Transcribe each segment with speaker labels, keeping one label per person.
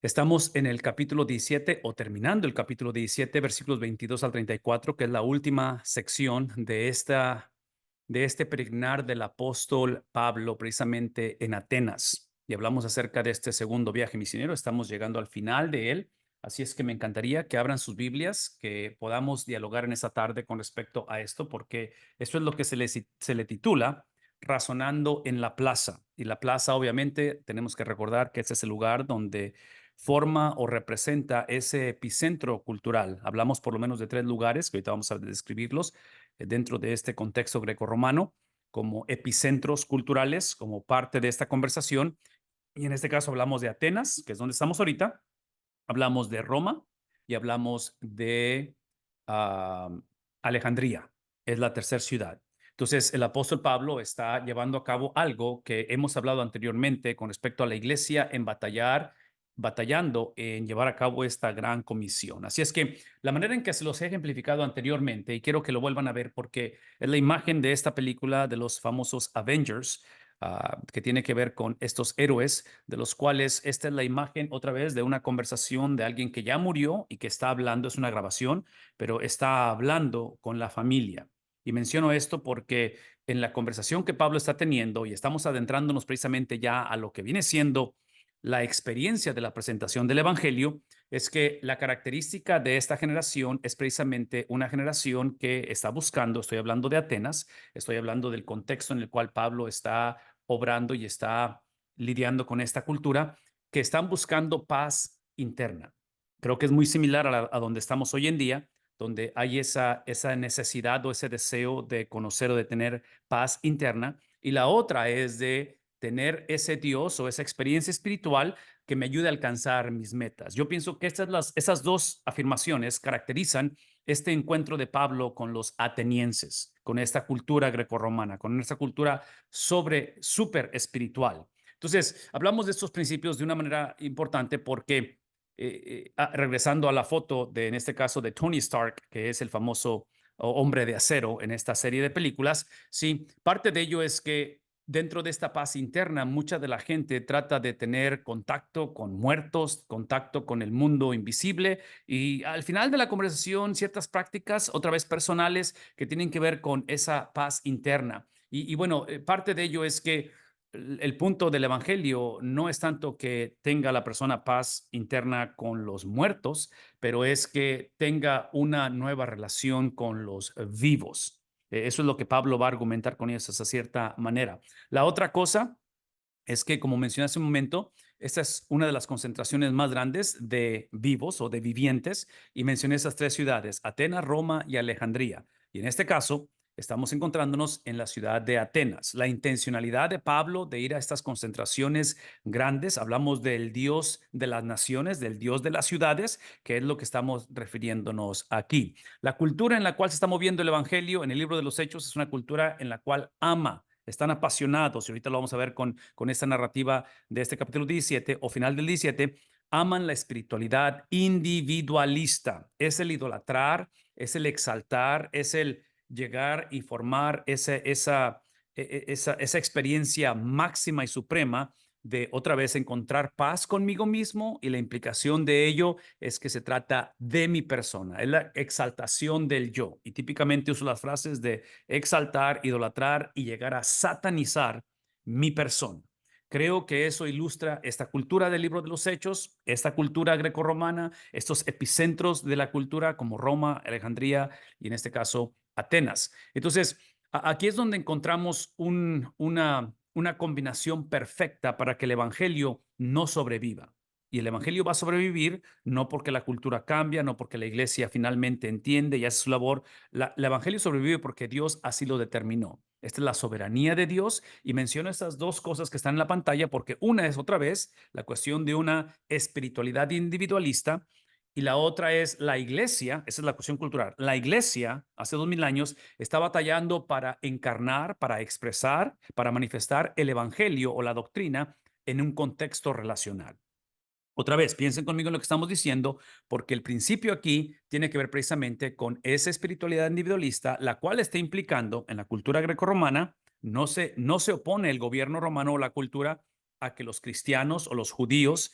Speaker 1: Estamos en el capítulo 17 o terminando el capítulo 17, versículos 22 al 34, que es la última sección de este peregrinar del apóstol Pablo precisamente en Atenas. Y hablamos acerca de este segundo viaje misionero. Estamos llegando al final de él. Así es que me encantaría que abran sus Biblias, que podamos dialogar en esta tarde con respecto a esto, porque esto es lo que se le titula Razonando en la Plaza. Y la plaza, obviamente, tenemos que recordar que ese es el lugar donde forma o representa ese epicentro cultural. Hablamos por lo menos de tres lugares, que ahorita vamos a describirlos dentro de este contexto grecorromano, como epicentros culturales, como parte de esta conversación. Y en este caso hablamos de Atenas, que es donde estamos ahorita, hablamos de Roma y hablamos de uh, Alejandría, es la tercera ciudad. Entonces, el apóstol Pablo está llevando a cabo algo que hemos hablado anteriormente con respecto a la iglesia en batallando en llevar a cabo esta gran comisión. Así es que la manera en que se los he ejemplificado anteriormente, y quiero que lo vuelvan a ver porque es la imagen de esta película de los famosos Avengers, que tiene que ver con estos héroes, de los cuales esta es la imagen otra vez de una conversación de alguien que ya murió y que está hablando, es una grabación, pero está hablando con la familia. Y menciono esto porque en la conversación que Pablo está teniendo, y estamos adentrándonos precisamente ya a lo que viene siendo la experiencia de la presentación del Evangelio, es que la característica de esta generación es precisamente una generación que está buscando, estoy hablando de Atenas, estoy hablando del contexto en el cual Pablo está obrando y está lidiando con esta cultura, que están buscando paz interna. Creo que es muy similar a donde estamos hoy en día, donde hay esa necesidad o ese deseo de conocer o de tener paz interna. Y la otra es de tener ese Dios o esa experiencia espiritual que me ayude a alcanzar mis metas. Yo pienso que esas dos afirmaciones caracterizan este encuentro de Pablo con los atenienses, con esta cultura grecorromana, con esta cultura súper espiritual. Entonces, hablamos de estos principios de una manera importante porque, regresando a la foto en este caso, de Tony Stark, que es el famoso hombre de acero en esta serie de películas, sí, parte de ello es que dentro de esta paz interna, mucha de la gente trata de tener contacto con muertos, contacto con el mundo invisible y al final de la conversación, ciertas prácticas, otra vez personales, que tienen que ver con esa paz interna. Y bueno, parte de ello es que el punto del evangelio no es tanto que tenga la persona paz interna con los muertos, pero es que tenga una nueva relación con los vivos. Eso es lo que Pablo va a argumentar con ellos de esa cierta manera. La otra cosa es que, como mencioné hace un momento, esta es una de las concentraciones más grandes de vivos o de vivientes, y mencioné esas tres ciudades: Atenas, Roma y Alejandría. Y en este caso, estamos encontrándonos en la ciudad de Atenas. La intencionalidad de Pablo de ir a estas concentraciones grandes, hablamos del Dios de las naciones, del Dios de las ciudades, que es lo que estamos refiriéndonos aquí. La cultura en la cual se está moviendo el Evangelio en el libro de los Hechos es una cultura en la cual ama, están apasionados, y ahorita lo vamos a ver con esta narrativa de este capítulo 17 o final del 17, aman la espiritualidad individualista. Es el idolatrar, es el exaltar, es el llegar y formar esa experiencia máxima y suprema de otra vez encontrar paz conmigo mismo, y la implicación de ello es que se trata de mi persona, es la exaltación del yo. Y típicamente uso las frases de exaltar, idolatrar y llegar a satanizar mi persona. Creo que eso ilustra esta cultura del libro de los Hechos, esta cultura grecorromana, estos epicentros de la cultura como Roma, Alejandría y en este caso Atenas. Entonces, aquí es donde encontramos una combinación perfecta para que el evangelio no sobreviva. Y el evangelio va a sobrevivir no porque la cultura cambia, no porque la iglesia finalmente entiende y hace su labor. El evangelio sobrevive porque Dios así lo determinó. Esta es la soberanía de Dios, y menciono estas dos cosas que están en la pantalla porque una es otra vez la cuestión de una espiritualidad individualista, y la otra es la iglesia. Esa es la cuestión cultural. La iglesia hace 2000 años está batallando para encarnar, para expresar, para manifestar el evangelio o la doctrina en un contexto relacional. Otra vez, piensen conmigo en lo que estamos diciendo, porque el principio aquí tiene que ver precisamente con esa espiritualidad individualista, la cual está implicando en la cultura grecorromana. No se opone el gobierno romano o la cultura a que los cristianos o los judíos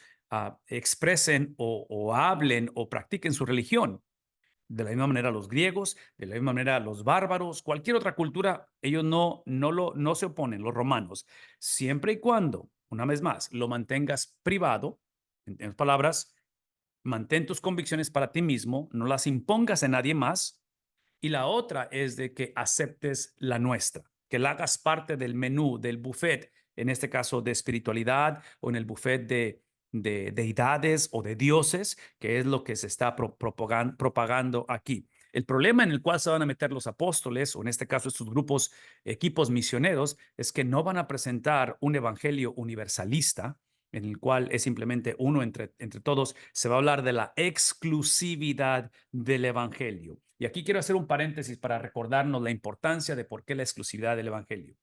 Speaker 1: expresen o hablen o practiquen su religión. De la misma manera los griegos, de la misma manera los bárbaros, cualquier otra cultura, ellos no se oponen, los romanos, siempre y cuando, una vez más, lo mantengas privado, en palabras, mantén tus convicciones para ti mismo, no las impongas a nadie más. Y la otra es de que aceptes la nuestra, que la hagas parte del menú, del buffet, en este caso de espiritualidad o en el buffet de deidades o de dioses, que es lo que se está propagando aquí. El problema en el cual se van a meter los apóstoles, o en este caso estos grupos, equipos misioneros, es que no van a presentar un evangelio universalista, en el cual es simplemente uno entre todos. Se va a hablar de la exclusividad del evangelio. Y aquí quiero hacer un paréntesis para recordarnos la importancia de por qué la exclusividad del evangelio.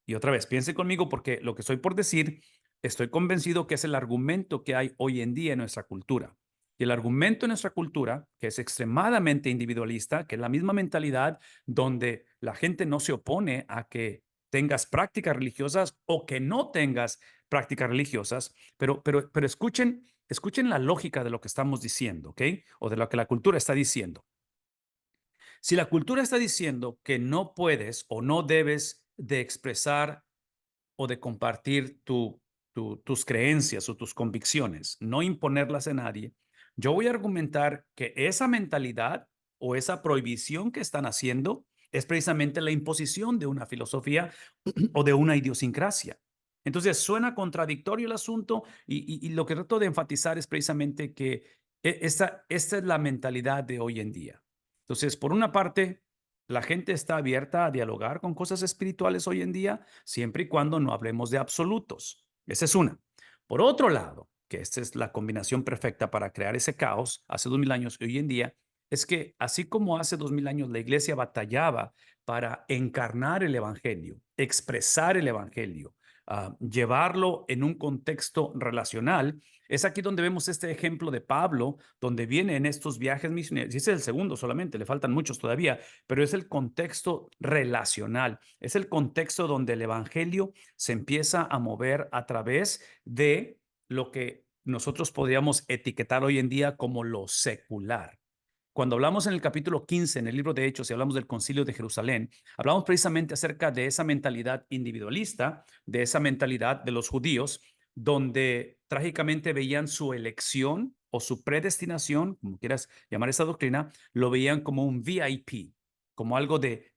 Speaker 1: Y otra vez, piense conmigo porque lo que estoy por decir, estoy convencido que es el argumento que hay hoy en día en nuestra cultura. Y el argumento en nuestra cultura, que es extremadamente individualista, que es la misma mentalidad donde la gente no se opone a que tengas prácticas religiosas o que no tengas prácticas religiosas, pero escuchen la lógica de lo que estamos diciendo, ¿ok? O de lo que la cultura está diciendo. Si la cultura está diciendo que no puedes o no debes de expresar o de compartir tus creencias o tus convicciones, no imponerlas a nadie, yo voy a argumentar que esa mentalidad o esa prohibición que están haciendo es precisamente la imposición de una filosofía o de una idiosincrasia. Entonces, suena contradictorio el asunto y lo que trato de enfatizar es precisamente que esta es la mentalidad de hoy en día. Entonces, por una parte, la gente está abierta a dialogar con cosas espirituales hoy en día, siempre y cuando no hablemos de absolutos. Esa es una. Por otro lado, que esta es la combinación perfecta para crear ese caos hace 2000 años y hoy en día, es que así como hace 2000 años la iglesia batallaba para encarnar el evangelio, expresar el evangelio, llevarlo en un contexto relacional, es aquí donde vemos este ejemplo de Pablo, donde viene en estos viajes misioneros. Y ese es el segundo solamente, le faltan muchos todavía, pero es el contexto relacional, es el contexto donde el evangelio se empieza a mover a través de lo que nosotros podríamos etiquetar hoy en día como lo secular. Cuando hablamos en el capítulo 15, en el libro de Hechos, y hablamos del Concilio de Jerusalén, hablamos precisamente acerca de esa mentalidad individualista, de esa mentalidad de los judíos, donde trágicamente veían su elección o su predestinación, como quieras llamar esa doctrina, lo veían como un VIP, como algo de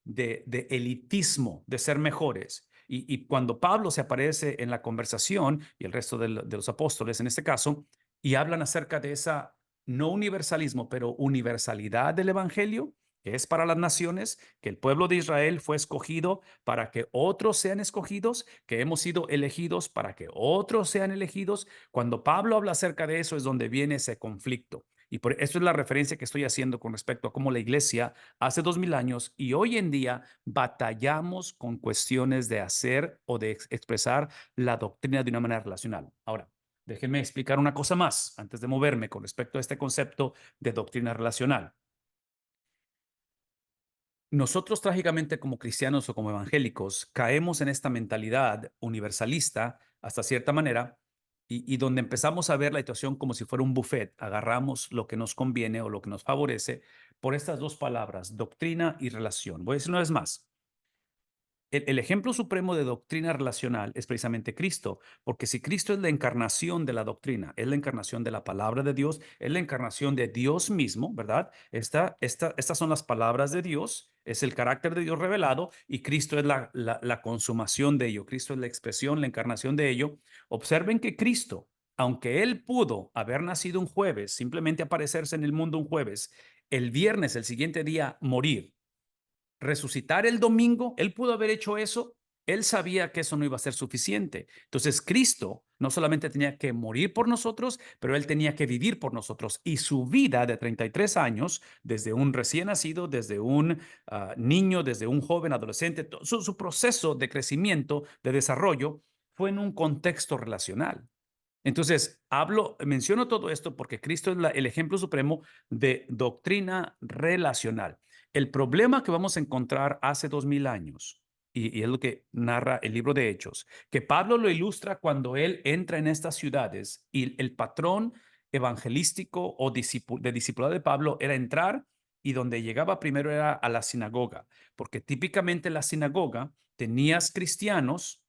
Speaker 1: elitismo, de ser mejores. Y cuando Pablo se aparece en la conversación, y el resto de los apóstoles en este caso, y hablan acerca de esa no universalismo, pero universalidad del evangelio, que es para las naciones, que el pueblo de Israel fue escogido para que otros sean escogidos, que hemos sido elegidos para que otros sean elegidos. Cuando Pablo habla acerca de eso es donde viene ese conflicto. Y por eso es la referencia que estoy haciendo con respecto a cómo la iglesia hace 2000 años y hoy en día batallamos con cuestiones de hacer o de expresar la doctrina de una manera relacional. Ahora, déjenme explicar una cosa más antes de moverme con respecto a este concepto de doctrina relacional. Nosotros trágicamente como cristianos o como evangélicos caemos en esta mentalidad universalista hasta cierta manera y donde empezamos a ver la situación como si fuera un buffet, agarramos lo que nos conviene o lo que nos favorece por estas dos palabras, doctrina y relación. Voy a decir una vez más, el ejemplo supremo de doctrina relacional es precisamente Cristo, porque si Cristo es la encarnación de la doctrina, es la encarnación de la palabra de Dios, es la encarnación de Dios mismo, ¿verdad? Estas son las palabras de Dios, es el carácter de Dios revelado y Cristo es la consumación de ello, Cristo es la expresión, la encarnación de ello. Observen que Cristo, aunque él pudo haber nacido un jueves, simplemente aparecerse en el mundo un jueves, el viernes, el siguiente día, morir resucitar el domingo, él pudo haber hecho eso, él sabía que eso no iba a ser suficiente. Entonces Cristo no solamente tenía que morir por nosotros, pero él tenía que vivir por nosotros. Y su vida de 33 años, desde un recién nacido, desde un niño, desde un joven, adolescente, su proceso de crecimiento, de desarrollo, fue en un contexto relacional. Entonces, menciono todo esto porque Cristo es el ejemplo supremo de doctrina relacional. El problema que vamos a encontrar hace 2000 años y es lo que narra el libro de Hechos, que Pablo lo ilustra cuando él entra en estas ciudades y el patrón evangelístico o de discipulado de Pablo era entrar y donde llegaba primero era a la sinagoga, porque típicamente en la sinagoga tenías cristianos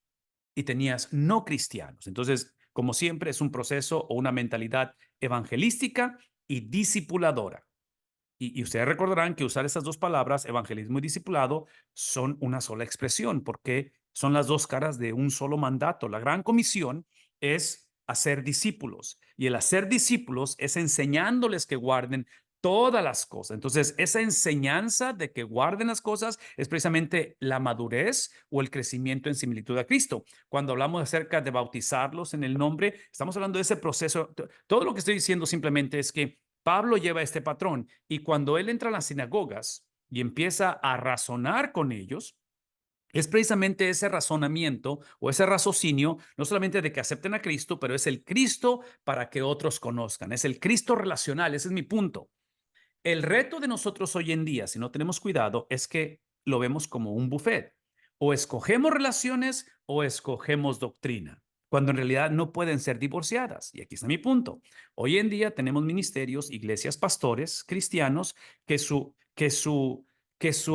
Speaker 1: y tenías no cristianos. Entonces, como siempre, es un proceso o una mentalidad evangelística y discipuladora. Y ustedes recordarán que usar esas dos palabras, evangelismo y discipulado, son una sola expresión, porque son las dos caras de un solo mandato. La gran comisión es hacer discípulos, y el hacer discípulos es enseñándoles que guarden todas las cosas. Entonces, esa enseñanza de que guarden las cosas es precisamente la madurez o el crecimiento en similitud a Cristo. Cuando hablamos acerca de bautizarlos en el nombre, estamos hablando de ese proceso. Todo lo que estoy diciendo simplemente es que Pablo lleva este patrón, y cuando él entra a las sinagogas y empieza a razonar con ellos, es precisamente ese razonamiento o ese raciocinio, no solamente de que acepten a Cristo, pero es el Cristo para que otros conozcan. Es el Cristo relacional. Ese es mi punto. El reto de nosotros hoy en día, si no tenemos cuidado, es que lo vemos como un buffet. O escogemos relaciones o escogemos doctrina, cuando en realidad no pueden ser divorciadas. Y aquí está mi punto. Hoy en día tenemos ministerios, iglesias, pastores cristianos que su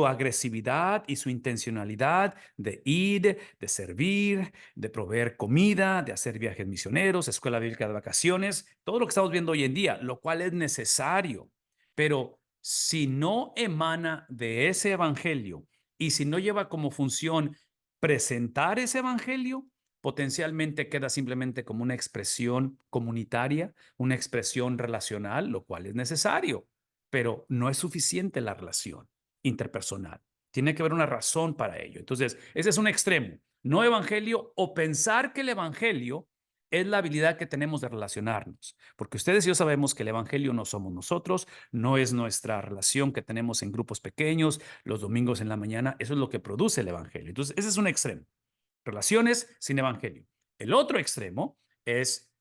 Speaker 1: agresividad y su intencionalidad de ir, de servir, de proveer comida, de hacer viajes misioneros, escuela bíblica de vacaciones, todo lo que estamos viendo hoy en día, lo cual es necesario. Pero si no emana de ese evangelio y si no lleva como función presentar ese evangelio, potencialmente queda simplemente como una expresión comunitaria, una expresión relacional, lo cual es necesario, pero no es suficiente la relación interpersonal. Tiene que haber una razón para ello. Entonces, ese es un extremo. No evangelio, o pensar que el evangelio es la habilidad que tenemos de relacionarnos, porque ustedes y yo sabemos que el evangelio no somos nosotros, no es nuestra relación que tenemos en grupos pequeños, los domingos en la mañana. Eso es lo que produce el evangelio. Entonces, ese es un extremo. Relaciones sin evangelio. El otro extremo es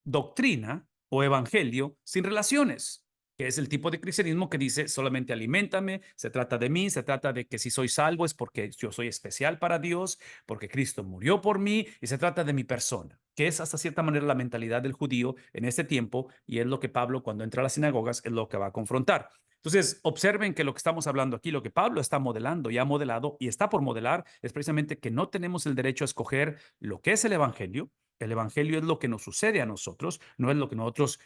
Speaker 1: doctrina o evangelio sin relaciones, que es el tipo de cristianismo que dice solamente aliméntame, se trata de mí, se trata de que si soy salvo es porque yo soy especial para Dios, porque Cristo murió por mí, y se trata de mi persona, que es hasta cierta manera la mentalidad del judío en este tiempo, y es lo que Pablo, cuando entra a las sinagogas, es lo que va a confrontar. Entonces, observen que lo que estamos hablando aquí, lo que Pablo está modelando y ha modelado y está por modelar, es precisamente que no tenemos el derecho a escoger lo que es el evangelio. El evangelio es lo que nos sucede a nosotros, no es lo que nosotros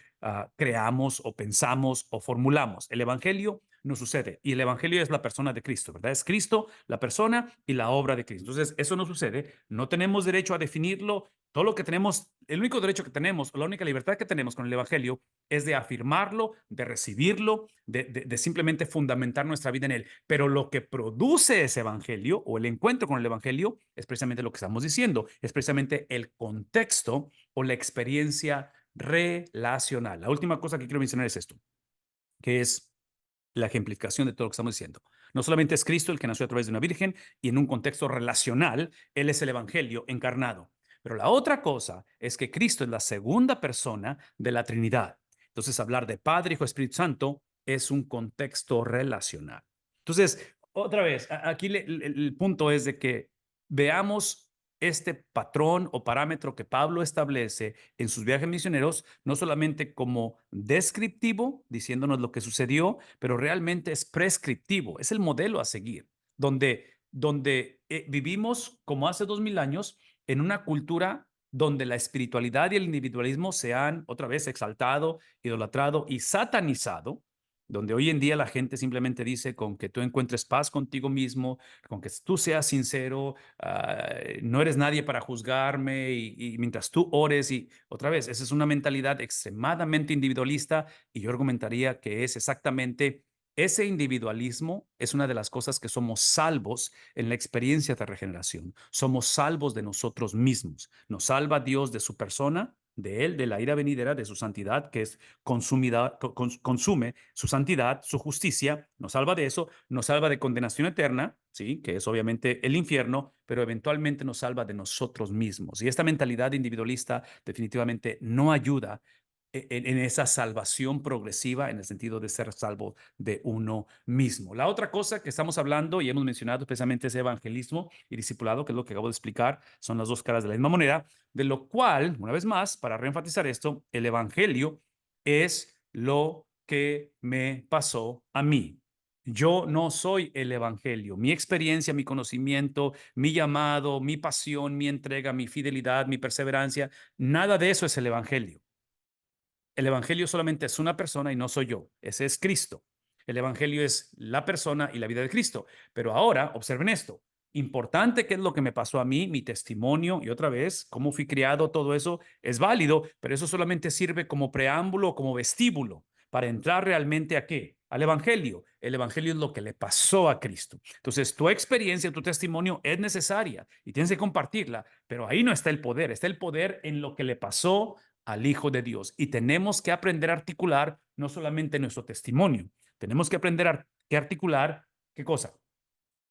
Speaker 1: creamos o pensamos o formulamos. El evangelio nos sucede, y el evangelio es la persona de Cristo, ¿verdad? Es Cristo, la persona y la obra de Cristo. Entonces, eso nos sucede. No tenemos derecho a definirlo. Todo lo que tenemos, el único derecho que tenemos, o la única libertad que tenemos con el evangelio, es de afirmarlo, de recibirlo, de simplemente fundamentar nuestra vida en él. Pero lo que produce ese evangelio o el encuentro con el evangelio es precisamente lo que estamos diciendo, es precisamente el contexto o la experiencia relacional. La última cosa que quiero mencionar es esto, que es la ejemplificación de todo lo que estamos diciendo. No solamente es Cristo el que nació a través de una virgen y en un contexto relacional, Él es el evangelio encarnado. Pero la otra cosa es que Cristo es la segunda persona de la Trinidad. Entonces, hablar de Padre, Hijo, Espíritu Santo es un contexto relacional. Entonces, otra vez, aquí el punto es de que veamos este patrón o parámetro que Pablo establece en sus viajes misioneros, no solamente como descriptivo, diciéndonos lo que sucedió, pero realmente es prescriptivo, es el modelo a seguir, donde vivimos como hace 2000 años en una cultura donde la espiritualidad y el individualismo se han otra vez exaltado, idolatrado y satanizado, donde hoy en día la gente simplemente dice con que tú encuentres paz contigo mismo, con que tú seas sincero, no eres nadie para juzgarme, y mientras tú ores, y otra vez, esa es una mentalidad extremadamente individualista, y yo argumentaría que es exactamente ese individualismo es una de las cosas que somos salvos en la experiencia de regeneración. Somos salvos de nosotros mismos. Nos salva Dios de su persona, de Él, de la ira venidera, de su santidad, que es consumida, consume su santidad, su justicia, nos salva de eso, nos salva de condenación eterna, ¿sí? Que es obviamente el infierno, pero eventualmente nos salva de nosotros mismos. Y esta mentalidad individualista definitivamente no ayuda en esa salvación progresiva en el sentido de ser salvo de uno mismo. La otra cosa que estamos hablando y hemos mencionado precisamente es evangelismo y discipulado, que es lo que acabo de explicar, son las dos caras de la misma moneda, de lo cual, una vez más, para reenfatizar esto, el evangelio es lo que me pasó a mí. Yo no soy el evangelio. Mi experiencia, mi conocimiento, mi llamado, mi pasión, mi entrega, mi fidelidad, mi perseverancia, nada de eso es el evangelio. El evangelio solamente es una persona y no soy yo. Ese es Cristo. El evangelio es la persona y la vida de Cristo. Pero ahora, observen esto. Importante qué es lo que me pasó a mí, mi testimonio y otra vez, cómo fui criado, todo eso es válido, pero eso solamente sirve como preámbulo, como vestíbulo para entrar realmente a qué? Al evangelio. El evangelio es lo que le pasó a Cristo. Entonces, tu experiencia, tu testimonio es necesaria y tienes que compartirla, pero ahí no está el poder en lo que le pasó al Hijo de Dios. Y tenemos que aprender a articular no solamente nuestro testimonio, tenemos que aprender a articular, ¿qué cosa?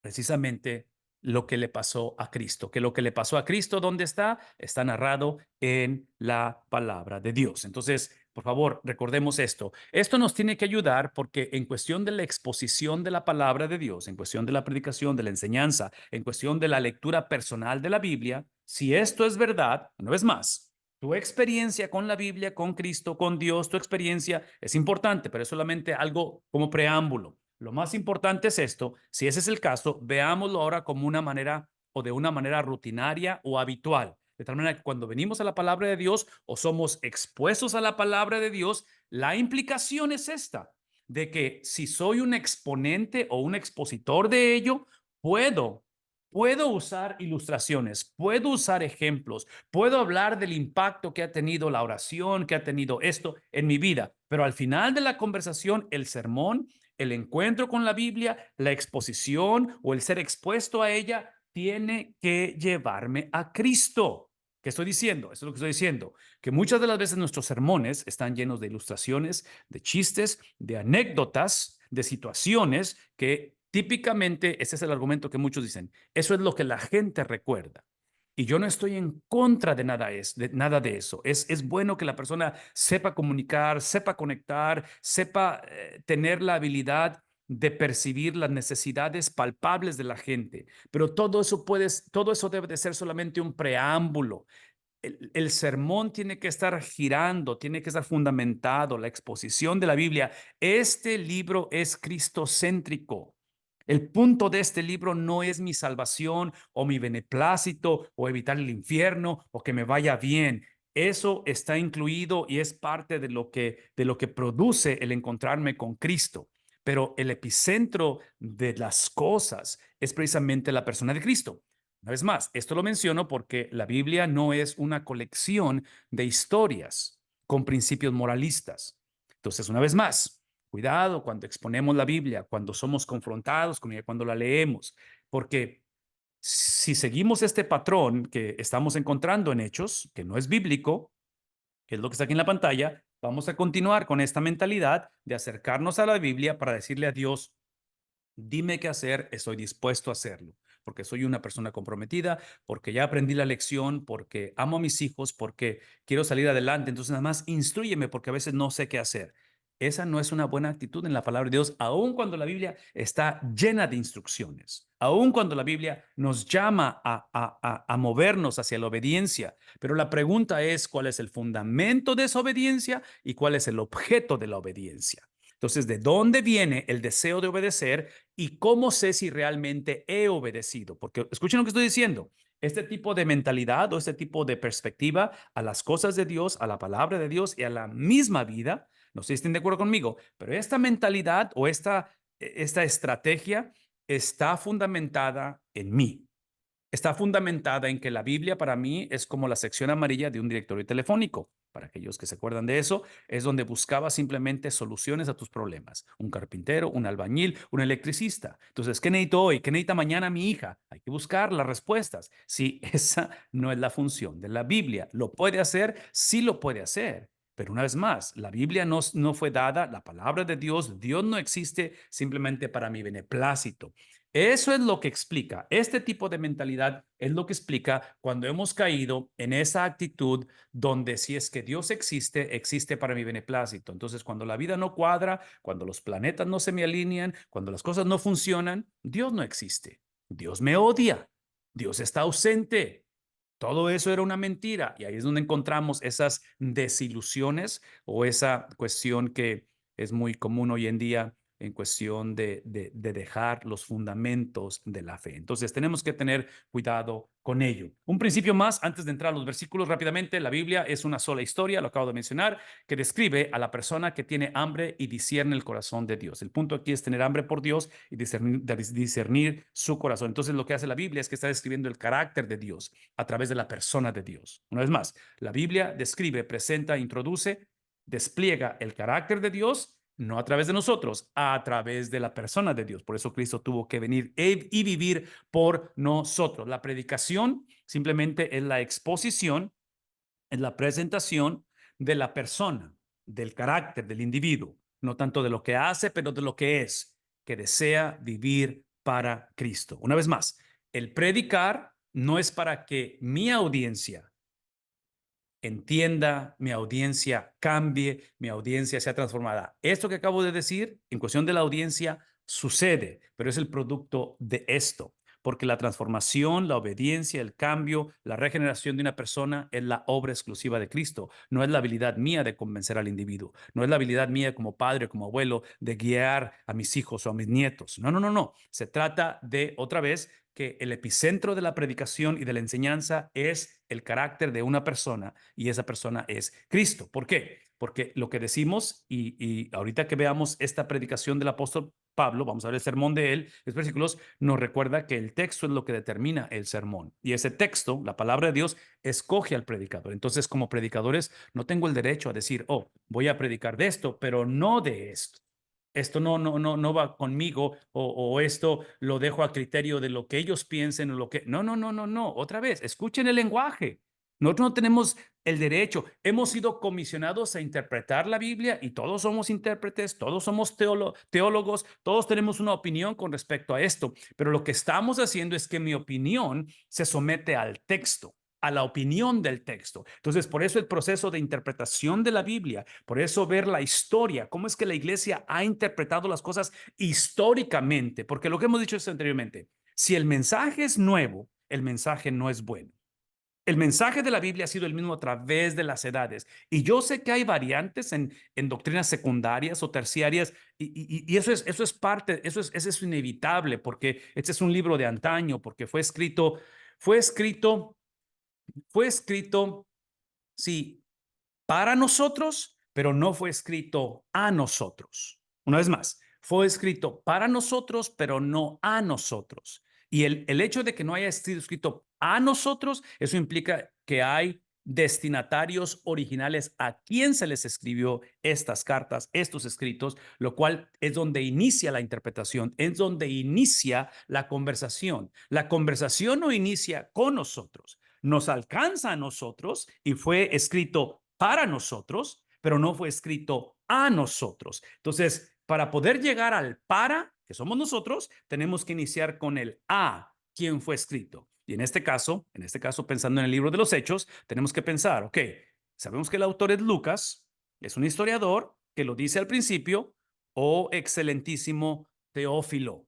Speaker 1: Precisamente lo que le pasó a Cristo, que lo que le pasó a Cristo, ¿dónde está? Está narrado en la palabra de Dios. Entonces, por favor, recordemos esto. Esto nos tiene que ayudar porque en cuestión de la exposición de la palabra de Dios, en cuestión de la predicación, de la enseñanza, en cuestión de la lectura personal de la Biblia, si esto es verdad, una vez más, tu experiencia con la Biblia, con Cristo, con Dios, tu experiencia es importante, pero es solamente algo como preámbulo. Lo más importante es esto. Si ese es el caso, veámoslo ahora como una manera o de una manera rutinaria o habitual. De tal manera que cuando venimos a la palabra de Dios o somos expuestos a la palabra de Dios, la implicación es esta, de que si soy un exponente o un expositor de ello, puedo usar ilustraciones, puedo usar ejemplos, puedo hablar del impacto que ha tenido la oración, que ha tenido esto en mi vida, pero al final de la conversación, el sermón, el encuentro con la Biblia, la exposición o el ser expuesto a ella, tiene que llevarme a Cristo. ¿Qué estoy diciendo? Eso es lo que estoy diciendo, que muchas de las veces nuestros sermones están llenos de ilustraciones, de chistes, de anécdotas, de situaciones que típicamente, ese es el argumento que muchos dicen, eso es lo que la gente recuerda. Y yo no estoy en contra de nada de eso. Es bueno que la persona sepa comunicar, sepa conectar, sepa tener la habilidad de percibir las necesidades palpables de la gente. Pero todo eso debe de ser solamente un preámbulo. El sermón tiene que estar girando, tiene que estar fundamentado, la exposición de la Biblia. Este libro es cristocéntrico. El punto de este libro no es mi salvación o mi beneplácito o evitar el infierno o que me vaya bien. Eso está incluido y es parte de lo que produce el encontrarme con Cristo. Pero el epicentro de las cosas es precisamente la persona de Cristo. Una vez más, esto lo menciono porque la Biblia no es una colección de historias con principios moralistas. Entonces, una vez más, cuidado cuando exponemos la Biblia, cuando somos confrontados con ella, cuando la leemos, porque si seguimos este patrón que estamos encontrando en Hechos, que no es bíblico, que es lo que está aquí en la pantalla, vamos a continuar con esta mentalidad de acercarnos a la Biblia para decirle a Dios, dime qué hacer, estoy dispuesto a hacerlo, porque soy una persona comprometida, porque ya aprendí la lección, porque amo a mis hijos, porque quiero salir adelante. Entonces, nada más instrúyeme, porque a veces no sé qué hacer. Esa no es una buena actitud en la palabra de Dios, aun cuando la Biblia está llena de instrucciones, aun cuando la Biblia nos llama a movernos hacia la obediencia. Pero la pregunta es, ¿cuál es el fundamento de esa obediencia y cuál es el objeto de la obediencia? Entonces, ¿de dónde viene el deseo de obedecer y cómo sé si realmente he obedecido? Porque escuchen lo que estoy diciendo. Este tipo de mentalidad o este tipo de perspectiva a las cosas de Dios, a la palabra de Dios y a la misma vida, no sé si estén de acuerdo conmigo, pero esta mentalidad o esta estrategia está fundamentada en mí. Está fundamentada en que la Biblia para mí es como la sección amarilla de un directorio telefónico. Para aquellos que se acuerdan de eso, es donde buscaba simplemente soluciones a tus problemas. Un carpintero, un albañil, un electricista. Entonces, ¿qué necesito hoy? ¿Qué necesita mañana mi hija? Hay que buscar las respuestas. Sí, esa no es la función de la Biblia. ¿Lo puede hacer? Sí lo puede hacer. Pero una vez más, la Biblia no fue dada, la palabra de Dios no existe simplemente para mi beneplácito. Eso es lo que explica. Este tipo de mentalidad es lo que explica cuando hemos caído en esa actitud donde si es que Dios existe, existe para mi beneplácito. Entonces, cuando la vida no cuadra, cuando los planetas no se me alinean, cuando las cosas no funcionan, Dios no existe. Dios me odia. Dios está ausente. Todo eso era una mentira y ahí es donde encontramos esas desilusiones o esa cuestión que es muy común hoy en día en cuestión de dejar los fundamentos de la fe. Entonces tenemos que tener cuidado con ello. Un principio más, antes de entrar a los versículos rápidamente, la Biblia es una sola historia, lo acabo de mencionar, que describe a la persona que tiene hambre y discierne el corazón de Dios. El punto aquí es tener hambre por Dios y discernir su corazón. Entonces lo que hace la Biblia es que está describiendo el carácter de Dios a través de la persona de Dios. Una vez más, la Biblia describe, presenta, introduce, despliega el carácter de Dios, no a través de nosotros, a través de la persona de Dios. Por eso Cristo tuvo que venir y vivir por nosotros. La predicación simplemente es la exposición, es la presentación de la persona, del carácter del individuo, no tanto de lo que hace, pero de lo que es, que desea vivir para Cristo. Una vez más, el predicar no es para que mi audiencia entienda, mi audiencia cambie, mi audiencia sea transformada. Esto que acabo de decir, en cuestión de la audiencia, sucede, pero es el producto de esto, porque la transformación, la obediencia, el cambio, la regeneración de una persona es la obra exclusiva de Cristo. No es la habilidad mía de convencer al individuo, no es la habilidad mía como padre, como abuelo, de guiar a mis hijos o a mis nietos. No, no, no, no. Se trata de, otra vez, que el epicentro de la predicación y de la enseñanza es el carácter de una persona y esa persona es Cristo. ¿Por qué? Porque lo que decimos y ahorita que veamos esta predicación del apóstol Pablo, vamos a ver el sermón de él, los versículos, nos recuerda que el texto es lo que determina el sermón. Y ese texto, la palabra de Dios, escoge al predicador. Entonces, como predicadores, no tengo el derecho a decir, oh, voy a predicar de esto, pero no de esto. Esto no va conmigo o esto lo dejo a criterio de lo que ellos piensen o lo que... No, no, no, no, no. Otra vez, escuchen el lenguaje. Nosotros no tenemos el derecho. Hemos sido comisionados a interpretar la Biblia y todos somos intérpretes, todos somos teólogos, todos tenemos una opinión con respecto a esto. Pero lo que estamos haciendo es que mi opinión se somete al texto, a la opinión del texto. Entonces, por eso el proceso de interpretación de la Biblia, por eso ver la historia, cómo es que la iglesia ha interpretado las cosas históricamente, porque lo que hemos dicho anteriormente, si el mensaje es nuevo, el mensaje no es bueno. El mensaje de la Biblia ha sido el mismo a través de las edades. Y yo sé que hay variantes en doctrinas secundarias o terciarias, y eso es parte, eso es inevitable, porque este es un libro de antaño, porque fue escrito, fue escrito, sí, para nosotros, pero no fue escrito a nosotros. Una vez más, fue escrito para nosotros, pero no a nosotros. Y el hecho de que no haya sido escrito a nosotros, eso implica que hay destinatarios originales a quien se les escribió estas cartas, estos escritos, lo cual es donde inicia la interpretación, es donde inicia la conversación. La conversación no inicia con nosotros, nos alcanza a nosotros y fue escrito para nosotros, pero no fue escrito a nosotros. Entonces, para poder llegar al para, que somos nosotros, tenemos que iniciar con el a, quien fue escrito. Y en este caso, pensando en el libro de los Hechos, tenemos que pensar, ok, sabemos que el autor es Lucas, es un historiador que lo dice al principio, oh excelentísimo Teófilo.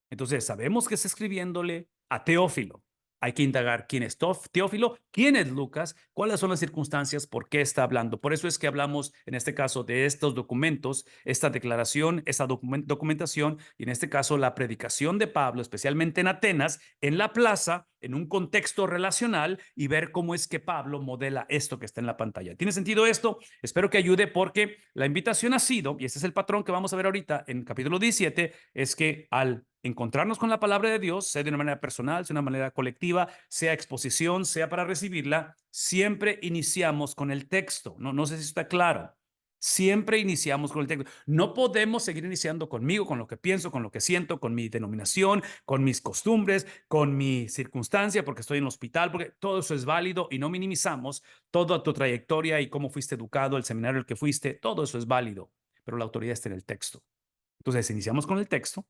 Speaker 1: Entonces, sabemos que está escribiéndole a Teófilo. Hay que indagar quién es Teófilo, quién es Lucas, cuáles son las circunstancias, por qué está hablando. Por eso es que hablamos en este caso de estos documentos, esta declaración, esta documentación y en este caso la predicación de Pablo, especialmente en Atenas, en la plaza, en un contexto relacional y ver cómo es que Pablo modela esto que está en la pantalla. ¿Tiene sentido esto? Espero que ayude porque la invitación ha sido, y este es el patrón que vamos a ver ahorita en capítulo 17, es que al encontrarnos con la palabra de Dios, sea de una manera personal, sea de una manera colectiva, sea exposición, sea para recibirla, siempre iniciamos con el texto. No sé si está claro. Siempre iniciamos con el texto. No podemos seguir iniciando conmigo, con lo que pienso, con lo que siento, con mi denominación, con mis costumbres, con mi circunstancia, porque estoy en el hospital, porque todo eso es válido y no minimizamos toda tu trayectoria y cómo fuiste educado, el seminario al que fuiste, todo eso es válido, pero la autoridad está en el texto. Entonces, iniciamos con el texto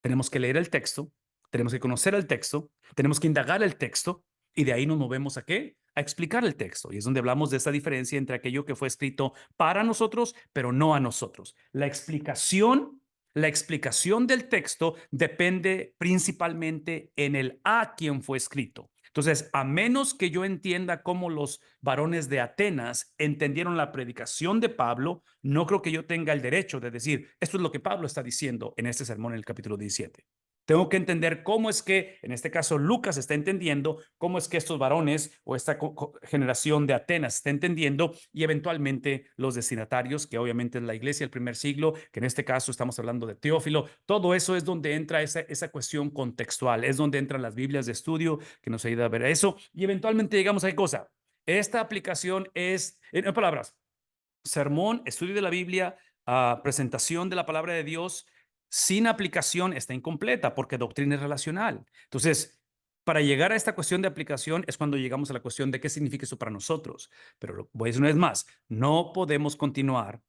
Speaker 1: Tenemos que leer el texto, tenemos que conocer el texto, tenemos que indagar el texto y de ahí nos movemos ¿a qué? A explicar el texto. Y es donde hablamos de esa diferencia entre aquello que fue escrito para nosotros, pero no a nosotros. La explicación del texto depende principalmente en el a quien fue escrito. Entonces, a menos que yo entienda cómo los varones de Atenas entendieron la predicación de Pablo, no creo que yo tenga el derecho de decir, esto es lo que Pablo está diciendo en este sermón en el capítulo 17. Tengo que entender cómo es que, en este caso, Lucas está entendiendo, cómo es que estos varones o esta generación de Atenas está entendiendo y eventualmente los destinatarios, que obviamente es la iglesia del primer siglo, que en este caso estamos hablando de Teófilo, todo eso es donde entra esa cuestión contextual, es donde entran las Biblias de estudio que nos ayuda a ver eso y eventualmente llegamos a qué cosa. Esta aplicación es, en palabras, sermón, estudio de la Biblia, presentación de la palabra de Dios, sin aplicación está incompleta porque doctrina es relacional. Entonces, para llegar a esta cuestión de aplicación es cuando llegamos a la cuestión de qué significa eso para nosotros. Pero voy a decir una vez más, no podemos continuar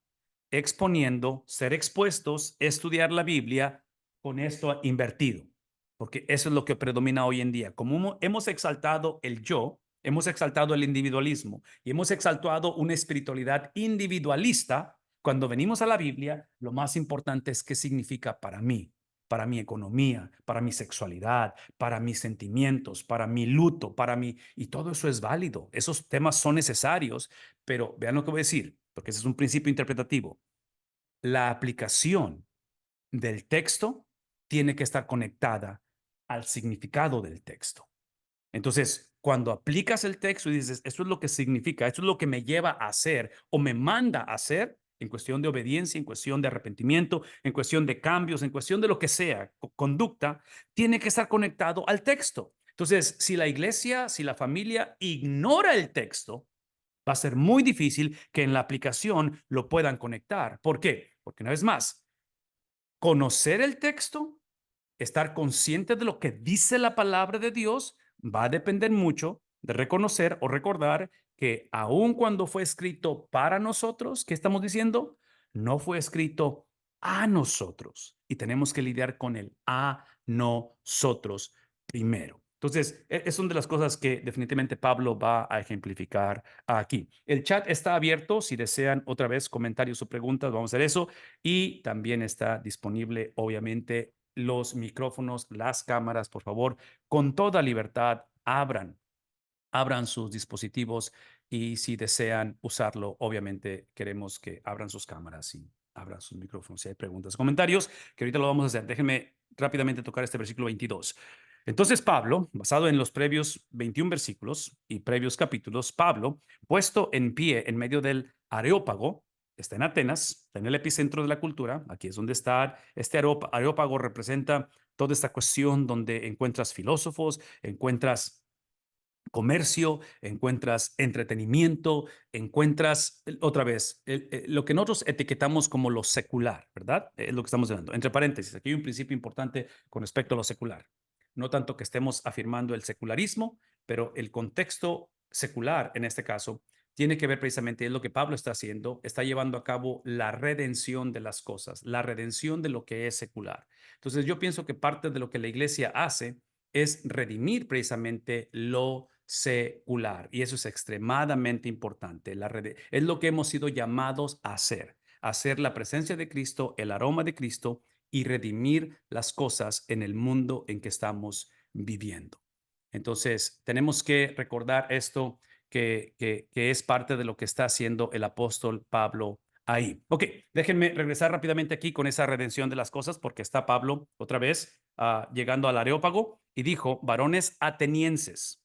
Speaker 1: exponiendo, ser expuestos, estudiar la Biblia con esto invertido, porque eso es lo que predomina hoy en día. Como hemos exaltado el yo, hemos exaltado el individualismo y hemos exaltado una espiritualidad individualista, cuando venimos a la Biblia, lo más importante es qué significa para mi economía, para mi sexualidad, para mis sentimientos, para mi luto, para mi... Y todo eso es válido. Esos temas son necesarios, pero vean lo que voy a decir, porque ese es un principio interpretativo. La aplicación del texto tiene que estar conectada al significado del texto. Entonces, cuando aplicas el texto y dices, esto es lo que significa, esto es lo que me lleva a hacer o me manda a hacer, en cuestión de obediencia, en cuestión de arrepentimiento, en cuestión de cambios, en cuestión de lo que sea, conducta, tiene que estar conectado al texto. Entonces, si la iglesia, si la familia ignora el texto, va a ser muy difícil que en la aplicación lo puedan conectar. ¿Por qué? Porque una vez más, conocer el texto, estar consciente de lo que dice la palabra de Dios, va a depender mucho de reconocer o recordar que aun cuando fue escrito para nosotros, ¿qué estamos diciendo? No fue escrito a nosotros y tenemos que lidiar con el a nosotros primero. Entonces, es una de las cosas que definitivamente Pablo va a ejemplificar aquí. El chat está abierto. Si desean otra vez comentarios o preguntas, vamos a hacer eso. Y también está disponible, obviamente, los micrófonos, las cámaras, por favor, con toda libertad, abran sus dispositivos y si desean usarlo, obviamente queremos que abran sus cámaras y abran sus micrófonos. Si hay preguntas o comentarios, que ahorita lo vamos a hacer. Déjenme rápidamente tocar este versículo 22. Entonces Pablo, basado en los previos 21 versículos y previos capítulos, Pablo, puesto en pie en medio del Areópago, está en Atenas, está en el epicentro de la cultura, aquí es donde está este Areópago, representa toda esta cuestión donde encuentras filósofos, encuentras comercio, encuentras entretenimiento, encuentras otra vez lo que nosotros etiquetamos como lo secular, ¿verdad? Es lo que estamos hablando. Entre paréntesis, aquí hay un principio importante con respecto a lo secular. No tanto que estemos afirmando el secularismo, pero el contexto secular en este caso tiene que ver precisamente es lo que Pablo está haciendo, está llevando a cabo la redención de las cosas, la redención de lo que es secular. Entonces yo pienso que parte de lo que la iglesia hace es redimir precisamente lo secular. Y eso es extremadamente importante. Es lo que hemos sido llamados a hacer la presencia de Cristo, el aroma de Cristo y redimir las cosas en el mundo en que estamos viviendo. Entonces, tenemos que recordar esto que es parte de lo que está haciendo el apóstol Pablo ahí. Ok, déjenme regresar rápidamente aquí con esa redención de las cosas, porque está Pablo otra vez llegando al Areópago y dijo, varones atenienses,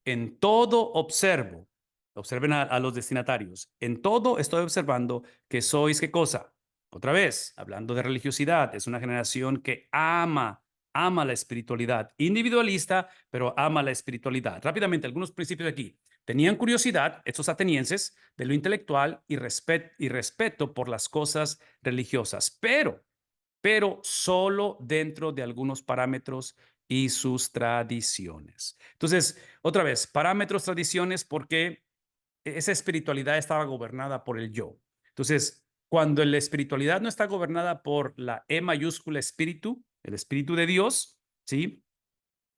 Speaker 1: en todo observo, observen a los destinatarios, en todo estoy observando que sois, ¿qué cosa? Otra vez, hablando de religiosidad, es una generación que ama la espiritualidad, individualista, pero ama la espiritualidad. Rápidamente, algunos principios aquí. Tenían curiosidad, estos atenienses, de lo intelectual y respeto por las cosas religiosas, pero solo dentro de algunos parámetros y sus tradiciones. Entonces, otra vez, parámetros, tradiciones, porque esa espiritualidad estaba gobernada por el yo. Entonces, cuando la espiritualidad no está gobernada por la E mayúscula espíritu, el Espíritu de Dios, ¿sí?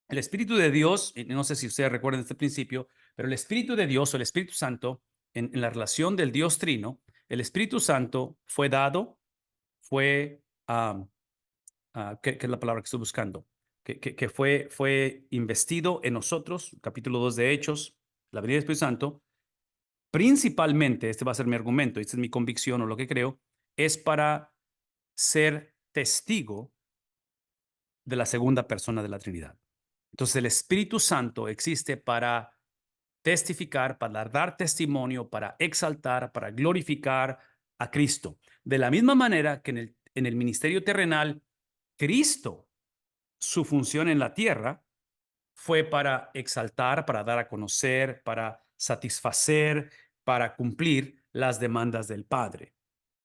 Speaker 1: El Espíritu de Dios, y no sé si ustedes recuerdan este principio, pero el Espíritu de Dios o el Espíritu Santo, en la relación del Dios Trino, el Espíritu Santo fue dado, fue, ¿qué es la palabra que estoy buscando? Que fue investido en nosotros, capítulo 2 de Hechos, la venida del Espíritu Santo, principalmente, este va a ser mi argumento, esta es mi convicción o lo que creo, es para ser testigo de la segunda persona de la Trinidad. Entonces el Espíritu Santo existe para testificar, para dar testimonio, para exaltar, para glorificar a Cristo. De la misma manera que en el ministerio terrenal, Cristo, su función en la tierra fue para exaltar, para dar a conocer, para satisfacer, para cumplir las demandas del Padre.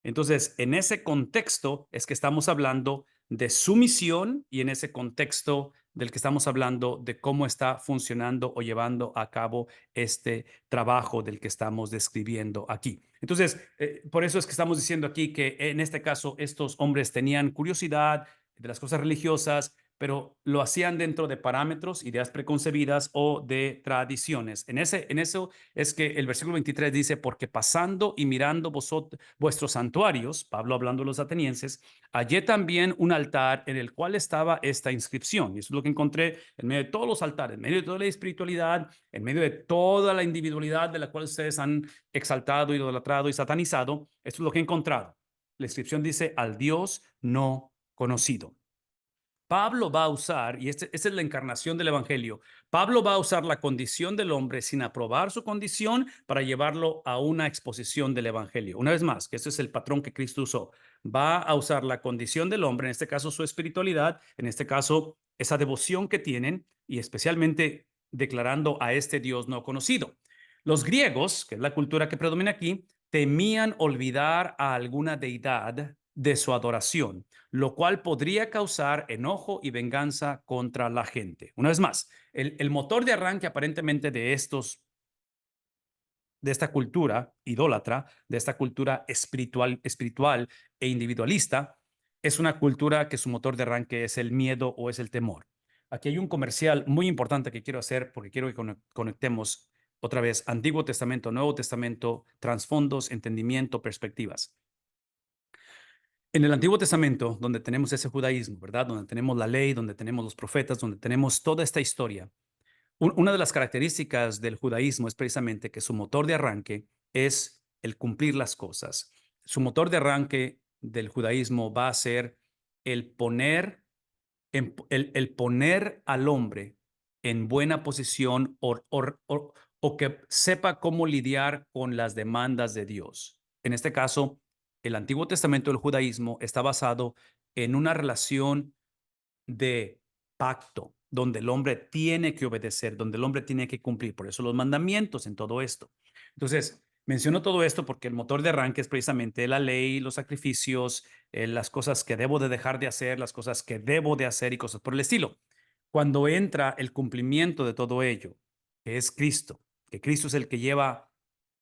Speaker 1: Entonces, en ese contexto es que estamos hablando de su misión y en ese contexto del que estamos hablando de cómo está funcionando o llevando a cabo este trabajo del que estamos describiendo aquí. Entonces, por eso es que estamos diciendo aquí que en este caso estos hombres tenían curiosidad de las cosas religiosas, pero lo hacían dentro de parámetros, ideas preconcebidas o de tradiciones. En eso es que el versículo 23 dice, porque pasando y mirando vuestros santuarios, Pablo hablando a los atenienses, hallé también un altar en el cual estaba esta inscripción. Y eso es lo que encontré en medio de todos los altares, en medio de toda la espiritualidad, en medio de toda la individualidad de la cual ustedes han exaltado, idolatrado y satanizado. Esto es lo que he encontrado. La inscripción dice, al Dios no conocido. Pablo va a usar, y esta es la encarnación del Evangelio, Pablo va a usar la condición del hombre sin aprobar su condición para llevarlo a una exposición del Evangelio. Una vez más, que ese es el patrón que Cristo usó. Va a usar la condición del hombre, en este caso su espiritualidad, en este caso esa devoción que tienen, y especialmente declarando a este Dios no conocido. Los griegos, que es la cultura que predomina aquí, temían olvidar a alguna deidad de su adoración, lo cual podría causar enojo y venganza contra la gente. Una vez más, el motor de arranque aparentemente de esta cultura idólatra, de esta cultura espiritual e individualista, es una cultura que su motor de arranque es el miedo o es el temor. Aquí hay un comercial muy importante que quiero hacer porque quiero que conectemos otra vez Antiguo Testamento, Nuevo Testamento, trasfondos, entendimiento, perspectivas. En el Antiguo Testamento, donde tenemos ese judaísmo, ¿verdad? Donde tenemos la ley, donde tenemos los profetas, donde tenemos toda esta historia. Una de las características del judaísmo es precisamente que su motor de arranque es el cumplir las cosas. Su motor de arranque del judaísmo va a ser el poner, el poner al hombre en buena posición o que sepa cómo lidiar con las demandas de Dios. En este caso, el Antiguo Testamento del judaísmo está basado en una relación de pacto, donde el hombre tiene que obedecer, donde el hombre tiene que cumplir. Por eso los mandamientos en todo esto. Entonces, menciono todo esto porque el motor de arranque es precisamente la ley, los sacrificios, las cosas que debo de dejar de hacer, las cosas que debo de hacer y cosas por el estilo. Cuando entra el cumplimiento de todo ello, que es Cristo, que Cristo es el que lleva,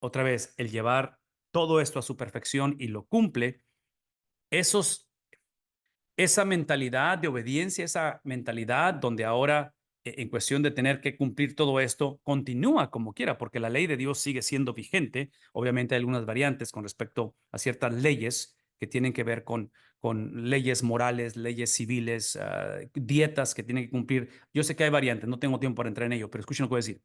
Speaker 1: otra vez, el llevar todo esto a su perfección y lo cumple, esa mentalidad de obediencia, esa mentalidad donde ahora en cuestión de tener que cumplir todo esto, continúa como quiera, porque la ley de Dios sigue siendo vigente. Obviamente hay algunas variantes con respecto a ciertas leyes que tienen que ver con leyes morales, leyes civiles, dietas que tienen que cumplir. Yo sé que hay variantes, no tengo tiempo para entrar en ello, pero escuchen lo que voy a decir.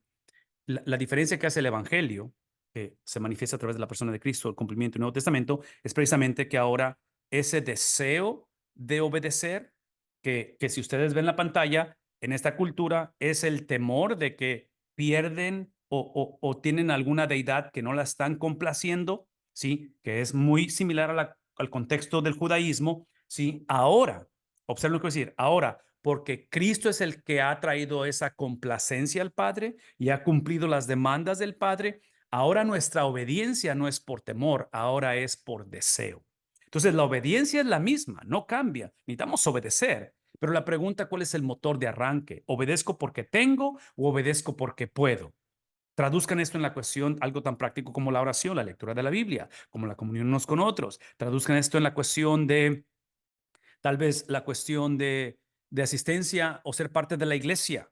Speaker 1: La diferencia que hace el Evangelio, que se manifiesta a través de la persona de Cristo, el cumplimiento del Nuevo Testamento, es precisamente que ahora ese deseo de obedecer, que si ustedes ven la pantalla, en esta cultura es el temor de que pierden o tienen alguna deidad que no la están complaciendo, ¿sí? Que es muy similar al contexto del judaísmo, ¿sí? Ahora, observen lo que voy a decir, ahora, porque Cristo es el que ha traído esa complacencia al Padre y ha cumplido las demandas del Padre, ahora nuestra obediencia no es por temor, ahora es por deseo. Entonces, la obediencia es la misma, no cambia. Necesitamos obedecer. Pero la pregunta, ¿cuál es el motor de arranque? ¿Obedezco porque tengo o obedezco porque puedo? Traduzcan esto en la cuestión, algo tan práctico como la oración, la lectura de la Biblia, como la comunión unos con otros. Traduzcan esto en la cuestión de, tal vez, la cuestión de de asistencia o ser parte de la iglesia,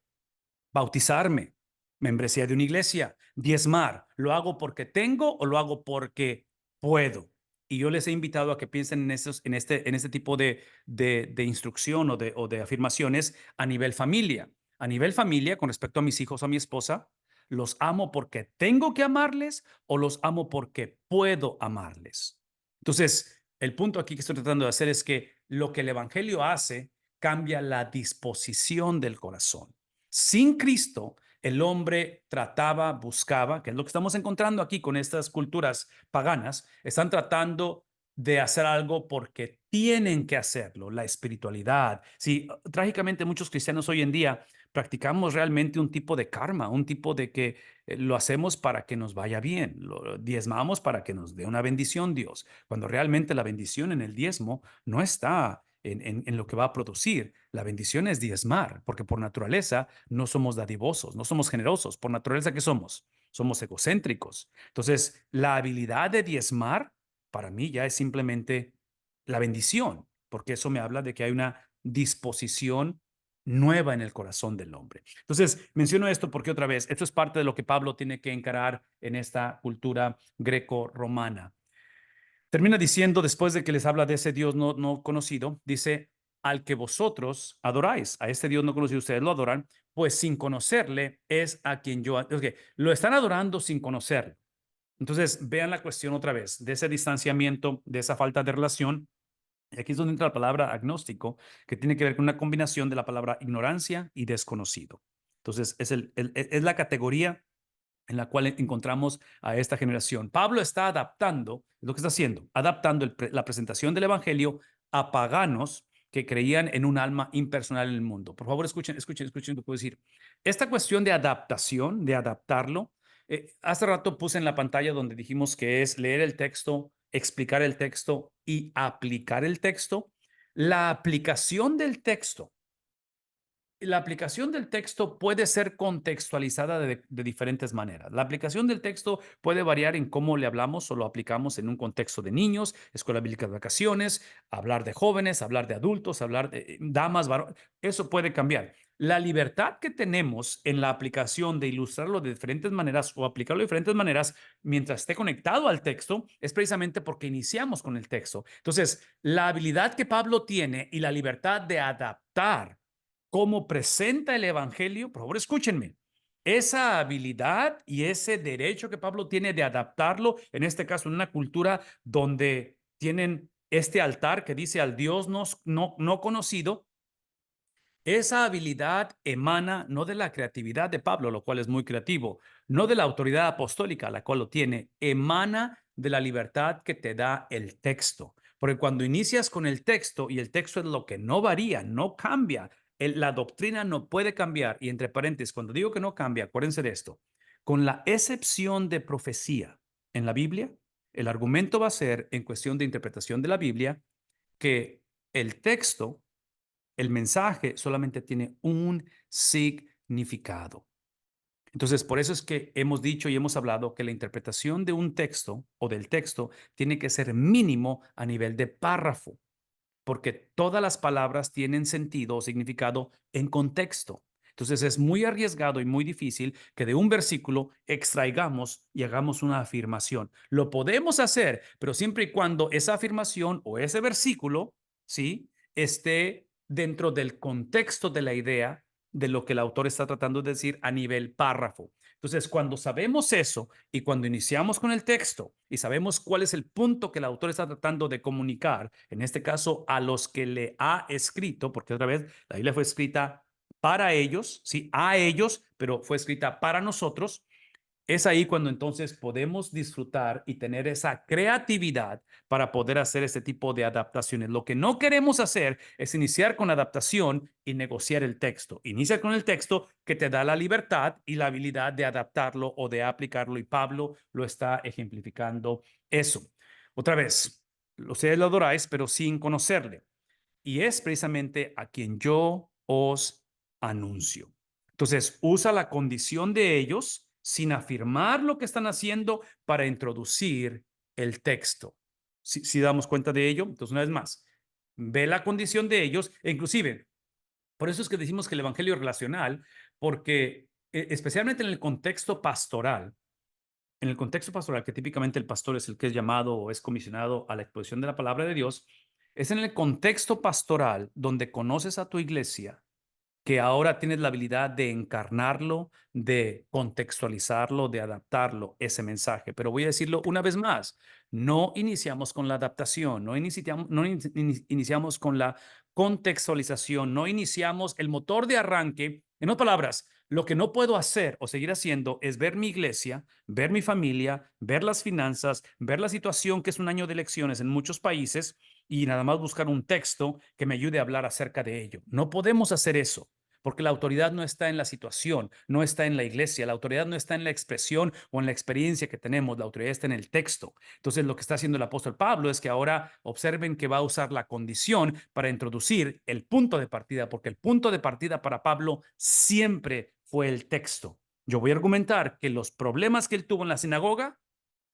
Speaker 1: bautizarme, membresía de una iglesia, diezmar. ¿Lo hago porque tengo o lo hago porque puedo? Y yo les he invitado a que piensen en este tipo de instrucción o de afirmaciones a nivel familia. A nivel familia, con respecto a mis hijos o a mi esposa, ¿los amo porque tengo que amarles o los amo porque puedo amarles? Entonces, el punto aquí que estoy tratando de hacer es que lo que el evangelio hace cambia la disposición del corazón. Sin Cristo, el hombre trataba, buscaba, que es lo que estamos encontrando aquí con estas culturas paganas, están tratando de hacer algo porque tienen que hacerlo, la espiritualidad. Sí, trágicamente muchos cristianos hoy en día practicamos realmente un tipo de karma, un tipo de que lo hacemos para que nos vaya bien, lo diezmamos para que nos dé una bendición Dios, cuando realmente la bendición en el diezmo no está en lo que va a producir. La bendición es diezmar, porque por naturaleza no somos dadivosos, no somos generosos. Por naturaleza, ¿qué somos? Somos egocéntricos. Entonces, la habilidad de diezmar, para mí ya es simplemente la bendición, porque eso me habla de que hay una disposición nueva en el corazón del hombre. Entonces, menciono esto porque otra vez, esto es parte de lo que Pablo tiene que encarar en esta cultura greco-romana. Termina diciendo, después de que les habla de ese Dios no conocido, dice, al que vosotros adoráis, a este Dios no conocido, ustedes lo adoran, pues sin conocerle es a quien yo, okay, lo están adorando sin conocerle. Entonces, vean la cuestión otra vez, de ese distanciamiento, de esa falta de relación. Y aquí es donde entra la palabra agnóstico, que tiene que ver con una combinación de la palabra ignorancia y desconocido. Entonces, es la categoría en la cual encontramos a esta generación. Pablo está adaptando, es lo que está haciendo, adaptando la presentación del evangelio a paganos que creían en un alma impersonal en el mundo. Por favor, escuchen lo que puedo decir. Esta cuestión de adaptación, de adaptarlo, hace rato puse en la pantalla donde dijimos que es leer el texto, explicar el texto y aplicar el texto. La aplicación del texto, la aplicación del texto puede ser contextualizada de diferentes maneras. La aplicación del texto puede variar en cómo le hablamos o lo aplicamos en un contexto de niños, escuela bíblica de vacaciones, hablar de jóvenes, hablar de adultos, hablar de damas, varones. Eso puede cambiar. La libertad que tenemos en la aplicación de ilustrarlo de diferentes maneras o aplicarlo de diferentes maneras mientras esté conectado al texto es precisamente porque iniciamos con el texto. Entonces, la habilidad que Pablo tiene y la libertad de adaptar cómo presenta el evangelio, por favor, escúchenme. Esa habilidad y ese derecho que Pablo tiene de adaptarlo, en este caso en una cultura donde tienen este altar que dice al Dios no conocido, esa habilidad emana no de la creatividad de Pablo, lo cual es muy creativo, no de la autoridad apostólica, la cual lo tiene, emana de la libertad que te da el texto. Porque cuando inicias con el texto, y el texto es lo que no varía, no cambia, la doctrina no puede cambiar, y entre paréntesis, cuando digo que no cambia, acuérdense de esto, con la excepción de profecía en la Biblia, el argumento va a ser en cuestión de interpretación de la Biblia que el texto, el mensaje solamente tiene un significado. Entonces, por eso es que hemos dicho y hemos hablado que la interpretación de un texto o del texto tiene que ser mínimo a nivel de párrafo, porque todas las palabras tienen sentido o significado en contexto. Entonces, es muy arriesgado y muy difícil que de un versículo extraigamos y hagamos una afirmación. Lo podemos hacer, pero siempre y cuando esa afirmación o ese versículo, ¿sí?, esté dentro del contexto de la idea de lo que el autor está tratando de decir a nivel párrafo. Entonces, cuando sabemos eso y cuando iniciamos con el texto y sabemos cuál es el punto que el autor está tratando de comunicar, en este caso a los que le ha escrito, porque otra vez la Biblia fue escrita para ellos, sí, a ellos, pero fue escrita para nosotros. Es ahí cuando entonces podemos disfrutar y tener esa creatividad para poder hacer este tipo de adaptaciones. Lo que no queremos hacer es iniciar con adaptación y negociar el texto. Inicia con el texto que te da la libertad y la habilidad de adaptarlo o de aplicarlo, y Pablo lo está ejemplificando eso. Otra vez, ustedes lo adoráis, pero sin conocerle. Y es precisamente a quien yo os anuncio. Entonces, usa la condición de ellos sin afirmar lo que están haciendo para introducir el texto. Si damos cuenta de ello, entonces una vez más, ve la condición de ellos e inclusive Por eso es que decimos que el evangelio es relacional, porque especialmente en el contexto pastoral, que típicamente el pastor es el que es llamado o es comisionado a la exposición de la palabra de Dios, es en el contexto pastoral donde conoces a tu iglesia, que ahora tienes la habilidad de encarnarlo, de contextualizarlo, de adaptarlo, ese mensaje. Pero voy a decirlo una vez más, no iniciamos con la adaptación, no iniciamos con la contextualización, no iniciamos el motor de arranque. En otras palabras, lo que no puedo hacer o seguir haciendo es ver mi iglesia, ver mi familia, ver las finanzas, ver la situación que es un año de elecciones en muchos países y nada más buscar un texto que me ayude a hablar acerca de ello. No podemos hacer eso, porque la autoridad no está en la situación, no está en la iglesia, la autoridad no está en la expresión o en la experiencia que tenemos, la autoridad está en el texto. Entonces, lo que está haciendo el apóstol Pablo es que ahora observen que va a usar la condición para introducir el punto de partida, porque el punto de partida para Pablo siempre fue el texto. Yo voy a argumentar que los problemas que él tuvo en la sinagoga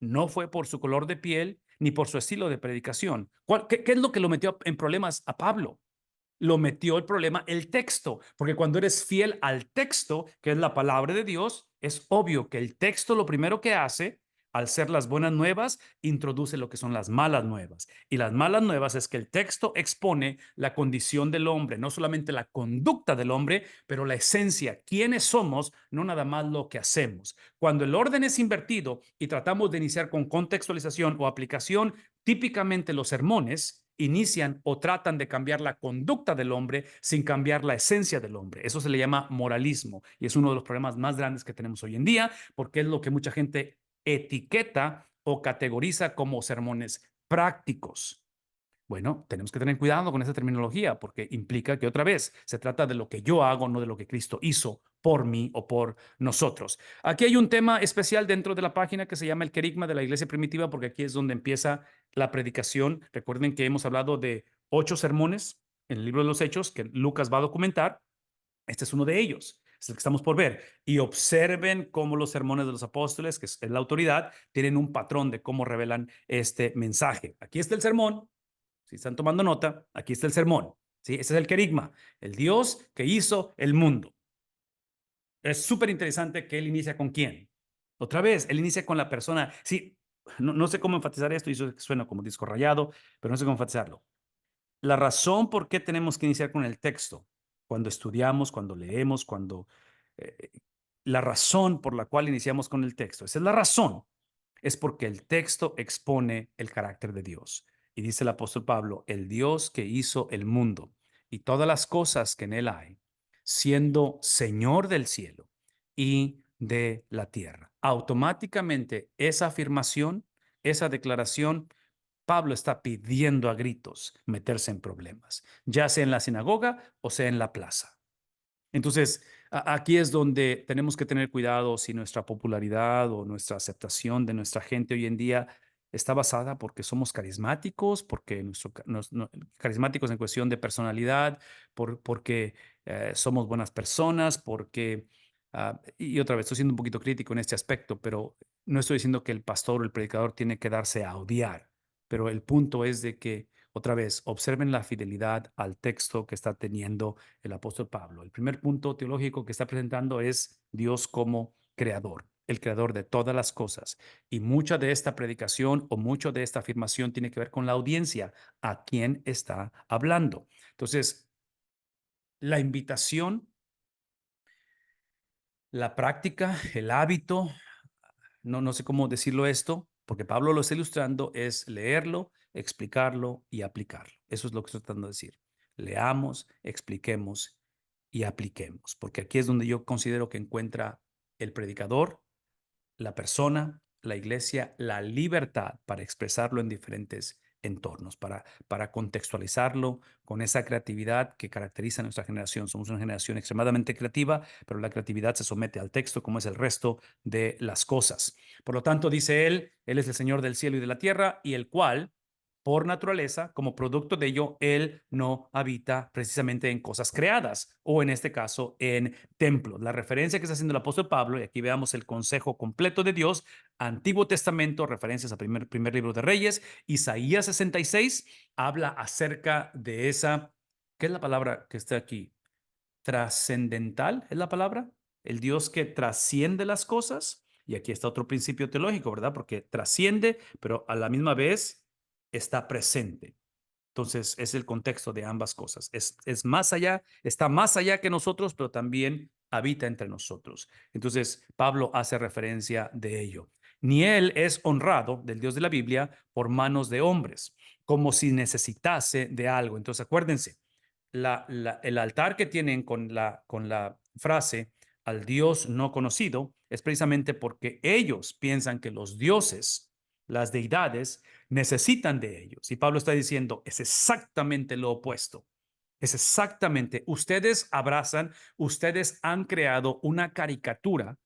Speaker 1: no fue por su color de piel ni por su estilo de predicación. ¿Qué es lo que lo metió en problemas a Pablo? Lo metió el problema el texto, porque cuando eres fiel al texto, que es la palabra de Dios, es obvio que el texto lo primero que hace, al ser las buenas nuevas, introduce lo que son las malas nuevas. Y las malas nuevas es que el texto expone la condición del hombre, no solamente la conducta del hombre, pero la esencia, quiénes somos, no nada más lo que hacemos. Cuando el orden es invertido y tratamos de iniciar con contextualización o aplicación, típicamente los sermones inician o tratan de cambiar la conducta del hombre sin cambiar la esencia del hombre. Eso se le llama moralismo y es uno de los problemas más grandes que tenemos hoy en día porque es lo que mucha gente etiqueta o categoriza como sermones prácticos. Bueno, tenemos que tener cuidado con esa terminología porque implica que otra vez se trata de lo que yo hago, no de lo que Cristo hizo por mí o por nosotros. Aquí hay un tema especial dentro de la página que se llama el querigma de la iglesia primitiva porque aquí es donde empieza la predicación. Recuerden que hemos hablado de 8 sermones en el libro de los Hechos que Lucas va a documentar. Este es uno de ellos. Es el que estamos por ver. Y observen cómo los sermones de los apóstoles, que es la autoridad, tienen un patrón de cómo revelan este mensaje. Aquí está el sermón. Si están tomando nota, aquí está el sermón. ¿Sí? Ese es el querigma, el Dios que hizo el mundo. Es súper interesante que él inicia con quién. Otra vez, él inicia con la persona. Sí, no sé cómo enfatizar esto, y eso suena como disco rayado, pero no sé cómo enfatizarlo. La razón por qué tenemos que iniciar con el texto, cuando estudiamos, cuando leemos, eh, la razón por la cual iniciamos con el texto, esa es la razón, es porque el texto expone el carácter de Dios. Y dice el apóstol Pablo, el Dios que hizo el mundo y todas las cosas que en él hay, siendo Señor del cielo y de la tierra. Automáticamente esa afirmación, esa declaración, Pablo está pidiendo a gritos meterse en problemas, ya sea en la sinagoga o sea en la plaza. Entonces, aquí es donde tenemos que tener cuidado si nuestra popularidad o nuestra aceptación de nuestra gente hoy en día está basada porque somos carismáticos, porque carismáticos en cuestión de personalidad, porque somos buenas personas, porque, y otra vez, estoy siendo un poquito crítico en este aspecto, pero no estoy diciendo que el pastor o el predicador tiene que darse a odiar, pero el punto es de que, otra vez, observen la fidelidad al texto que está teniendo el apóstol Pablo. El primer punto teológico que está presentando es Dios como creador, el creador de todas las cosas. Y mucha de esta predicación o mucho de esta afirmación tiene que ver con la audiencia, a quién está hablando. Entonces, la invitación, la práctica, el hábito, no sé cómo decirlo esto, porque Pablo lo está ilustrando, es leerlo, explicarlo y aplicarlo. Eso es lo que estoy tratando de decir. Leamos, expliquemos y apliquemos, porque aquí es donde yo considero que encuentra el predicador, la persona, la iglesia, la libertad para expresarlo en diferentes entornos, para contextualizarlo con esa creatividad que caracteriza a nuestra generación. Somos una generación extremadamente creativa, pero la creatividad se somete al texto como es el resto de las cosas. Por lo tanto, dice él es el Señor del cielo y de la tierra, y el cual por naturaleza, como producto de ello, él no habita precisamente en cosas creadas o en este caso en templos. La referencia que está haciendo el apóstol Pablo, y aquí veamos el consejo completo de Dios, Antiguo Testamento, referencias al primer libro de Reyes, Isaías 66, habla acerca de esa, ¿qué es la palabra que está aquí? trascendental, es la palabra, el Dios que trasciende las cosas. Y aquí está otro principio teológico, ¿verdad? Porque trasciende, pero a la misma vez está presente. Entonces, es el contexto de ambas cosas. Es más allá, está más allá que nosotros, pero también habita entre nosotros. Entonces, Pablo hace referencia de ello. Ni él es honrado del Dios de la Biblia por manos de hombres, como si necesitase de algo. Entonces, acuérdense, el altar que tienen con la frase al Dios no conocido es precisamente porque ellos piensan que los dioses, las deidades, necesitan de ellos. Y Pablo está diciendo, es exactamente lo opuesto. Es exactamente, ustedes abrazan, ustedes han creado una caricatura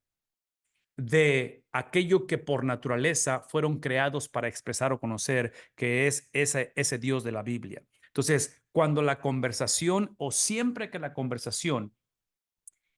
Speaker 1: de aquello que por naturaleza fueron creados para expresar o conocer, que es ese Dios de la Biblia. Entonces, cuando la conversación o siempre que la conversación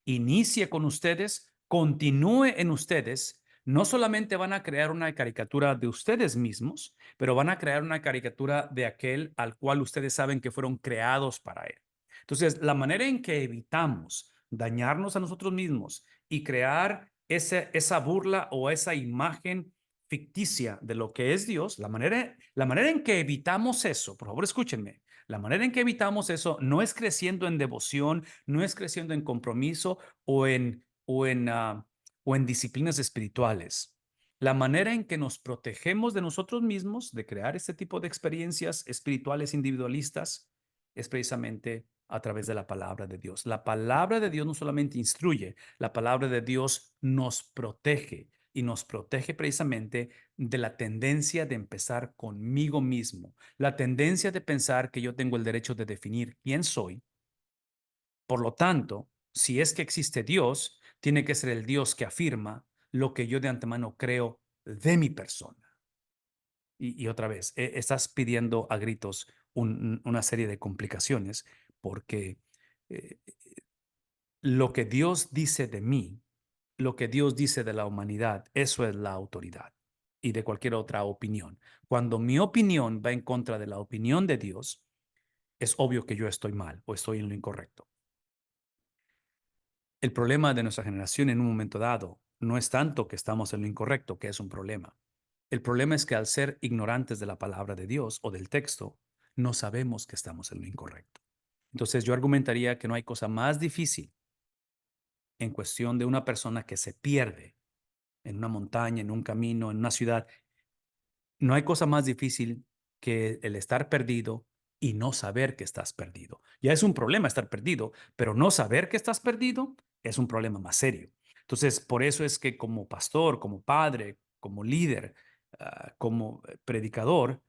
Speaker 1: inicie con ustedes, continúe en ustedes, no solamente van a crear una caricatura de ustedes mismos, pero van a crear una caricatura de aquel al cual ustedes saben que fueron creados para él. Entonces, la manera en que evitamos dañarnos a nosotros mismos y crear esa burla o esa imagen ficticia de lo que es Dios, la manera en que evitamos eso, por favor escúchenme, la manera en que evitamos eso no es creciendo en devoción, no es creciendo en compromiso o en disciplinas espirituales. La manera en que nos protegemos de nosotros mismos, de crear este tipo de experiencias espirituales individualistas, es precisamente a través de la palabra de Dios. La palabra de Dios no solamente instruye, la palabra de Dios nos protege y nos protege precisamente de la tendencia de empezar conmigo mismo, la tendencia de pensar que yo tengo el derecho de definir quién soy. Por lo tanto, si es que existe Dios, tiene que ser el Dios que afirma lo que yo de antemano creo de mi persona. Y otra vez, estás pidiendo a gritos una serie de complicaciones porque eh, lo que Dios dice de mí, lo que Dios dice de la humanidad, eso es la autoridad y de cualquier otra opinión. Cuando mi opinión va en contra de la opinión de Dios, es obvio que yo estoy mal o estoy en lo incorrecto. El problema de nuestra generación en un momento dado no es tanto que estamos en lo incorrecto, que es un problema. El problema es que al ser ignorantes de la palabra de Dios o del texto, no sabemos que estamos en lo incorrecto. Entonces yo argumentaría que no hay cosa más difícil en cuestión de una persona que se pierde en una montaña, en un camino, en una ciudad. No hay cosa más difícil que el estar perdido y no saber que estás perdido. Ya es un problema estar perdido, pero no saber que estás perdido es un problema más serio. Entonces, por eso es que como pastor, como padre, como líder, como predicador,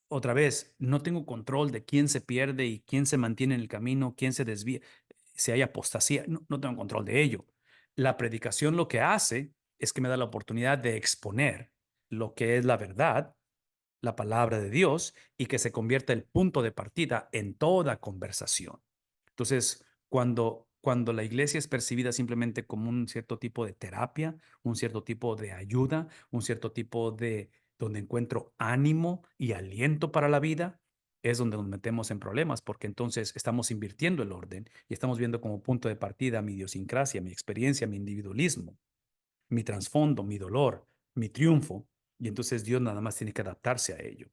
Speaker 1: otra vez, no tengo control de quién se pierde y quién se mantiene en el camino, quién se desvía, si hay apostasía, no tengo control de ello. La predicación lo que hace es que me da la oportunidad de exponer lo que es la verdad, la palabra de Dios, y que se convierta el punto de partida en toda conversación. Entonces, cuando la iglesia es percibida simplemente como un cierto tipo de terapia, un cierto tipo de ayuda, un cierto tipo de donde encuentro ánimo y aliento para la vida, es donde nos metemos en problemas, porque entonces estamos invirtiendo el orden y estamos viendo como punto de partida mi idiosincrasia, mi experiencia, mi individualismo, mi trasfondo, mi dolor, mi triunfo, y entonces Dios nada más tiene que adaptarse a ello.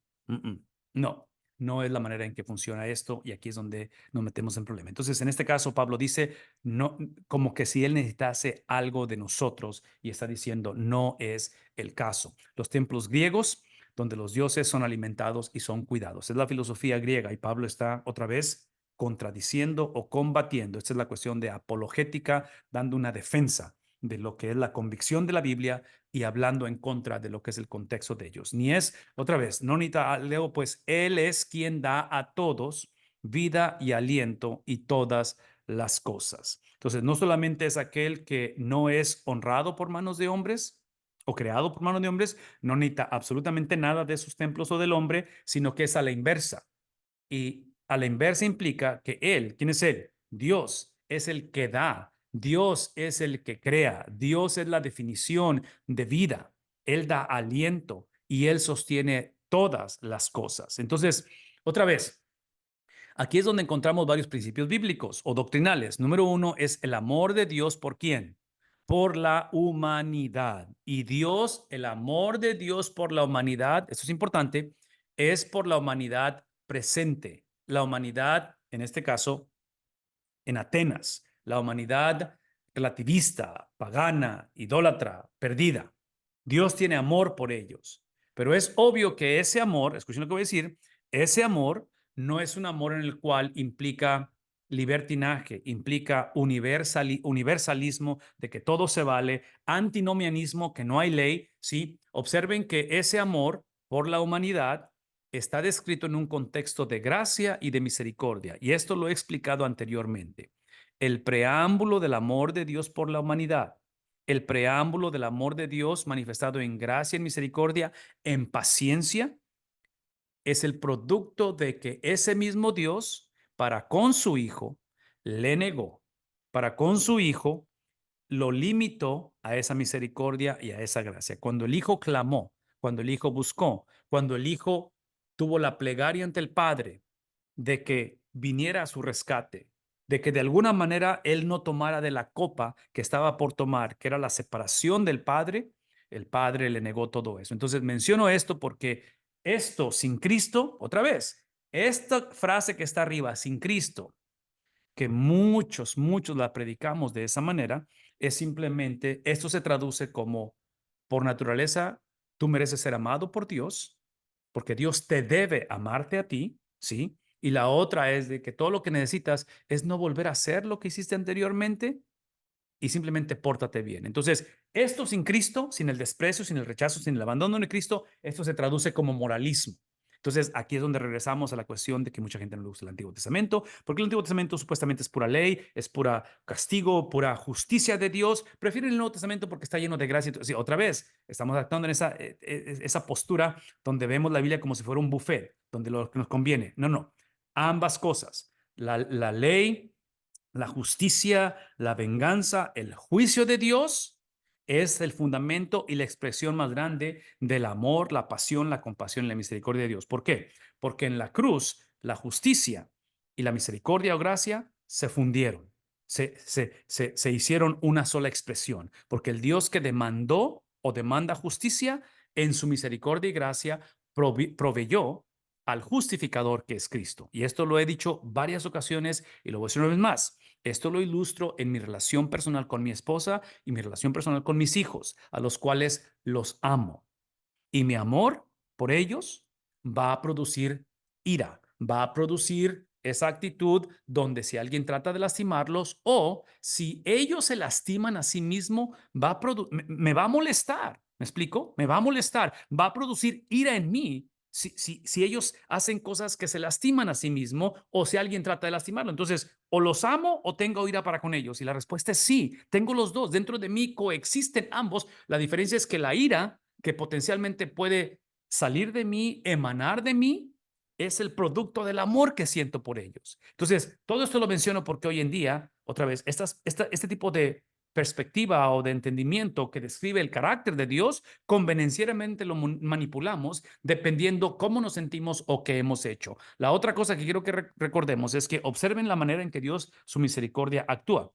Speaker 1: No, no es la manera en que funciona esto y aquí es donde nos metemos en problema. Entonces, en este caso, Pablo dice, no, como que si él necesitase algo de nosotros y está diciendo, no es el caso. Los templos griegos, donde los dioses son alimentados y son cuidados. Es la filosofía griega y Pablo está otra vez contradiciendo o combatiendo. Esta es la cuestión de apologética, dando una defensa de lo que es la convicción de la Biblia y hablando en contra de lo que es el contexto de ellos. Ni es, otra vez, no necesita leo, pues Él es quien da a todos vida y aliento y todas las cosas. Entonces, no solamente es aquel que no es honrado por manos de hombres o creado por manos de hombres, no necesita absolutamente nada de sus templos o del hombre, sino que es a la inversa. Y a la inversa implica que Él, ¿quién es Él? Dios es el que da, Dios es el que crea, Dios es la definición de vida. Él da aliento y Él sostiene todas las cosas. Entonces, otra vez, Aquí es donde encontramos varios principios bíblicos o doctrinales. Número uno es el amor de Dios ¿por quién? Por la humanidad. Y Dios, el amor de Dios por la humanidad, esto es importante, es por la humanidad presente. La humanidad, en este caso, en Atenas, la humanidad relativista, pagana, idólatra, perdida. Dios tiene amor por ellos. Pero es obvio que ese amor, escuchen lo que voy a decir, ese amor no es un amor en el cual implica libertinaje, implica universalismo de que todo se vale, antinomianismo, que no hay ley, ¿sí? Observen que ese amor por la humanidad está descrito en un contexto de gracia y de misericordia, y esto lo he explicado anteriormente. El preámbulo del amor de Dios por la humanidad, el preámbulo del amor de Dios manifestado en gracia, en misericordia, en paciencia, es el producto de que ese mismo Dios, para con su Hijo, le negó, para con su Hijo, lo limitó a esa misericordia y a esa gracia. Cuando el Hijo clamó, cuando el Hijo buscó, cuando el Hijo tuvo la plegaria ante el Padre de que viniera a su rescate, de que de alguna manera Él no tomara de la copa que estaba por tomar, que era la separación del Padre, el Padre le negó todo eso. Entonces menciono esto porque esto sin Cristo, otra vez, esta frase que está arriba, sin Cristo, que muchos la predicamos de esa manera, es simplemente, esto se traduce como, por naturaleza, tú mereces ser amado por Dios, porque Dios te debe amarte a ti, ¿sí? Y la otra es de que todo lo que necesitas es no volver a hacer lo que hiciste anteriormente y simplemente pórtate bien. Entonces, esto sin Cristo, sin el desprecio, sin el rechazo, sin el abandono de Cristo, esto se traduce como moralismo. Entonces, aquí es donde regresamos a la cuestión de que mucha gente no le gusta el Antiguo Testamento, porque el Antiguo Testamento supuestamente es pura ley, es pura castigo, pura justicia de Dios. Prefieren el Nuevo Testamento porque está lleno de gracia. Sí, otra vez, estamos actuando en esa postura donde vemos la Biblia como si fuera un buffet, donde lo que nos conviene. No, no. Ambas cosas. La ley, la justicia, la venganza, el juicio de Dios es el fundamento y la expresión más grande del amor, la pasión, la compasión y la misericordia de Dios. ¿Por qué? Porque en la cruz la justicia y la misericordia o gracia se fundieron, se hicieron una sola expresión, porque el Dios que demandó o demanda justicia en su misericordia y gracia proveyó al justificador que es Cristo. Y esto lo he dicho varias ocasiones y lo voy a decir una vez más. Esto lo ilustro en mi relación personal con mi esposa y mi relación personal con mis hijos, a los cuales los amo. Y mi amor por ellos va a producir ira, va a producir esa actitud donde si alguien trata de lastimarlos o si ellos se lastiman a sí mismo, me va a molestar. ¿Me explico? Me va a molestar, va a producir ira en mí si ellos hacen cosas que se lastiman a sí mismo o si alguien trata de lastimarlo. Entonces, o los amo o tengo ira para con ellos. Y la respuesta es sí, tengo los dos. Dentro de mí coexisten ambos. La diferencia es que la ira que potencialmente puede salir de mí, emanar de mí, es el producto del amor que siento por ellos. Entonces, todo esto lo menciono porque hoy en día, otra vez, este tipo de perspectiva o de entendimiento que describe el carácter de Dios, convenencieramente lo manipulamos dependiendo cómo nos sentimos o qué hemos hecho. La otra cosa que quiero que recordemos es que observen la manera en que Dios, su misericordia, actúa.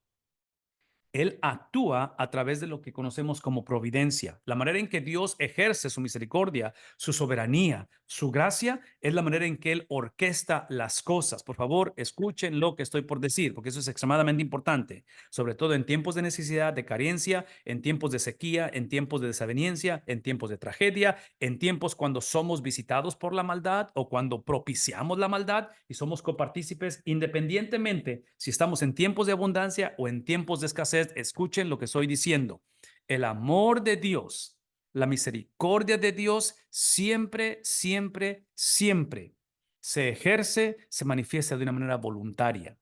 Speaker 1: Él actúa a través de lo que conocemos como providencia. La manera en que Dios ejerce su misericordia, su soberanía, su gracia, es la manera en que Él orquesta las cosas. Por favor, escuchen lo que estoy por decir, porque eso es extremadamente importante, sobre todo en tiempos de necesidad, de carencia, en tiempos de sequía, en tiempos de desaveniencia, en tiempos de tragedia, en tiempos cuando somos visitados por la maldad o cuando propiciamos la maldad y somos copartícipes, independientemente si estamos en tiempos de abundancia o en tiempos de escasez. Escuchen lo que estoy diciendo. El amor de Dios, la misericordia de Dios siempre, siempre, siempre se ejerce, se manifiesta de una manera voluntaria.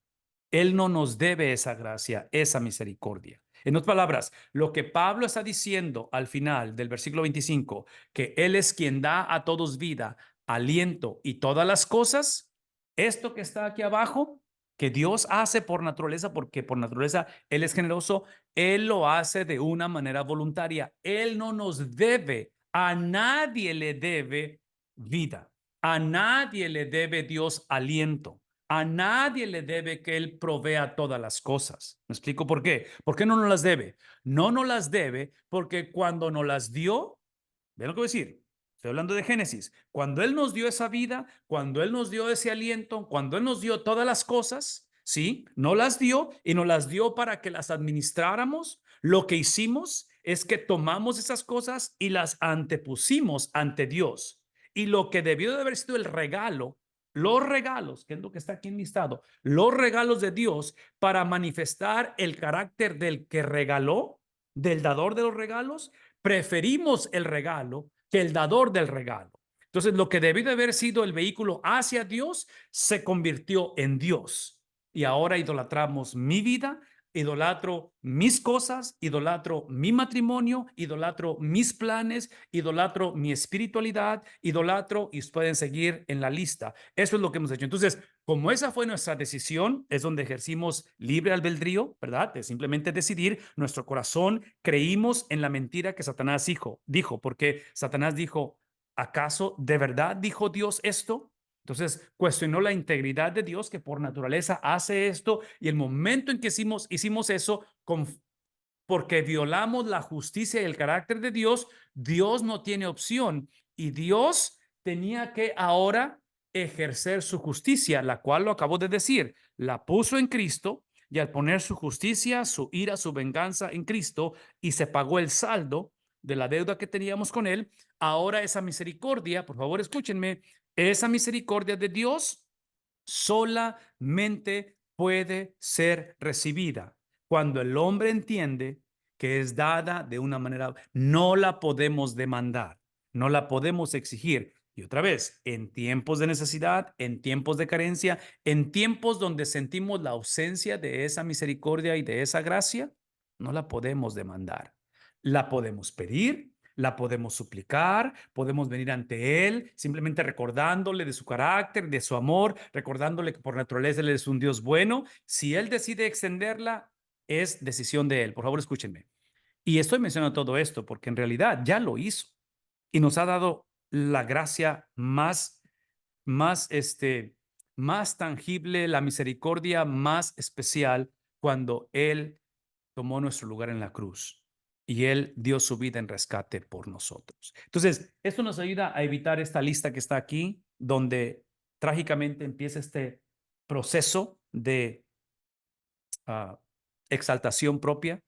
Speaker 1: Él no nos debe esa gracia, esa misericordia. En otras palabras, lo que Pablo está diciendo al final del versículo 25, que Él es quien da a todos vida, aliento y todas las cosas, esto que está aquí abajo, que Dios hace por naturaleza, porque por naturaleza Él es generoso, Él lo hace de una manera voluntaria. Él no nos debe, a nadie le debe vida, a nadie le debe Dios aliento. A nadie le debe que Él provea todas las cosas. ¿Me explico por qué? ¿Por qué no nos las debe? No nos las debe porque cuando nos las dio, vean lo que voy a decir. Estoy hablando de Génesis. Cuando Él nos dio esa vida, cuando Él nos dio ese aliento, cuando Él nos dio todas las cosas, ¿sí? No las dio y nos las dio para que las administráramos. Lo que hicimos es que tomamos esas cosas y las antepusimos ante Dios. Y lo que debió de haber sido el regalo, los regalos, que es lo que está aquí enlistado, los regalos de Dios para manifestar el carácter del que regaló, del dador de los regalos, preferimos el regalo que el dador del regalo. Entonces, lo que debió de haber sido el vehículo hacia Dios se convirtió en Dios. Y ahora idolatramos mi vida, idolatro mis cosas, idolatro mi matrimonio, idolatro mis planes, idolatro mi espiritualidad, idolatro y pueden seguir en la lista. Eso es lo que hemos hecho. Entonces, como esa fue nuestra decisión, es donde ejercimos libre albedrío, ¿verdad? De simplemente decidir, nuestro corazón creímos en la mentira que Satanás dijo, porque Satanás dijo, ¿acaso de verdad dijo Dios esto? Entonces cuestionó la integridad de Dios que por naturaleza hace esto y el momento en que hicimos eso porque violamos la justicia y el carácter de Dios, Dios no tiene opción y Dios tenía que ahora ejercer su justicia, la cual lo acabo de decir, la puso en Cristo y al poner su justicia, su ira, su venganza en Cristo y se pagó el saldo de la deuda que teníamos con él, ahora esa misericordia, por favor escúchenme, esa misericordia de Dios solamente puede ser recibida cuando el hombre entiende que es dada de una manera, no la podemos demandar, no la podemos exigir. Y otra vez, en tiempos de necesidad, en tiempos de carencia, en tiempos donde sentimos la ausencia de esa misericordia y de esa gracia, no la podemos demandar. La podemos pedir, la podemos suplicar, podemos venir ante Él, simplemente recordándole de su carácter, de su amor, recordándole que por naturaleza Él es un Dios bueno. Si Él decide extenderla, es decisión de Él. Por favor, escúchenme. Y estoy mencionando todo esto porque en realidad ya lo hizo y nos ha dado la gracia más tangible, la misericordia más especial cuando Él tomó nuestro lugar en la cruz y Él dio su vida en rescate por nosotros. Entonces, esto nos ayuda a evitar esta lista que está aquí, donde trágicamente empieza este proceso de uh, exaltación propia,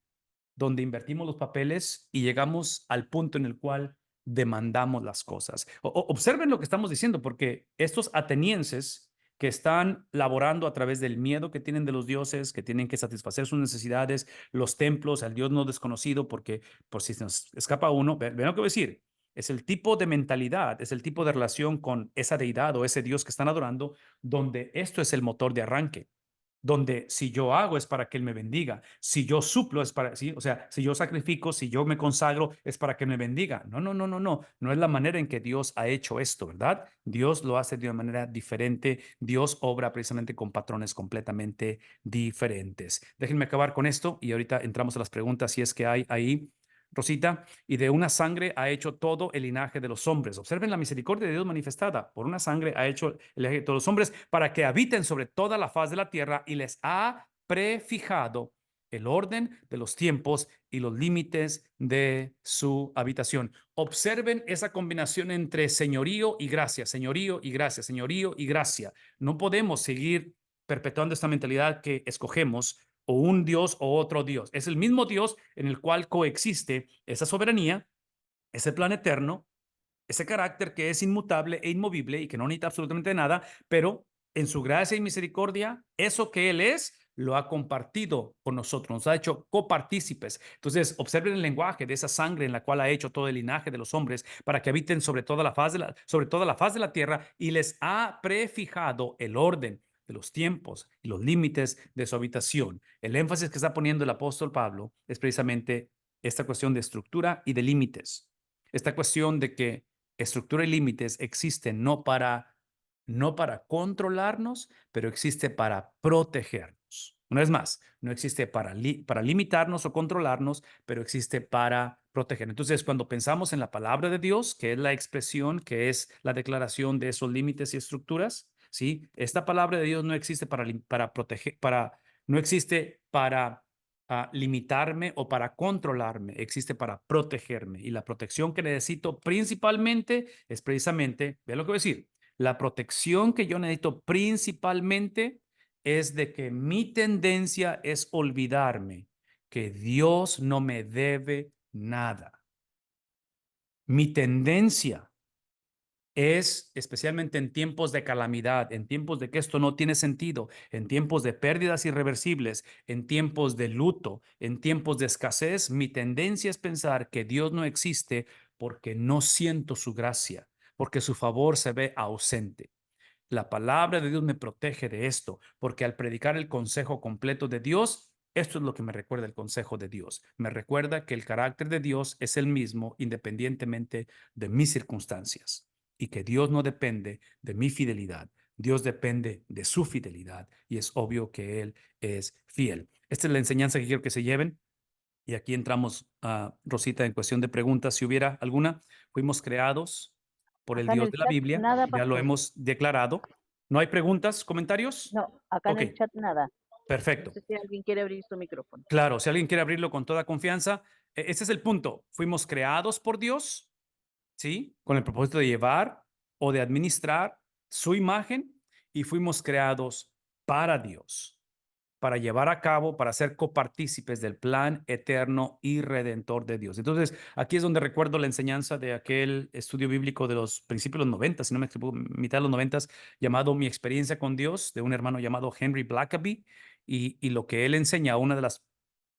Speaker 1: donde invertimos los papeles y llegamos al punto en el cual demandamos las cosas. Observen lo que estamos diciendo, porque estos atenienses que están laborando a través del miedo que tienen de los dioses, que tienen que satisfacer sus necesidades, los templos, al Dios no desconocido, porque por si se nos escapa uno, ven lo que voy a decir, es el tipo de mentalidad, es el tipo de relación con esa deidad o ese Dios que están adorando, donde esto es el motor de arranque donde si yo hago es para que Él me bendiga, si yo suplo es para, ¿sí? O sea, si yo sacrifico, si yo me consagro es para que me bendiga. No, no, no, no, no, no es la manera en que Dios ha hecho esto, ¿verdad? Dios lo hace de una manera diferente, Dios obra precisamente con patrones completamente diferentes. Déjenme acabar con esto y ahorita entramos a las preguntas si es que hay ahí. Rosita, y de una sangre ha hecho todo el linaje de los hombres. Observen la misericordia de Dios manifestada. Por una sangre ha hecho el linaje de todos los hombres para que habiten sobre toda la faz de la tierra y les ha prefijado el orden de los tiempos y los límites de su habitación. Observen esa combinación entre señorío y gracia, señorío y gracia, señorío y gracia. No podemos seguir perpetuando esta mentalidad que escogemos o un Dios o otro Dios. Es el mismo Dios en el cual coexiste esa soberanía, ese plan eterno, ese carácter que es inmutable e inmovible y que no necesita absolutamente nada, pero en su gracia y misericordia, eso que Él es, lo ha compartido con nosotros, nos ha hecho copartícipes. Entonces, observen el lenguaje de esa sangre en la cual ha hecho todo el linaje de los hombres para que habiten sobre toda la faz de la tierra y les ha prefijado el orden de los tiempos y los límites de su habitación. El énfasis que está poniendo el apóstol Pablo es precisamente esta cuestión de estructura y de límites. Esta cuestión de que estructura y límites existen no para controlarnos, pero existe para protegernos. Una vez más, no existe para limitarnos o controlarnos, pero existe para proteger. Entonces, cuando pensamos en la palabra de Dios, que es la expresión, que es la declaración de esos límites y estructuras, ¿sí? Esta palabra de Dios no existe para proteger, no existe para limitarme o para controlarme, existe para protegerme. Y la protección que necesito principalmente es precisamente, ve lo que voy a decir, la protección que yo necesito principalmente es de que mi tendencia es olvidarme que Dios no me debe nada. Mi tendencia es, especialmente en tiempos de calamidad, en tiempos de que esto no tiene sentido, en tiempos de pérdidas irreversibles, en tiempos de luto, en tiempos de escasez, mi tendencia es pensar que Dios no existe porque no siento su gracia, porque su favor se ve ausente. La palabra de Dios me protege de esto, porque al predicar el consejo completo de Dios, esto es lo que me recuerda el consejo de Dios. Me recuerda que el carácter de Dios es el mismo independientemente de mis circunstancias y que Dios no depende de mi fidelidad. Dios depende de su fidelidad y es obvio que Él es fiel. Esta es la enseñanza que quiero que se lleven. Y aquí entramos, Rosita, en cuestión de preguntas, si hubiera alguna. Fuimos creados por el
Speaker 2: Acá en
Speaker 1: Dios
Speaker 2: el
Speaker 1: de la
Speaker 2: chat
Speaker 1: Biblia,
Speaker 2: nada,
Speaker 1: ya lo
Speaker 2: pastor.
Speaker 1: hemos declarado. ¿No hay preguntas, comentarios?
Speaker 2: No, acá en
Speaker 1: Ok,
Speaker 2: el chat nada. No
Speaker 1: perfecto.
Speaker 2: sé si alguien quiere abrir su micrófono.
Speaker 1: Claro, si alguien quiere abrirlo con toda confianza, ese es el punto. Fuimos creados por Dios, ¿sí? Con el propósito de llevar o de administrar su imagen y fuimos creados para Dios, para llevar a cabo, para ser copartícipes del plan eterno y redentor de Dios. Entonces, aquí es donde recuerdo la enseñanza de aquel estudio bíblico de los principios de los 90, si no me equivoco, mitad de los 90, llamado Mi experiencia con Dios, de un hermano llamado Henry Blackaby, y lo que él enseña, una de las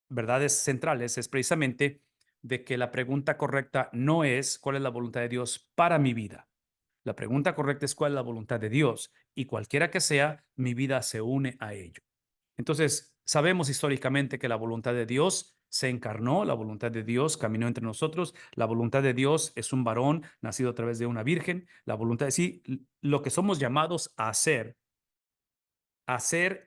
Speaker 1: verdades centrales es precisamente de que la pregunta correcta no es cuál es la voluntad de Dios para mi vida. La pregunta correcta es cuál es la voluntad de Dios y cualquiera que sea, mi vida se une a ello. Entonces, sabemos históricamente que la voluntad de Dios se encarnó, la voluntad de Dios caminó entre nosotros, la voluntad de Dios es un varón nacido a través de una virgen, la voluntad de sí, lo que somos llamados a hacer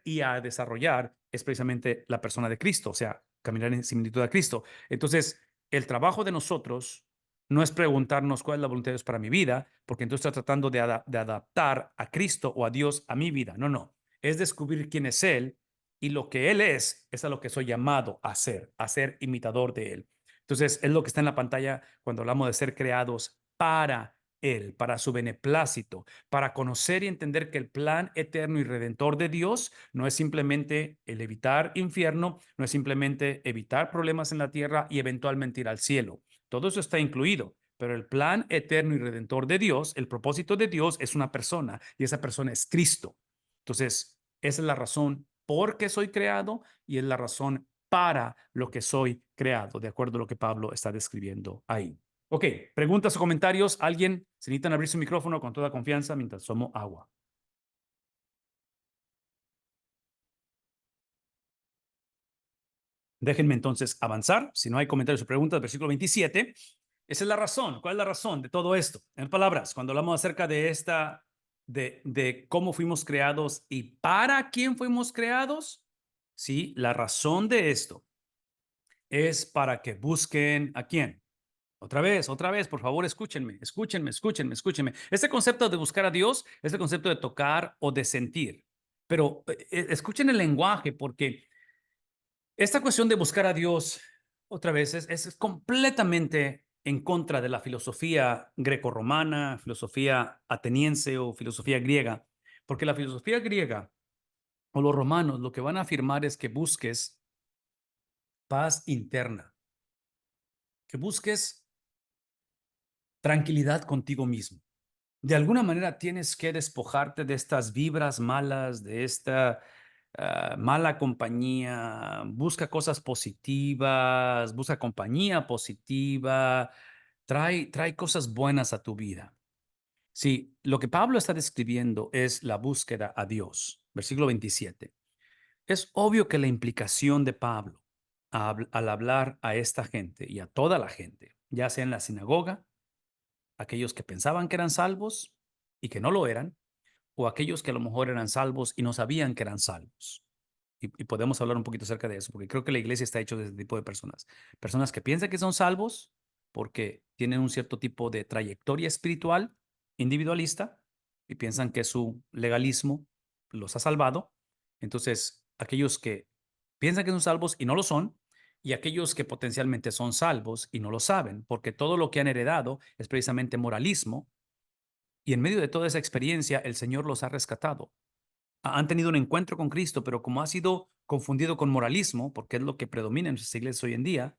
Speaker 1: y a desarrollar es precisamente la persona de Cristo, o sea, caminar en similitud a Cristo. Entonces, el trabajo de nosotros no es preguntarnos cuál es la voluntad de Dios para mi vida, porque entonces está tratando de adaptar a Cristo o a Dios a mi vida. No, no. Es descubrir quién es Él y lo que Él es a lo que soy llamado a ser imitador de Él. Entonces, es lo que está en la pantalla cuando hablamos de ser creados para Él, para su beneplácito, para conocer y entender que el plan eterno y redentor de Dios no es simplemente el evitar infierno, no es simplemente evitar problemas en la tierra y eventualmente ir al cielo. Todo eso está incluido, pero el plan eterno y redentor de Dios, el propósito de Dios es una persona y esa persona es Cristo. Entonces, esa es la razón por qué soy creado y es la razón para lo que soy creado, de acuerdo a lo que Pablo está describiendo ahí. Ok, preguntas o comentarios. ¿Alguien se necesitan abrir su micrófono con toda confianza mientras tomo agua? Déjenme entonces avanzar. Si no hay comentarios o preguntas, versículo 27. Esa es la razón. ¿Cuál es la razón de todo esto? En palabras, cuando hablamos acerca de de cómo fuimos creados y para quién fuimos creados, sí, la razón de esto es para que busquen a quién. Otra vez, por favor, escúchenme, escúchenme, escúchenme, escúchenme. Este concepto de buscar a Dios es el concepto de tocar o de sentir. Pero escuchen el lenguaje, porque esta cuestión de buscar a Dios, otra vez, es completamente en contra de la filosofía grecorromana, filosofía ateniense o filosofía griega, porque la filosofía griega o los romanos lo que van a afirmar es que busques paz interna, que busques tranquilidad contigo mismo. De alguna manera tienes que despojarte de estas vibras malas, de esta mala compañía. Busca cosas positivas, busca compañía positiva, trae cosas buenas a tu vida. Sí, lo que Pablo está describiendo es la búsqueda a Dios. Versículo 27. Es obvio que la implicación de Pablo al hablar a esta gente y a toda la gente, ya sea en la sinagoga, aquellos que pensaban que eran salvos y que no lo eran, o aquellos que a lo mejor eran salvos y no sabían que eran salvos. Y podemos hablar un poquito acerca de eso, porque creo que la iglesia está hecha de este tipo de personas. Personas que piensan que son salvos porque tienen un cierto tipo de trayectoria espiritual individualista y piensan que su legalismo los ha salvado. Entonces, aquellos que piensan que son salvos y no lo son, y aquellos que potencialmente son salvos y no lo saben, porque todo lo que han heredado es precisamente moralismo, y en medio de toda esa experiencia el Señor los ha rescatado. Han tenido un encuentro con Cristo, pero como ha sido confundido con moralismo, porque es lo que predomina en nuestras iglesias hoy en día,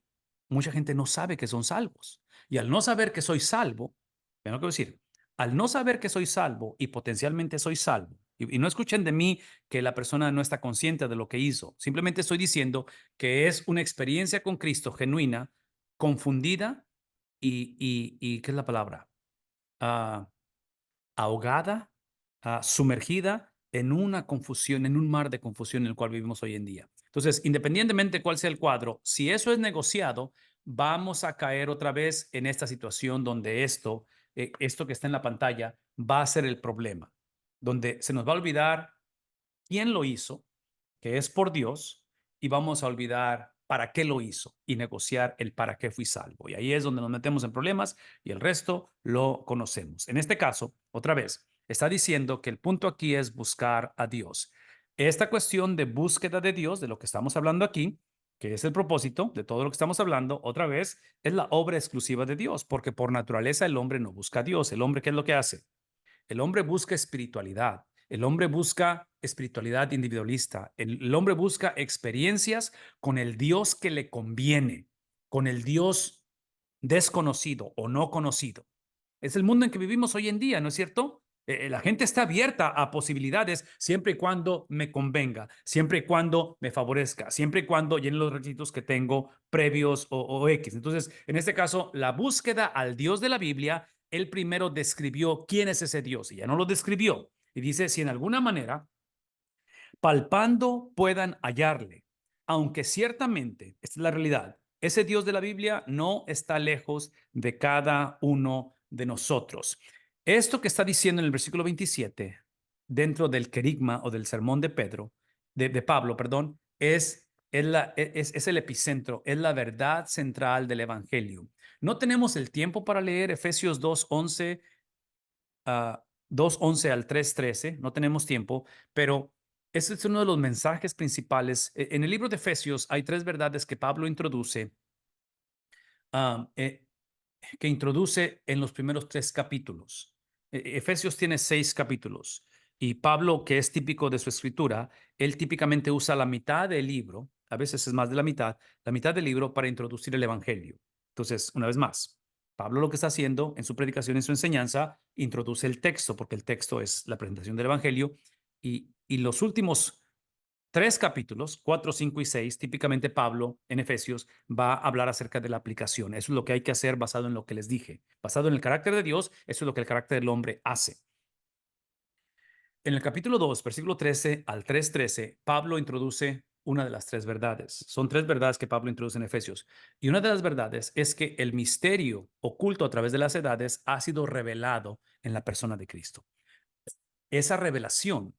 Speaker 1: mucha gente no sabe que son salvos. Y al no saber que soy salvo, tengo que decir, al no saber que soy salvo y potencialmente soy salvo, y no escuchen de mí que la persona no está consciente de lo que hizo, simplemente estoy diciendo que es una experiencia con Cristo genuina, confundida y ¿qué es la palabra? Ah, ahogada, sumergida en una confusión, en un mar de confusión en el cual vivimos hoy en día. Entonces, independientemente de cuál sea el cuadro, si eso es negociado, vamos a caer otra vez en esta situación donde esto que está en la pantalla va a ser el problema, donde se nos va a olvidar quién lo hizo, que es por Dios, y vamos a olvidar para qué lo hizo y negociar el para qué fui salvo. Y ahí es donde nos metemos en problemas y el resto lo conocemos. En este caso, otra vez, está diciendo que el punto aquí es buscar a Dios. Esta cuestión de búsqueda de Dios, de lo que estamos hablando aquí, que es el propósito de todo lo que estamos hablando, otra vez, es la obra exclusiva de Dios, porque por naturaleza el hombre no busca a Dios. ¿El hombre qué es lo que hace? El hombre busca espiritualidad. El hombre busca espiritualidad individualista. El hombre busca experiencias con el Dios que le conviene, con el Dios desconocido o no conocido. Es el mundo en que vivimos hoy en día, ¿no es cierto? La gente está abierta a posibilidades siempre y cuando me convenga, siempre y cuando me favorezca, siempre y cuando llene los requisitos que tengo previos o X. Entonces, en este caso, la búsqueda al Dios de la Biblia, él primero describió quién es ese Dios y ya no lo describió. Y dice, si en alguna manera palpando puedan hallarle, aunque ciertamente, esta es la realidad, ese Dios de la Biblia no está lejos de cada uno de nosotros. Esto que está diciendo en el versículo 27, dentro del querigma o del sermón de Pedro, de Pablo, perdón, es el epicentro, es la verdad central del Evangelio. No tenemos el tiempo para leer Efesios 2:11 2:11 al 3:13, no tenemos tiempo, pero ese es uno de los mensajes principales. En el libro de Efesios hay tres verdades que Pablo introduce, ah, eh, que introduce en los primeros tres capítulos. Efesios tiene 6 capítulos y Pablo, que es típico de su escritura, él típicamente usa la mitad del libro, a veces es más de la mitad del libro para introducir el Evangelio. Entonces, una vez más, Pablo lo que está haciendo en su predicación, en su enseñanza, introduce el texto, porque el texto es la presentación del Evangelio, y los últimos 3 capítulos, 4, 5 y 6, típicamente Pablo en Efesios va a hablar acerca de la aplicación. Eso es lo que hay que hacer basado en lo que les dije. Basado en el carácter de Dios, eso es lo que el carácter del hombre hace. En el capítulo 2, versículo 13 al 3:13, Pablo introduce una de las tres verdades. Son tres verdades que Pablo introduce en Efesios. Y una de las verdades es que el misterio oculto a través de las edades ha sido revelado en la persona de Cristo. Esa revelación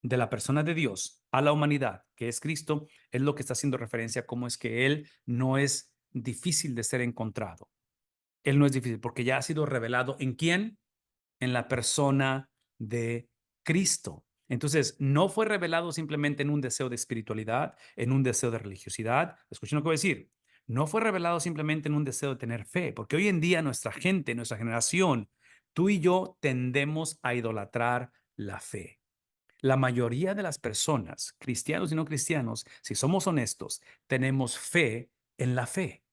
Speaker 1: de la persona de Dios a la humanidad, que es Cristo, es lo que está haciendo referencia a cómo es que Él no es difícil de ser encontrado. Él no es difícil porque ya ha sido revelado en quién, en la persona de Cristo. Entonces, no fue revelado simplemente en un deseo de espiritualidad, en un deseo de religiosidad. Escuchen lo que voy a decir. No fue revelado simplemente en un deseo de tener fe, porque hoy en día nuestra gente, nuestra generación, tú y yo tendemos a idolatrar la fe. La mayoría de las personas, cristianos y no cristianos, si somos honestos, tenemos fe en la fe,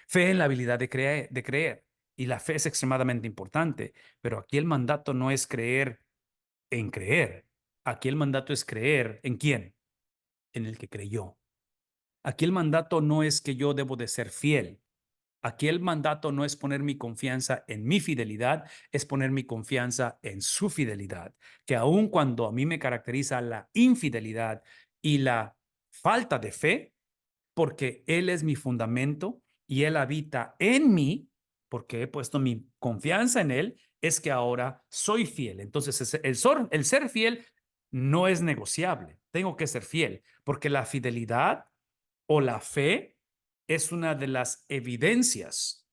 Speaker 1: fe en la habilidad de creer. Y la fe es extremadamente importante, pero aquí el mandato no es creer en creer. Aquí el mandato es creer en quién, en el que creyó. Aquí el mandato no es que yo debo de ser fiel. Aquí el mandato no es poner mi confianza en mi fidelidad, es poner mi confianza en su fidelidad, que aun cuando a mí me caracteriza la infidelidad y la falta de fe, porque Él es mi fundamento y Él habita en mí, porque he puesto mi confianza en Él, es que ahora soy fiel. Entonces, el ser fiel no es negociable. Tengo que ser fiel, porque la fidelidad o la fe es una de las evidencias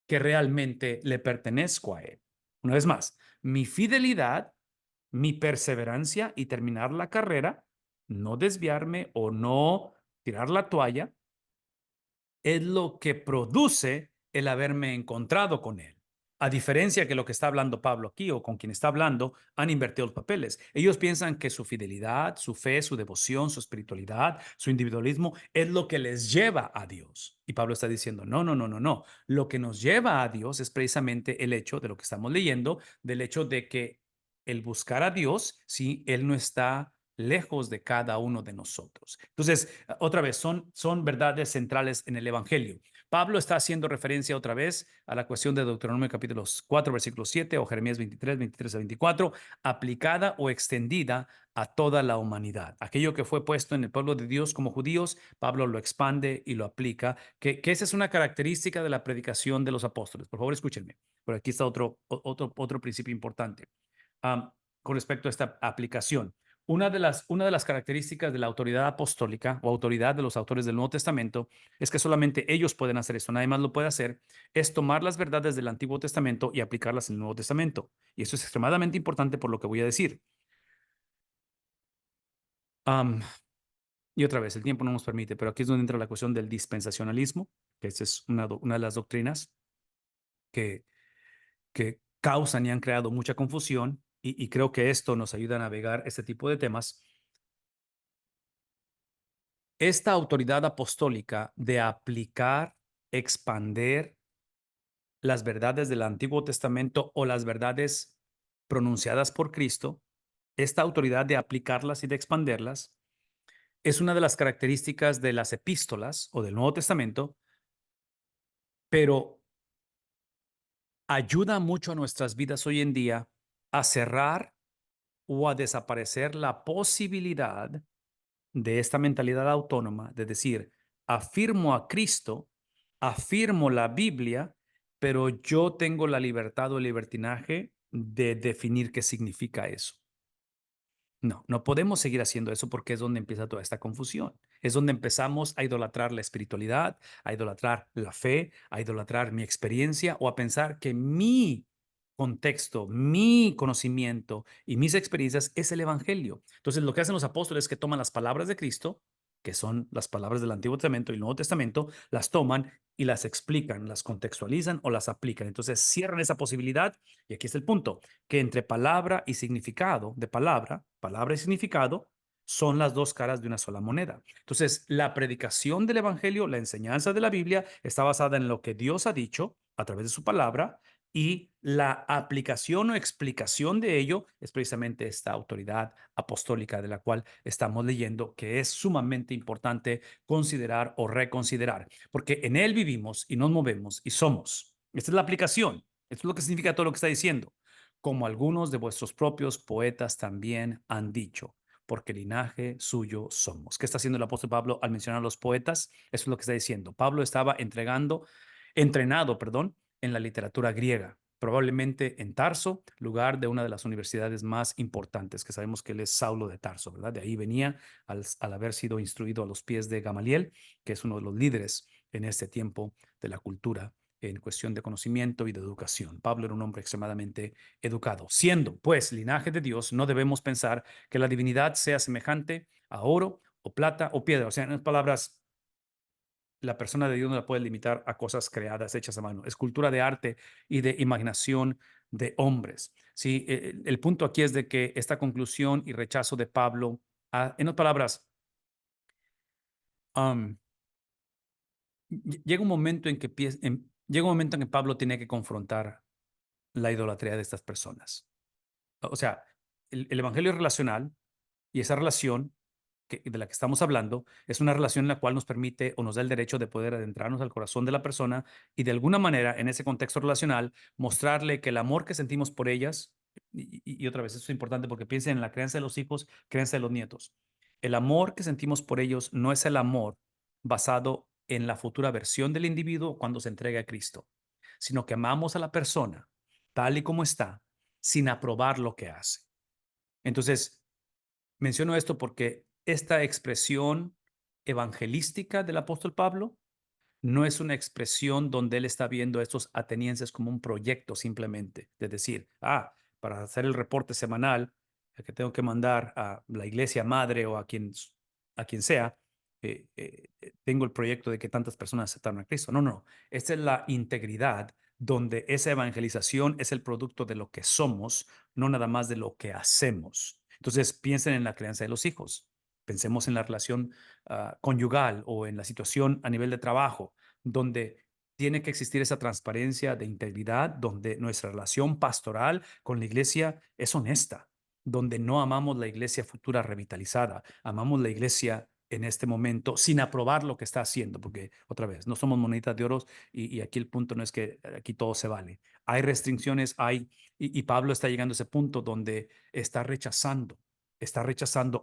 Speaker 1: que realmente le pertenezco a Él. Una vez más, mi fidelidad mi perseverancia y terminar la carrera, no desviarme o no tirar la toalla, es lo que produce el haberme encontrado con él. A diferencia que lo que está hablando Pablo aquí o con quien está hablando, han invertido los papeles. Ellos piensan que su fidelidad, su fe, su devoción, su espiritualidad, su individualismo es lo que les lleva a Dios. Y Pablo está diciendo, no, no, no, no, no. Lo que nos lleva a Dios es precisamente el hecho de lo que estamos leyendo, del hecho de que el buscar a Dios, si Él no está lejos de cada uno de nosotros. Entonces, otra vez, son verdades centrales en el Evangelio. Pablo está haciendo referencia otra vez a la cuestión de Deuteronomio capítulo 4, versículo 7 o Jeremías 23 a 24, aplicada o extendida a toda la humanidad. Aquello que fue puesto en el pueblo de Dios como judíos, Pablo lo expande y lo aplica, que esa es una característica de la predicación de los apóstoles. Por favor, escúchenme. Por aquí está otro principio importante con respecto a esta aplicación. Una de las características de la autoridad apostólica o autoridad de los autores del Nuevo Testamento es que solamente ellos pueden hacer esto, nadie más lo puede hacer, es tomar las verdades del Antiguo Testamento y aplicarlas en el Nuevo Testamento. Y eso es extremadamente importante por lo que voy a decir. Um, y otra vez, el tiempo no nos permite, pero aquí es donde entra la cuestión del dispensacionalismo, que esa es una de las doctrinas que causan y han creado mucha confusión, y creo que esto nos ayuda a navegar este tipo de temas. Esta autoridad apostólica de aplicar, expander las verdades del Antiguo Testamento o las verdades pronunciadas por Cristo, esta autoridad de aplicarlas y de expanderlas, es una de las características de las epístolas o del Nuevo Testamento, pero ayuda mucho a nuestras vidas hoy en día a cerrar o a desaparecer la posibilidad de esta mentalidad autónoma, de decir, afirmo a Cristo, afirmo la Biblia, pero yo tengo la libertad o el libertinaje de definir qué significa eso. No, no podemos seguir haciendo eso porque es donde empieza toda esta confusión. Es donde empezamos a idolatrar la espiritualidad, a idolatrar la fe, a idolatrar mi experiencia o a pensar que mi contexto, mi conocimiento y mis experiencias es el evangelio. Entonces, lo que hacen los apóstoles es que toman las palabras de Cristo, que son las palabras del Antiguo Testamento y el Nuevo Testamento, las toman y las explican, las contextualizan o las aplican. Entonces, cierran esa posibilidad y aquí está el punto que entre palabra y significado de palabra y significado, son las dos caras de una sola moneda. Entonces, la predicación del evangelio, la enseñanza de la Biblia, está basada en lo que Dios ha dicho a través de su palabra y la aplicación o explicación de ello es precisamente esta autoridad apostólica de la cual estamos leyendo, que es sumamente importante considerar o reconsiderar, porque en él vivimos y nos movemos y somos. Esta es la aplicación. Esto es lo que significa todo lo que está diciendo, como algunos de vuestros propios poetas también han dicho, porque linaje suyo somos. ¿Qué está haciendo el apóstol Pablo al mencionar a los poetas? Eso es lo que está diciendo. Pablo estaba entrenado, en la literatura griega, probablemente en Tarso, lugar de una de las universidades más importantes, que sabemos que él es Saulo de Tarso, ¿verdad? De ahí venía al haber sido instruido a los pies de Gamaliel, que es uno de los líderes en este tiempo de la cultura en cuestión de conocimiento y de educación. Pablo era un hombre extremadamente educado. Siendo, pues, linaje de Dios, no debemos pensar que la divinidad sea semejante a oro o plata o piedra. O sea, en otras palabras, la persona de Dios no la puede limitar a cosas creadas, hechas a mano. Es cultura de arte y de imaginación de hombres. Sí, el punto aquí es de que esta conclusión y rechazo de Pablo, en otras palabras, um, llega un momento llega un momento en que Pablo tiene que confrontar la idolatría de estas personas. O sea, el evangelio es relacional y esa relación de la que estamos hablando es una relación en la cual nos permite o nos da el derecho de poder adentrarnos al corazón de la persona y de alguna manera en ese contexto relacional mostrarle que el amor que sentimos por ellas, y otra vez, esto es importante porque piensen en la crianza de los hijos, crianza de los nietos. El amor que sentimos por ellos no es el amor basado en la futura versión del individuo cuando se entrega a Cristo, sino que amamos a la persona tal y como está, sin aprobar lo que hace. Entonces, menciono esto porque esta expresión evangelística del apóstol Pablo no es una expresión donde él está viendo a estos atenienses como un proyecto simplemente, de decir, para hacer el reporte semanal, que tengo que mandar a la iglesia madre o a quien sea, tengo el proyecto de que tantas personas aceptaron a Cristo. No, no. Esta es la integridad donde esa evangelización es el producto de lo que somos, no nada más de lo que hacemos. Entonces, piensen en la crianza de los hijos. Pensemos en la relación conyugal o en la situación a nivel de trabajo, donde tiene que existir esa transparencia de integridad, donde nuestra relación pastoral con la iglesia es honesta, donde no amamos la iglesia futura revitalizada, amamos la iglesia en este momento sin aprobar lo que está haciendo, porque otra vez, no somos moneditas de oro y aquí el punto no es que aquí todo se vale. Hay restricciones, y Pablo está llegando a ese punto donde está rechazando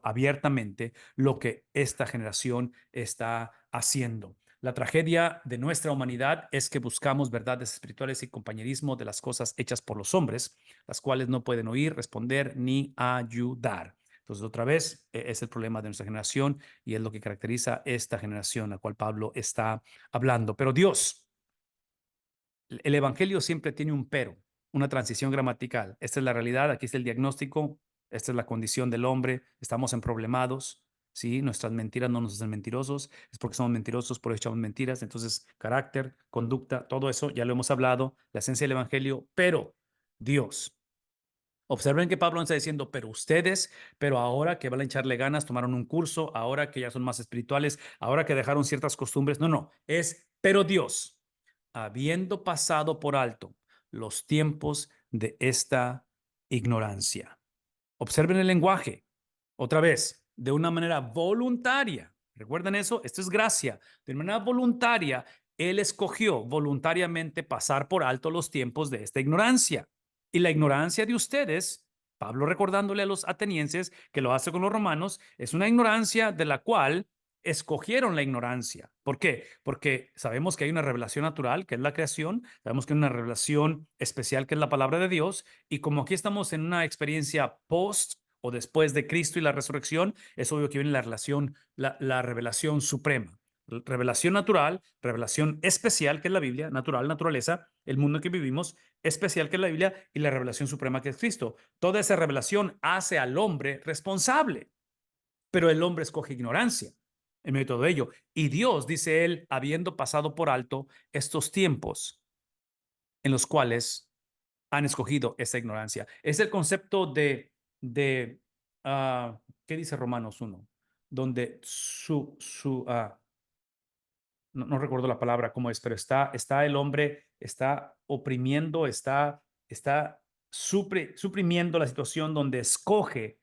Speaker 1: abiertamente lo que esta generación está haciendo. La tragedia de nuestra humanidad es que buscamos verdades espirituales y compañerismo de las cosas hechas por los hombres, las cuales no pueden oír, responder ni ayudar. Entonces, otra vez, es el problema de nuestra generación y es lo que caracteriza esta generación a la cual Pablo está hablando. Pero Dios, el evangelio siempre tiene un pero, una transición gramatical. Esta es la realidad, aquí está el diagnóstico, esta es la condición del hombre, estamos en problemados, ¿sí? Nuestras mentiras no nos hacen mentirosos, es porque somos mentirosos, por eso echamos mentiras. Entonces, carácter, conducta, todo eso ya lo hemos hablado, la esencia del evangelio, pero Dios. Observen que Pablo no está diciendo, pero ustedes, pero ahora que van a echarle ganas, tomaron un curso, ahora que ya son más espirituales, ahora que dejaron ciertas costumbres. No, no, es, pero Dios, habiendo pasado por alto los tiempos de esta ignorancia. Observen el lenguaje, otra vez, de una manera voluntaria. ¿Recuerdan eso? Esto es gracia. De manera voluntaria, Él escogió voluntariamente pasar por alto los tiempos de esta ignorancia. Y la ignorancia de ustedes, Pablo recordándole a los atenienses que lo hace con los romanos, es una ignorancia de la cual escogieron la ignorancia. ¿Por qué? Porque sabemos que hay una revelación natural, que es la creación, sabemos que hay una revelación especial, que es la palabra de Dios, y como aquí estamos en una experiencia post o después de Cristo y la resurrección, es obvio que viene la relación, la revelación suprema. Revelación natural, revelación especial, que es la Biblia, natural, naturaleza, el mundo en que vivimos, especial, que es la Biblia, y la revelación suprema, que es Cristo. Toda esa revelación hace al hombre responsable, pero el hombre escoge ignorancia en medio de todo ello. Y Dios, dice él, habiendo pasado por alto estos tiempos en los cuales han escogido esa ignorancia. Es el concepto de ¿qué dice Romanos 1? Donde no recuerdo la palabra cómo es, pero está el hombre, está oprimiendo, está suprimiendo la situación donde escoge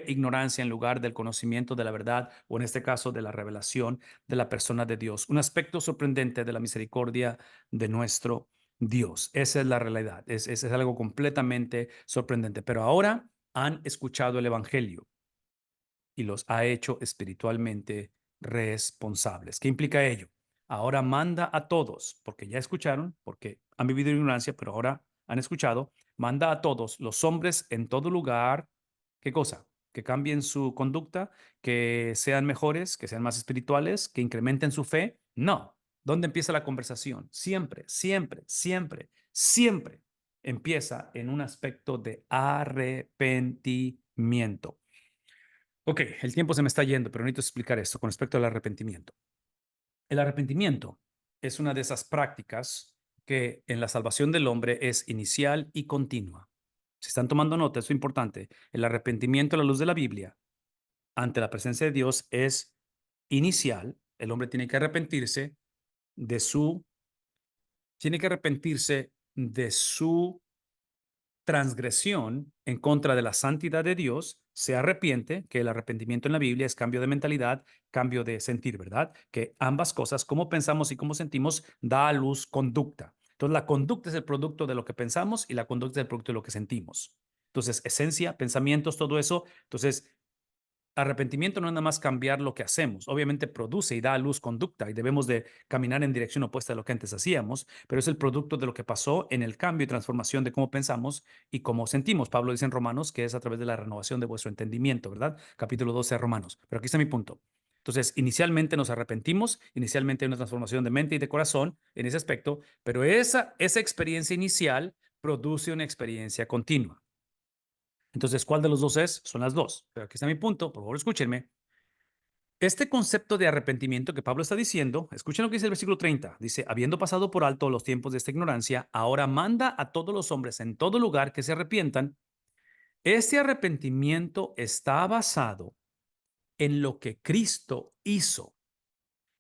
Speaker 1: ignorancia en lugar del conocimiento de la verdad, o en este caso de la revelación de la persona de Dios. Un aspecto sorprendente de la misericordia de nuestro Dios. Esa es la realidad. Es algo completamente sorprendente. Pero ahora han escuchado el evangelio y los ha hecho espiritualmente responsables. ¿Qué implica ello? Ahora manda a todos, porque ya escucharon, porque han vivido en ignorancia, pero ahora han escuchado, manda a todos los hombres en todo lugar. ¿Qué cosa? Que cambien su conducta, que sean mejores, que sean más espirituales, que incrementen su fe. No. ¿Dónde empieza la conversación? Siempre, siempre, siempre, siempre empieza en un aspecto de arrepentimiento. Ok, el tiempo se me está yendo, pero necesito explicar esto con respecto al arrepentimiento. El arrepentimiento es una de esas prácticas que en la salvación del hombre es inicial y continua. Si están tomando nota, eso es importante. El arrepentimiento a la luz de la Biblia ante la presencia de Dios es inicial. El hombre de su, tiene que arrepentirse de su transgresión en contra de la santidad de Dios, se arrepiente, que el arrepentimiento en la Biblia es cambio de mentalidad, cambio de sentir, ¿verdad? Que ambas cosas, cómo pensamos y cómo sentimos, da a luz conducta. Entonces, la conducta es el producto de lo que pensamos y la conducta es el producto de lo que sentimos. Entonces, esencia, pensamientos, todo eso. Entonces, arrepentimiento no es nada más cambiar lo que hacemos. Obviamente produce y da a luz conducta y debemos de caminar en dirección opuesta a lo que antes hacíamos, pero es el producto de lo que pasó en el cambio y transformación de cómo pensamos y cómo sentimos. Pablo dice en Romanos que es a través de la renovación de vuestro entendimiento, ¿verdad? Capítulo 12 de Romanos. Pero aquí está mi punto. Entonces, inicialmente nos arrepentimos, inicialmente hay una transformación de mente y de corazón en ese aspecto, pero esa experiencia inicial produce una experiencia continua. Entonces, ¿cuál de los dos es? Son las dos. Pero aquí está mi punto, por favor, escúchenme. Este concepto de arrepentimiento que Pablo está diciendo, escuchen lo que dice el versículo 30. Dice, habiendo pasado por alto los tiempos de esta ignorancia, ahora manda a todos los hombres en todo lugar que se arrepientan. Este arrepentimiento está basado en lo que Cristo hizo.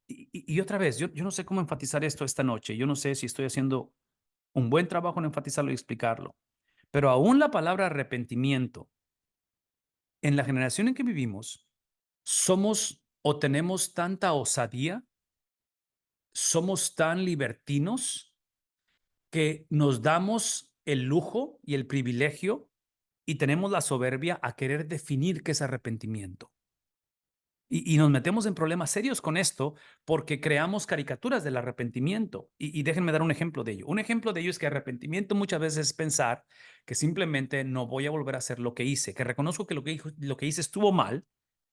Speaker 1: Y otra vez, yo no sé cómo enfatizar esto esta noche. Yo no sé si estoy haciendo un buen trabajo en enfatizarlo y explicarlo. Pero aún la palabra arrepentimiento, en la generación en que vivimos, somos o tenemos tanta osadía, somos tan libertinos que nos damos el lujo y el privilegio y tenemos la soberbia a querer definir qué es arrepentimiento. Y nos metemos en problemas serios con esto porque creamos caricaturas del arrepentimiento. Y déjenme dar un ejemplo de ello. Un ejemplo de ello es que arrepentimiento muchas veces es pensar que simplemente no voy a volver a hacer lo que hice, que reconozco que lo que hice estuvo mal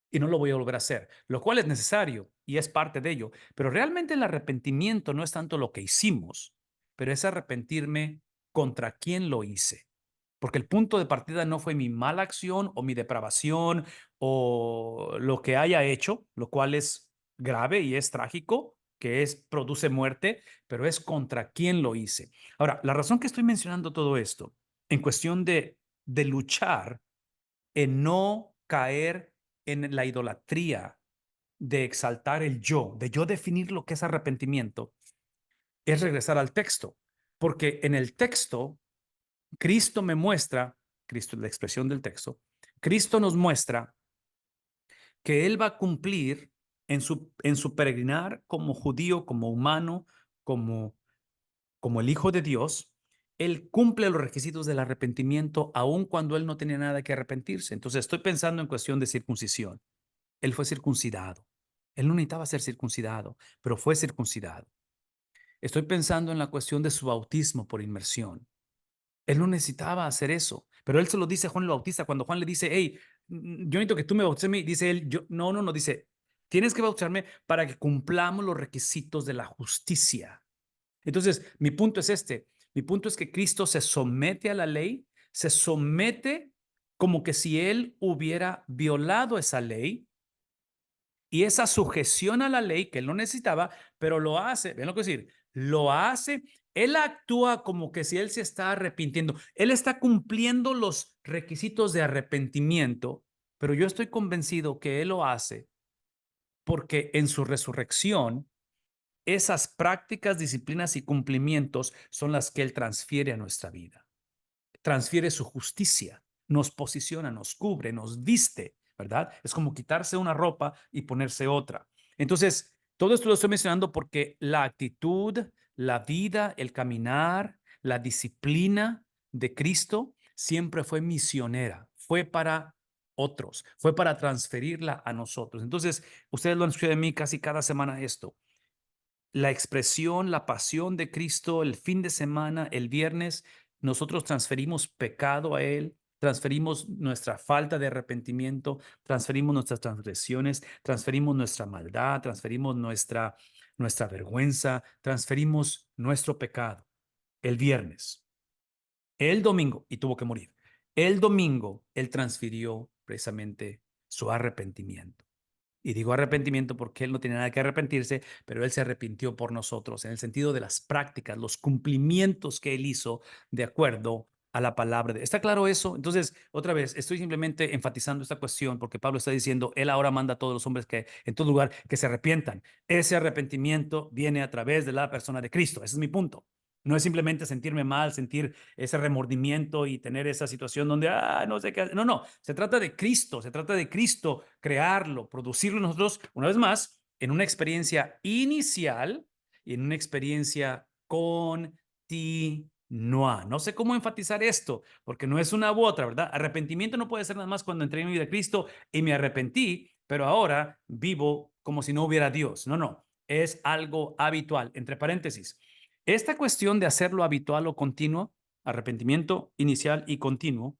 Speaker 1: y no lo voy a volver a hacer, lo cual es necesario y es parte de ello. Pero realmente el arrepentimiento no es tanto lo que hicimos, pero es arrepentirme contra quién lo hice. Porque el punto de partida no fue mi mala acción o mi depravación o lo que haya hecho, lo cual es grave y es trágico, que es produce muerte, pero es contra quién lo hice. Ahora, la razón que estoy mencionando todo esto en cuestión de luchar en no caer en la idolatría de exaltar el yo, de yo definir lo que es arrepentimiento, es regresar al texto, porque en el texto Cristo me muestra, Cristo es la expresión del texto, Cristo nos muestra que Él va a cumplir en su peregrinar como judío, como humano, como, como el Hijo de Dios. Él cumple los requisitos del arrepentimiento aun cuando Él no tenía nada que arrepentirse. Entonces estoy pensando en cuestión de circuncisión. Él fue circuncidado. Él no necesitaba ser circuncidado, pero fue circuncidado. Estoy pensando en la cuestión de su bautismo por inmersión. Él no necesitaba hacer eso, pero él se lo dice a Juan el Bautista cuando Juan le dice, hey, yo necesito que tú me bautices a mí. Dice él, yo, no, dice, tienes que bautizarme para que cumplamos los requisitos de la justicia. Entonces, mi punto es este, mi punto es que Cristo se somete a la ley, se somete como que si él hubiera violado esa ley y esa sujeción a la ley que él no necesitaba, pero lo hace, ven lo que decir, lo hace, él actúa como que si él se está arrepintiendo, él está cumpliendo los requisitos de arrepentimiento, pero yo estoy convencido que él lo hace porque en su resurrección, esas prácticas, disciplinas y cumplimientos son las que él transfiere a nuestra vida, transfiere su justicia, nos posiciona, nos cubre, nos viste, ¿verdad? Es como quitarse una ropa y ponerse otra. Entonces, todo esto lo estoy mencionando porque la actitud, la vida, el caminar, la disciplina de Cristo siempre fue misionera, fue para otros, fue para transferirla a nosotros. Entonces, ustedes lo han escuchado de mí casi cada semana esto. La expresión, la pasión de Cristo, el fin de semana, el viernes, nosotros transferimos pecado a Él, transferimos nuestra falta de arrepentimiento, transferimos nuestras transgresiones, transferimos nuestra maldad, transferimos nuestra vergüenza, transferimos nuestro pecado. El viernes, el domingo, y tuvo que morir. El domingo, Él transfirió precisamente su arrepentimiento. Y digo arrepentimiento porque él no tiene nada que arrepentirse, pero él se arrepintió por nosotros en el sentido de las prácticas, los cumplimientos que él hizo de acuerdo a la palabra. ¿Está claro eso? Entonces, otra vez, estoy simplemente enfatizando esta cuestión porque Pablo está diciendo, él ahora manda a todos los hombres que en todo lugar que se arrepientan. Ese arrepentimiento viene a través de la persona de Cristo. Ese es mi punto. No es simplemente sentirme mal, sentir ese remordimiento y tener esa situación donde, no sé qué hacer. No, no, se trata de Cristo crearlo, producirlo nosotros, una vez más, en una experiencia inicial y en una experiencia continua. No sé cómo enfatizar esto, porque no es una u otra, ¿verdad? Arrepentimiento no puede ser nada más cuando entré en mi vida de Cristo y me arrepentí, pero ahora vivo como si no hubiera Dios. No, no, es algo habitual. Entre paréntesis, esta cuestión de hacerlo habitual o continuo, arrepentimiento inicial y continuo,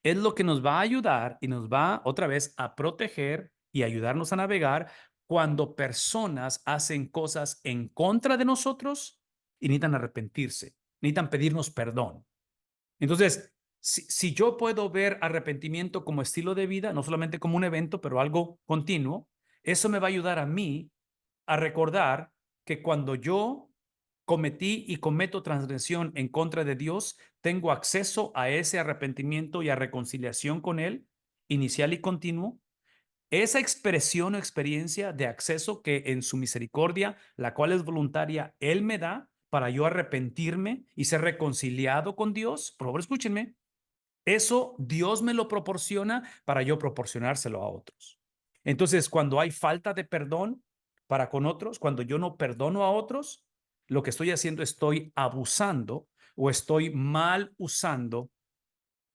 Speaker 1: es lo que nos va a ayudar y nos va otra vez a proteger y ayudarnos a navegar cuando personas hacen cosas en contra de nosotros y necesitan arrepentirse, necesitan pedirnos perdón. Entonces, si yo puedo ver arrepentimiento como estilo de vida, no solamente como un evento, pero algo continuo, eso me va a ayudar a mí a recordar que cuando yo cometí y cometo transgresión en contra de Dios, tengo acceso a ese arrepentimiento y a reconciliación con Él, inicial y continuo. Esa expresión o experiencia de acceso que en su misericordia, la cual es voluntaria, Él me da para yo arrepentirme y ser reconciliado con Dios. Por favor, escúchenme. Eso Dios me lo proporciona para yo proporcionárselo a otros. Entonces, cuando hay falta de perdón para con otros, cuando yo no perdono a otros, lo que estoy haciendo, estoy abusando o estoy mal usando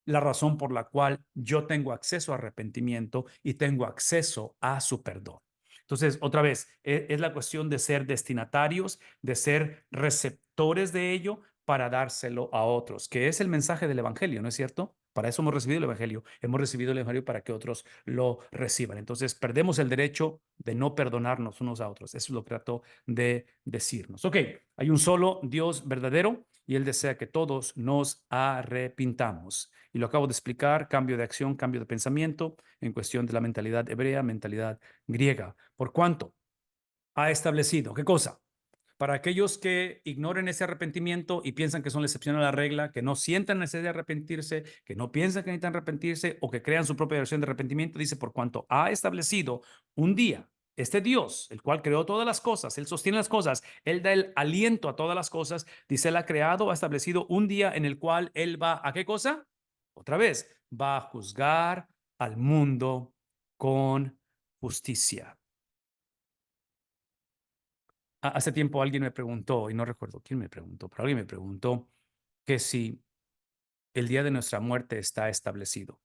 Speaker 1: la razón por la cual yo tengo acceso a arrepentimiento y tengo acceso a su perdón. Entonces, otra vez, es la cuestión de ser destinatarios, de ser receptores de ello para dárselo a otros, que es el mensaje del Evangelio, ¿no es cierto? Para eso hemos recibido el Evangelio. Hemos recibido el Evangelio para que otros lo reciban. Entonces, perdemos el derecho de no perdonarnos unos a otros. Eso es lo que trato de decirnos. Ok, hay un solo Dios verdadero y Él desea que todos nos arrepintamos. Y lo acabo de explicar, cambio de acción, cambio de pensamiento en cuestión de la mentalidad hebrea, mentalidad griega. ¿Por cuánto? Ha establecido, ¿qué cosa? Para aquellos que ignoren ese arrepentimiento y piensan que son la excepción a la regla, que no sientan necesidad de arrepentirse, que no piensan que necesitan arrepentirse o que crean su propia versión de arrepentimiento, dice, por cuanto ha establecido un día, este Dios, el cual creó todas las cosas, Él sostiene las cosas, Él da el aliento a todas las cosas, dice, Él ha creado, ha establecido un día en el cual Él va a ¿qué cosa? Otra vez, va a juzgar al mundo con justicia. Hace tiempo alguien me preguntó, y no recuerdo quién me preguntó, pero alguien me preguntó que si el día de nuestra muerte está establecido.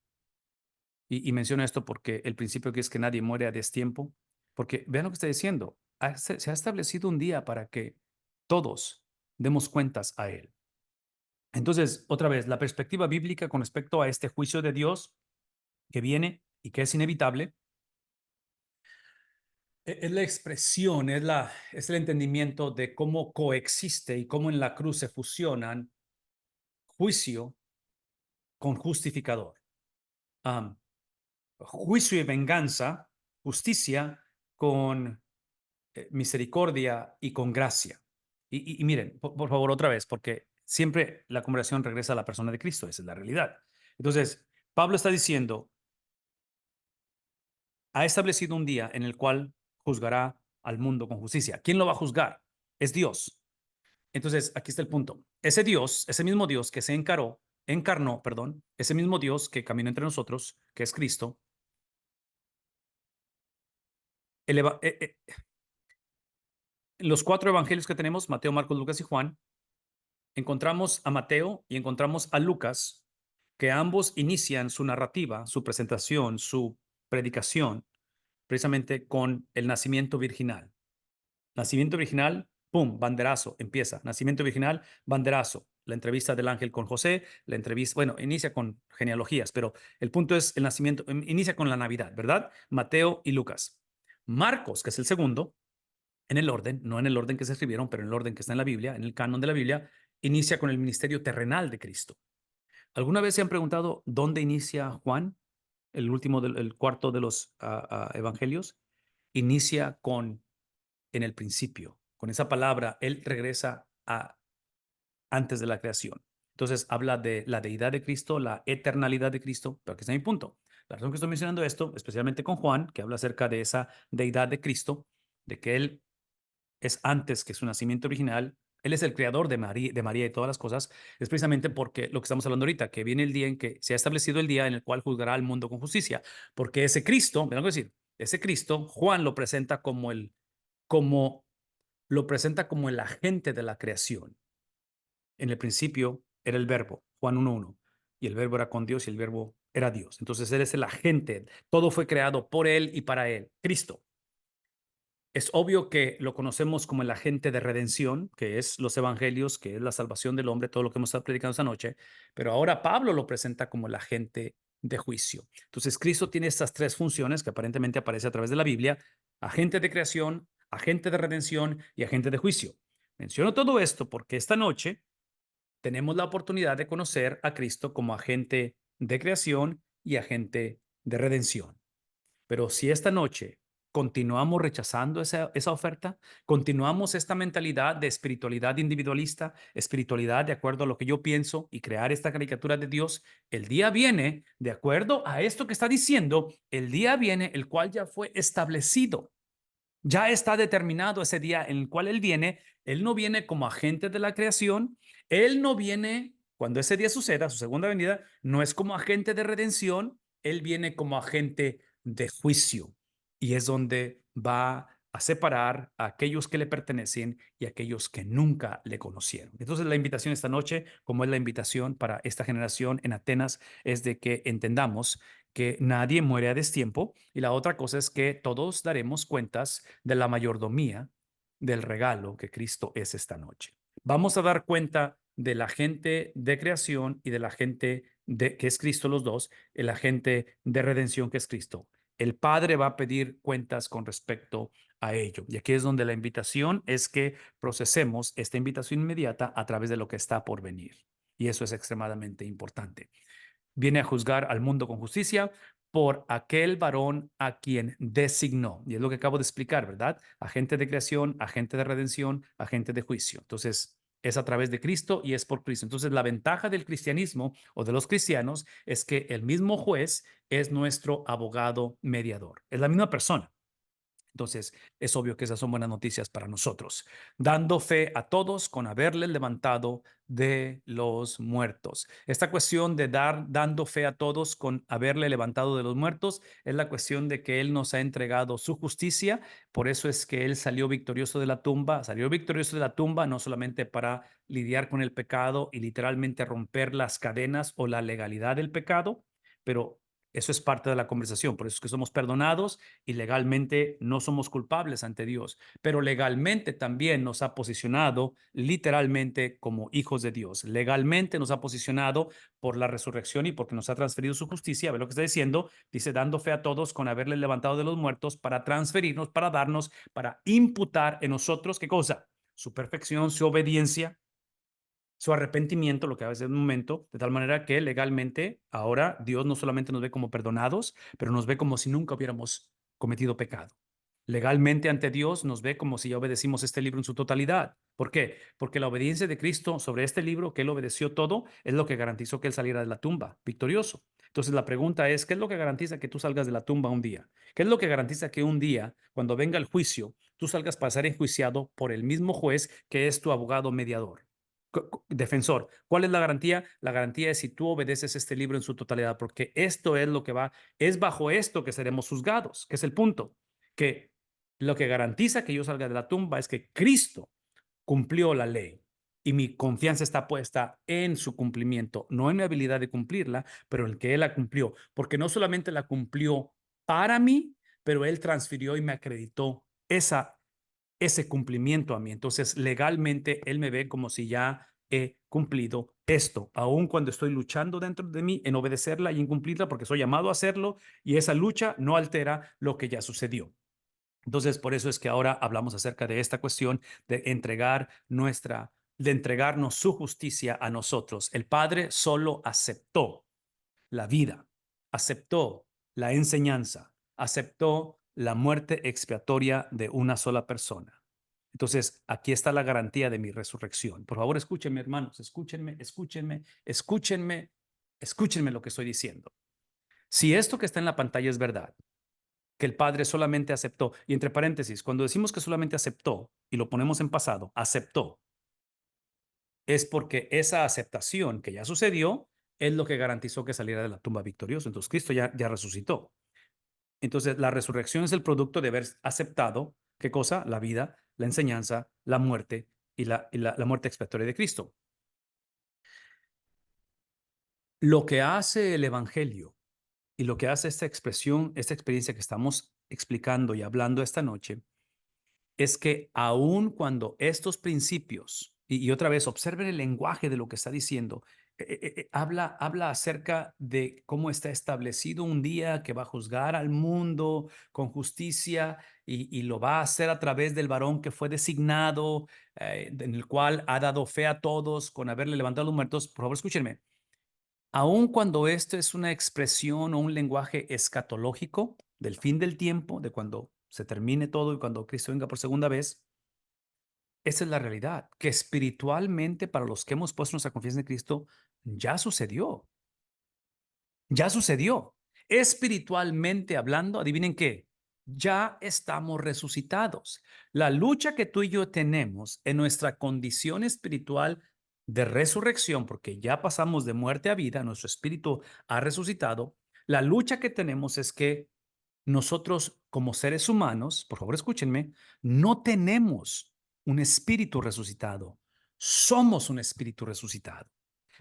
Speaker 1: Y menciono esto porque el principio que es que nadie muere a destiempo, porque vean lo que está diciendo, se ha establecido un día para que todos demos cuentas a Él. Entonces, otra vez, la perspectiva bíblica con respecto a este juicio de Dios que viene y que es inevitable, es la expresión, es el entendimiento de cómo coexiste y cómo en la cruz se fusionan juicio con justificador. Um, Juicio y venganza, justicia con misericordia y con gracia. Y miren, por favor, otra vez, porque siempre la conversación regresa a la persona de Cristo, esa es la realidad. Entonces, Pablo está diciendo, ha establecido un día en el cual juzgará al mundo con justicia. ¿Quién lo va a juzgar? Es Dios. Entonces, aquí está el punto. Ese Dios, ese mismo Dios que se encarnó, perdón, ese mismo Dios que caminó entre nosotros, que es Cristo, eleva, los cuatro evangelios que tenemos, Mateo, Marcos, Lucas y Juan, encontramos a Mateo y encontramos a Lucas, que ambos inician su narrativa, su presentación, su predicación, precisamente con el nacimiento virginal. Nacimiento virginal, pum, banderazo, empieza. Nacimiento virginal, banderazo. La entrevista del ángel con José, la entrevista, bueno, inicia con genealogías, pero el punto es el nacimiento, inicia con la Navidad, ¿verdad? Mateo y Lucas. Marcos, que es el segundo, en el orden, no en el orden que se escribieron, pero en el orden que está en la Biblia, en el canon de la Biblia, inicia con el ministerio terrenal de Cristo. ¿Alguna vez se han preguntado dónde inicia Juan, el último, el cuarto de los evangelios? Inicia con en el principio. Con esa palabra, él regresa a antes de la creación. Entonces habla de la deidad de Cristo, la eternalidad de Cristo, pero aquí está mi punto. La razón que estoy mencionando esto, especialmente con Juan, que habla acerca de esa deidad de Cristo, de que él es antes que su nacimiento original, él es el creador de María y todas las cosas, es precisamente porque lo que estamos hablando ahorita, que viene el día en que se ha establecido el día en el cual juzgará al mundo con justicia, porque ese Cristo, me tengo que decir, ese Cristo, Juan como lo presenta como el agente de la creación. En el principio era el verbo, Juan 1:1, y el verbo era con Dios y el verbo era Dios. Entonces él es el agente, todo fue creado por él y para él, Cristo. Es obvio que lo conocemos como el agente de redención, que es los evangelios, que es la salvación del hombre, todo lo que hemos estado predicando esta noche, pero ahora Pablo lo presenta como el agente de juicio. Entonces Cristo tiene estas tres funciones que aparentemente aparece a través de la Biblia: agente de creación, agente de redención y agente de juicio. Menciono todo esto porque esta noche tenemos la oportunidad de conocer a Cristo como agente de creación y agente de redención. Pero si esta noche continuamos rechazando esa oferta, continuamos esta mentalidad de espiritualidad individualista, espiritualidad de acuerdo a lo que yo pienso y crear esta caricatura de Dios, el día viene, de acuerdo a esto que está diciendo, el día viene el cual ya fue establecido. Ya está determinado ese día en el cual Él viene. Él no viene como agente de la creación. Él no viene, cuando ese día suceda, su segunda venida, no es como agente de redención. Él viene como agente de juicio. Y es donde va a separar a aquellos que le pertenecen y a aquellos que nunca le conocieron. Entonces la invitación esta noche, como es la invitación para esta generación en Atenas, es de que entendamos que nadie muere a destiempo, y la otra cosa es que todos daremos cuentas de la mayordomía del regalo que Cristo es esta noche. Vamos a dar cuenta de la gente de creación y de la gente de que es Cristo, los dos, el agente de redención que es Cristo. El Padre va a pedir cuentas con respecto a ello. Y aquí es donde la invitación es que procesemos esta invitación inmediata a través de lo que está por venir. Y eso es extremadamente importante. Viene a juzgar al mundo con justicia por aquel varón a quien designó. Y es lo que acabo de explicar, ¿verdad? Agente de creación, agente de redención, agente de juicio. Entonces, es a través de Cristo y es por Cristo. Entonces, la ventaja del cristianismo o de los cristianos es que el mismo juez es nuestro abogado mediador. Es la misma persona. Entonces, es obvio que esas son buenas noticias para nosotros. Dando fe a todos con haberle levantado de los muertos. Esta cuestión de dando fe a todos con haberle levantado de los muertos es la cuestión de que Él nos ha entregado su justicia. Por eso es que Él salió victorioso de la tumba. Salió victorioso de la tumba no solamente para lidiar con el pecado y literalmente romper las cadenas o la legalidad del pecado, pero eso es parte de la conversación. Por eso es que somos perdonados y legalmente no somos culpables ante Dios, pero legalmente también nos ha posicionado literalmente como hijos de Dios. Legalmente nos ha posicionado por la resurrección y porque nos ha transferido su justicia. Ve lo que está diciendo. Dice, dando fe a todos con haberle levantado de los muertos para transferirnos, para darnos, para imputar en nosotros, ¿qué cosa? Su perfección, su obediencia, su arrepentimiento, lo que a veces es un momento, de tal manera que legalmente ahora Dios no solamente nos ve como perdonados, pero nos ve como si nunca hubiéramos cometido pecado. Legalmente ante Dios nos ve como si ya obedecimos este libro en su totalidad. ¿Por qué? Porque la obediencia de Cristo sobre este libro, que Él obedeció todo, es lo que garantizó que Él saliera de la tumba victorioso. Entonces la pregunta es, ¿qué es lo que garantiza que tú salgas de la tumba un día? ¿Qué es lo que garantiza que un día, cuando venga el juicio, tú salgas para ser enjuiciado por el mismo juez que es tu abogado mediador? Defensor, ¿cuál es la garantía? La garantía es si tú obedeces este libro en su totalidad, porque esto es lo que va, es bajo esto que seremos juzgados, que es el punto, que lo que garantiza que yo salga de la tumba es que Cristo cumplió la ley y mi confianza está puesta en su cumplimiento, no en mi habilidad de cumplirla, pero en que Él la cumplió, porque no solamente la cumplió para mí, pero Él transfirió y me acreditó ese cumplimiento a mí. Entonces, legalmente, Él me ve como si ya he cumplido esto, aun cuando estoy luchando dentro de mí en obedecerla y en cumplirla, porque soy llamado a hacerlo, y esa lucha no altera lo que ya sucedió. Entonces, por eso es que ahora hablamos acerca de esta cuestión de entregarnos su justicia a nosotros. El Padre solo aceptó la vida, aceptó la enseñanza, aceptó la muerte expiatoria de una sola persona. Entonces, aquí está la garantía de mi resurrección. Por favor, escúchenme, hermanos, escúchenme, escúchenme, escúchenme, escúchenme lo que estoy diciendo. Si esto que está en la pantalla es verdad, que el Padre solamente aceptó, y entre paréntesis, cuando decimos que solamente aceptó y lo ponemos en pasado, aceptó, es porque esa aceptación que ya sucedió es lo que garantizó que saliera de la tumba victorioso. Entonces, Cristo ya resucitó. Entonces, la resurrección es el producto de haber aceptado, ¿qué cosa? La vida, la enseñanza, la muerte y la muerte expiatoria de Cristo. Lo que hace el Evangelio y lo que hace esta expresión, esta experiencia que estamos explicando y hablando esta noche, es que aun cuando estos principios, y otra vez observen el lenguaje de lo que está diciendo, habla acerca de cómo está establecido un día que va a juzgar al mundo con justicia, y lo va a hacer a través del varón que fue designado, en el cual ha dado fe a todos con haberle levantado a los muertos. Por favor, escúchenme. Aun cuando esto es una expresión o un lenguaje escatológico del fin del tiempo, de cuando se termine todo y cuando Cristo venga por segunda vez, esa es la realidad, que espiritualmente para los que hemos puesto nuestra confianza en Cristo, ya sucedió. Ya sucedió. Espiritualmente hablando, adivinen qué, ya estamos resucitados. La lucha que tú y yo tenemos en nuestra condición espiritual de resurrección, porque ya pasamos de muerte a vida, nuestro espíritu ha resucitado. La lucha que tenemos es que nosotros como seres humanos, por favor escúchenme, no tenemos un espíritu resucitado. Somos un espíritu resucitado.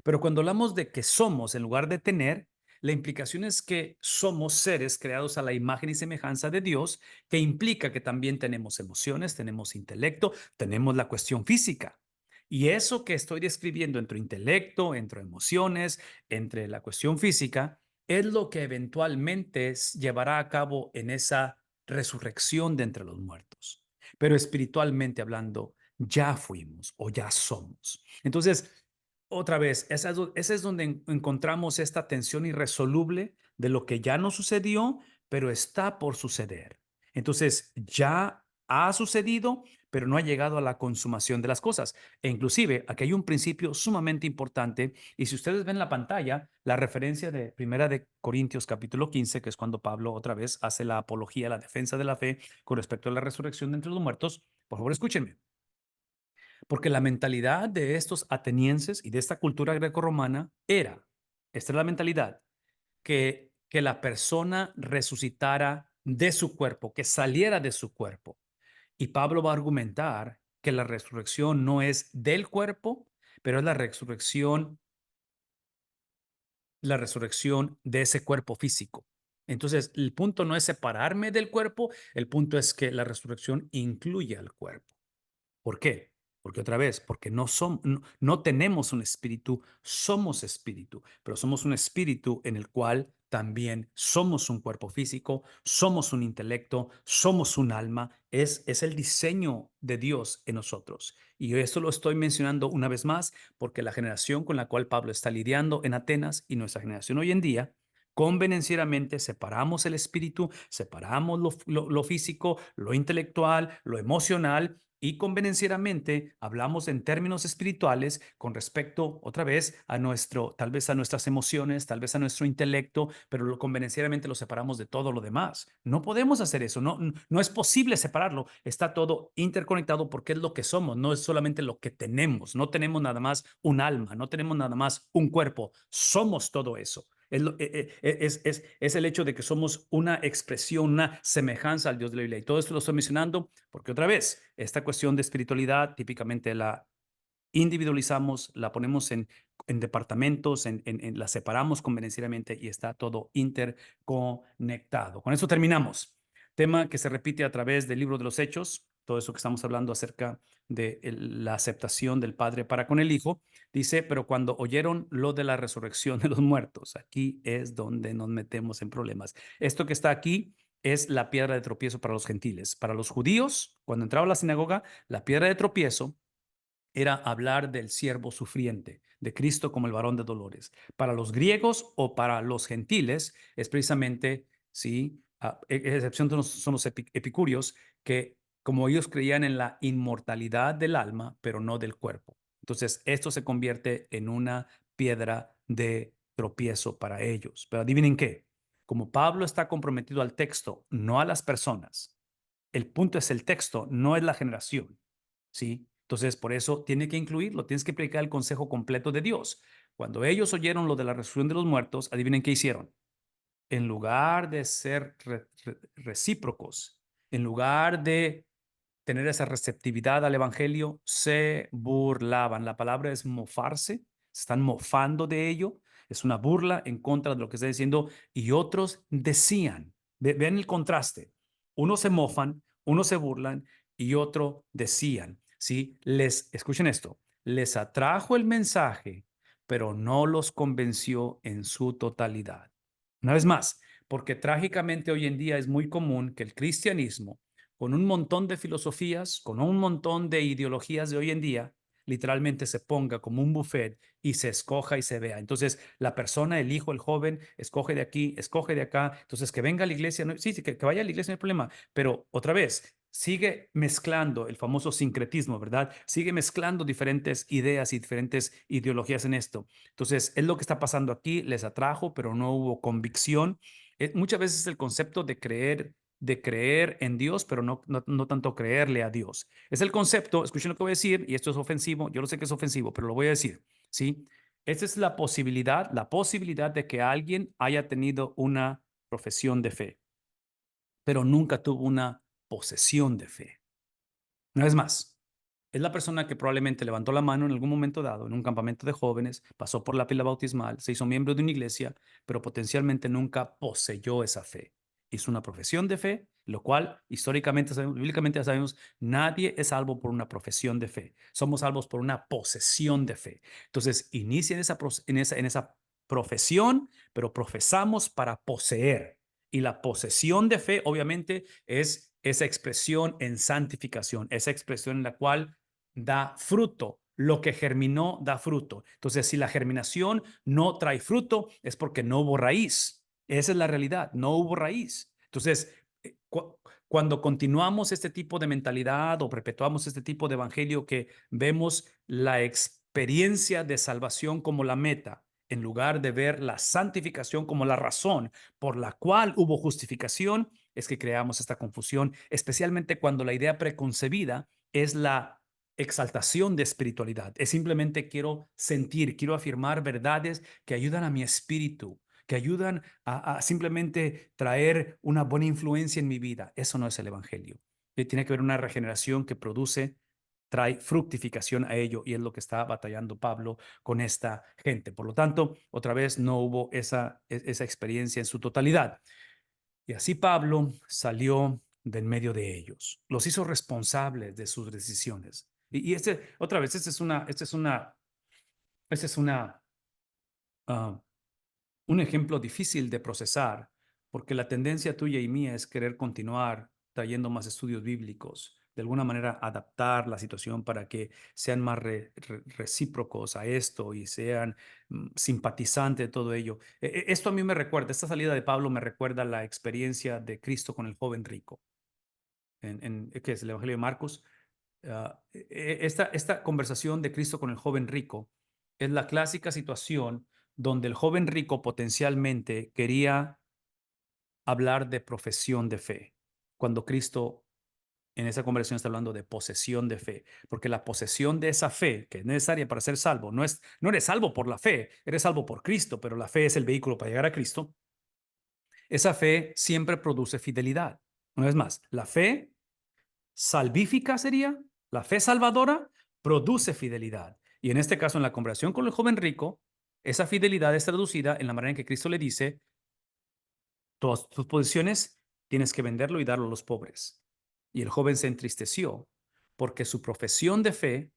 Speaker 1: Pero cuando hablamos de que somos en lugar de tener, la implicación es que somos seres creados a la imagen y semejanza de Dios, que implica que también tenemos emociones, tenemos intelecto, tenemos la cuestión física. Y eso que estoy describiendo entre intelecto, entre emociones, entre la cuestión física, es lo que eventualmente llevará a cabo en esa resurrección de entre los muertos. Pero espiritualmente hablando, ya fuimos o ya somos. Entonces, otra vez, esa es donde encontramos esta tensión irresoluble de lo que ya no sucedió, pero está por suceder. Entonces, ya ha sucedido, pero no ha llegado a la consumación de las cosas. E inclusive, aquí hay un principio sumamente importante, y si ustedes ven la pantalla, la referencia de Primera de Corintios capítulo 15, que es cuando Pablo otra vez hace la apología, la defensa de la fe con respecto a la resurrección de entre los muertos, por favor, escúchenme. Porque la mentalidad de estos atenienses y de esta cultura grecorromana era, esta es la mentalidad, que la persona resucitara de su cuerpo, que saliera de su cuerpo. Y Pablo va a argumentar que la resurrección no es del cuerpo, pero es la resurrección de ese cuerpo físico. Entonces, el punto no es separarme del cuerpo, el punto es que la resurrección incluye al cuerpo. ¿Por qué? Porque otra vez, porque no tenemos un espíritu, somos espíritu, pero somos un espíritu en el cual también somos un cuerpo físico, somos un intelecto, somos un alma, es el diseño de Dios en nosotros. Y esto lo estoy mencionando una vez más porque la generación con la cual Pablo está lidiando en Atenas y nuestra generación hoy en día, convenencieramente separamos el espíritu, separamos lo físico, lo intelectual, lo emocional y convenencieramente hablamos en términos espirituales con respecto otra vez a tal vez a nuestras emociones, tal vez a nuestro intelecto, pero convenencieramente lo separamos de todo lo demás. No podemos hacer eso, no es posible separarlo. Está todo interconectado porque es lo que somos, no es solamente lo que tenemos. No tenemos nada más un alma, no tenemos nada más un cuerpo, somos todo eso. Es el hecho de que somos una expresión, una semejanza al Dios de la Biblia. Y todo esto lo estoy mencionando porque otra vez, esta cuestión de espiritualidad típicamente la individualizamos, la ponemos en departamentos, la separamos convenencieramente y está todo interconectado. Con eso terminamos. Tema que se repite a través del libro de los Hechos, todo eso que estamos hablando acerca de la aceptación del Padre para con el Hijo. Dice, pero cuando oyeron lo de la resurrección de los muertos, aquí es donde nos metemos en problemas. Esto que está aquí es la piedra de tropiezo para los gentiles. Para los judíos, cuando entraba a la sinagoga, la piedra de tropiezo era hablar del siervo sufriente, de Cristo como el varón de dolores. Para los griegos o para los gentiles es precisamente, sí, excepción son los epicúreos, que como ellos creían en la inmortalidad del alma, pero no del cuerpo. Entonces, esto se convierte en una piedra de tropiezo para ellos. Pero adivinen qué, como Pablo está comprometido al texto, no a las personas, el punto es el texto, no es la generación. ¿Sí? Entonces, por eso tiene que incluirlo, tienes que aplicar el consejo completo de Dios. Cuando ellos oyeron lo de la resurrección de los muertos, adivinen qué hicieron. En lugar de ser recíprocos, en lugar de tener esa receptividad al evangelio, se burlaban. La palabra es mofarse, se están mofando de ello. Es una burla en contra de lo que está diciendo. Y otros decían, ven el contraste. Unos se mofan, unos se burlan y otros decían. ¿Sí? Escuchen esto, les atrajo el mensaje, pero no los convenció en su totalidad. Una vez más, porque trágicamente hoy en día es muy común que el cristianismo con un montón de filosofías, con un montón de ideologías de hoy en día, literalmente se ponga como un buffet y se escoja y se vea. Entonces, la persona, el hijo, el joven, escoge de aquí, escoge de acá. Entonces, que venga a la iglesia, sí, sí, que vaya a la iglesia, no hay problema. Pero otra vez, sigue mezclando el famoso sincretismo, ¿verdad? Sigue mezclando diferentes ideas y diferentes ideologías en esto. Entonces, es lo que está pasando aquí, les atrajo, pero no hubo convicción. Muchas veces el concepto de creer en Dios, pero no tanto creerle a Dios. Es el concepto, escuchen lo que voy a decir, y esto es ofensivo, yo lo sé que es ofensivo, pero lo voy a decir, ¿sí? Esta es la posibilidad de que alguien haya tenido una profesión de fe, pero nunca tuvo una posesión de fe. Una vez más, es la persona que probablemente levantó la mano en algún momento dado en un campamento de jóvenes, pasó por la pila bautismal, se hizo miembro de una iglesia, pero potencialmente nunca poseyó esa fe. Hizo una profesión de fe, lo cual históricamente, bíblicamente ya sabemos, nadie es salvo por una profesión de fe. Somos salvos por una posesión de fe. Entonces, inicia en esa profesión, pero profesamos para poseer. Y la posesión de fe, obviamente, es esa expresión en santificación, esa expresión en la cual da fruto. Lo que germinó da fruto. Entonces, si la germinación no trae fruto, es porque no hubo raíz. Esa es la realidad, no hubo raíz. Entonces, cuando continuamos este tipo de mentalidad o perpetuamos este tipo de evangelio que vemos la experiencia de salvación como la meta, en lugar de ver la santificación como la razón por la cual hubo justificación, es que creamos esta confusión, especialmente cuando la idea preconcebida es la exaltación de espiritualidad. Es simplemente quiero sentir, quiero afirmar verdades que ayudan a mi espíritu, que ayudan a simplemente traer una buena influencia en mi vida. Eso no es el evangelio. Tiene que haber una regeneración que produce, trae fructificación a ello, y es lo que está batallando Pablo con esta gente. Por lo tanto, otra vez no hubo esa experiencia en su totalidad. Y así Pablo salió del medio de ellos, los hizo responsables de sus decisiones. Otra vez, esta es ah, un ejemplo difícil de procesar, porque la tendencia tuya y mía es querer continuar trayendo más estudios bíblicos, de alguna manera adaptar la situación para que sean más recíprocos a esto y sean simpatizantes de todo ello. Esto a mí me recuerda, esta salida de Pablo me recuerda la experiencia de Cristo con el joven rico, ¿qué es el Evangelio de Marcos? Esta conversación de Cristo con el joven rico es la clásica situación donde el joven rico potencialmente quería hablar de profesión de fe, cuando Cristo en esa conversación está hablando de posesión de fe, porque la posesión de esa fe que es necesaria para ser salvo, no eres salvo por la fe, eres salvo por Cristo, pero la fe es el vehículo para llegar a Cristo. Esa fe siempre produce fidelidad. Una vez más, la fe salvífica sería, la fe salvadora produce fidelidad. Y en este caso, en la conversación con el joven rico, esa fidelidad es traducida en la manera en que Cristo le dice: todas tus posesiones tienes que venderlo y darlo a los pobres. Y el joven se entristeció porque su profesión de fe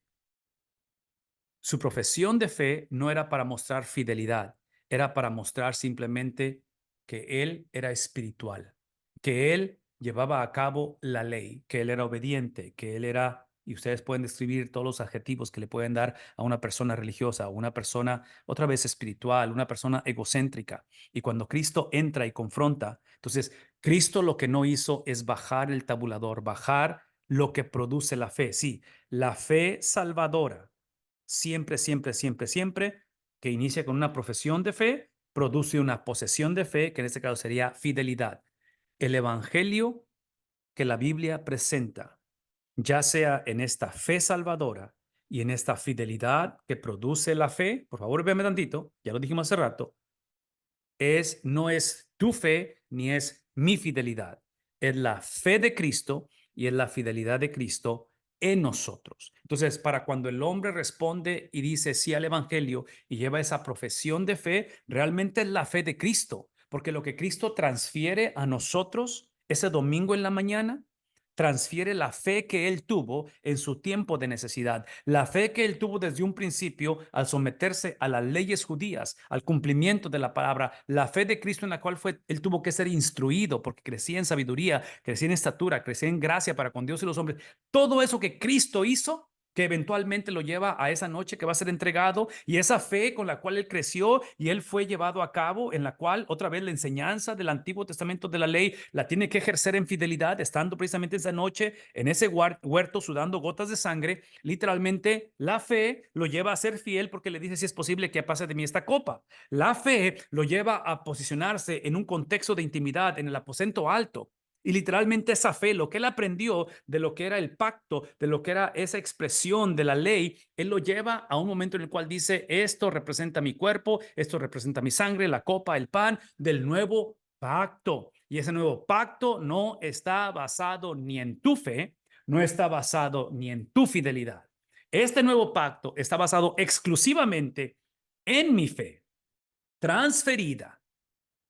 Speaker 1: no era para mostrar fidelidad, era para mostrar simplemente que él era espiritual, que él llevaba a cabo la ley, que él era obediente, que él era, y ustedes pueden describir todos los adjetivos que le pueden dar a una persona religiosa, a una persona otra vez espiritual, una persona egocéntrica. Y cuando Cristo entra y confronta, entonces Cristo lo que no hizo es bajar el tabulador, bajar lo que produce la fe. Sí, la fe salvadora siempre, siempre, siempre, siempre, que inicia con una profesión de fe, produce una posesión de fe, que en este caso sería fidelidad. El evangelio que la Biblia presenta, ya sea en esta fe salvadora y en esta fidelidad que produce la fe, por favor, véame tantito, ya lo dijimos hace rato, no es tu fe ni es mi fidelidad. Es la fe de Cristo y es la fidelidad de Cristo en nosotros. Entonces, para cuando el hombre responde y dice sí al evangelio y lleva esa profesión de fe, realmente es la fe de Cristo, porque lo que Cristo transfiere a nosotros ese domingo en la mañana transfiere la fe que él tuvo en su tiempo de necesidad, la fe que él tuvo desde un principio al someterse a las leyes judías, al cumplimiento de la palabra, la fe de Cristo en la cual él tuvo que ser instruido porque crecía en sabiduría, crecía en estatura, crecía en gracia para con Dios y los hombres. Todo eso que Cristo hizo, que eventualmente lo lleva a esa noche que va a ser entregado, y esa fe con la cual él creció y él fue llevado a cabo, en la cual otra vez la enseñanza del Antiguo Testamento de la ley la tiene que ejercer en fidelidad, estando precisamente esa noche en ese huerto sudando gotas de sangre. Literalmente la fe lo lleva a ser fiel porque le dice: si es posible que pase de mí esta copa. La fe lo lleva a posicionarse en un contexto de intimidad en el aposento alto. Y literalmente esa fe, lo que él aprendió de lo que era el pacto, de lo que era esa expresión de la ley, él lo lleva a un momento en el cual dice: esto representa mi cuerpo, esto representa mi sangre, la copa, el pan del nuevo pacto. Y ese nuevo pacto no está basado ni en tu fe, no está basado ni en tu fidelidad. Este nuevo pacto está basado exclusivamente en mi fe, transferida,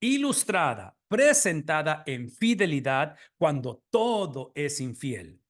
Speaker 1: ilustrada, presentada en fidelidad cuando todo es infiel.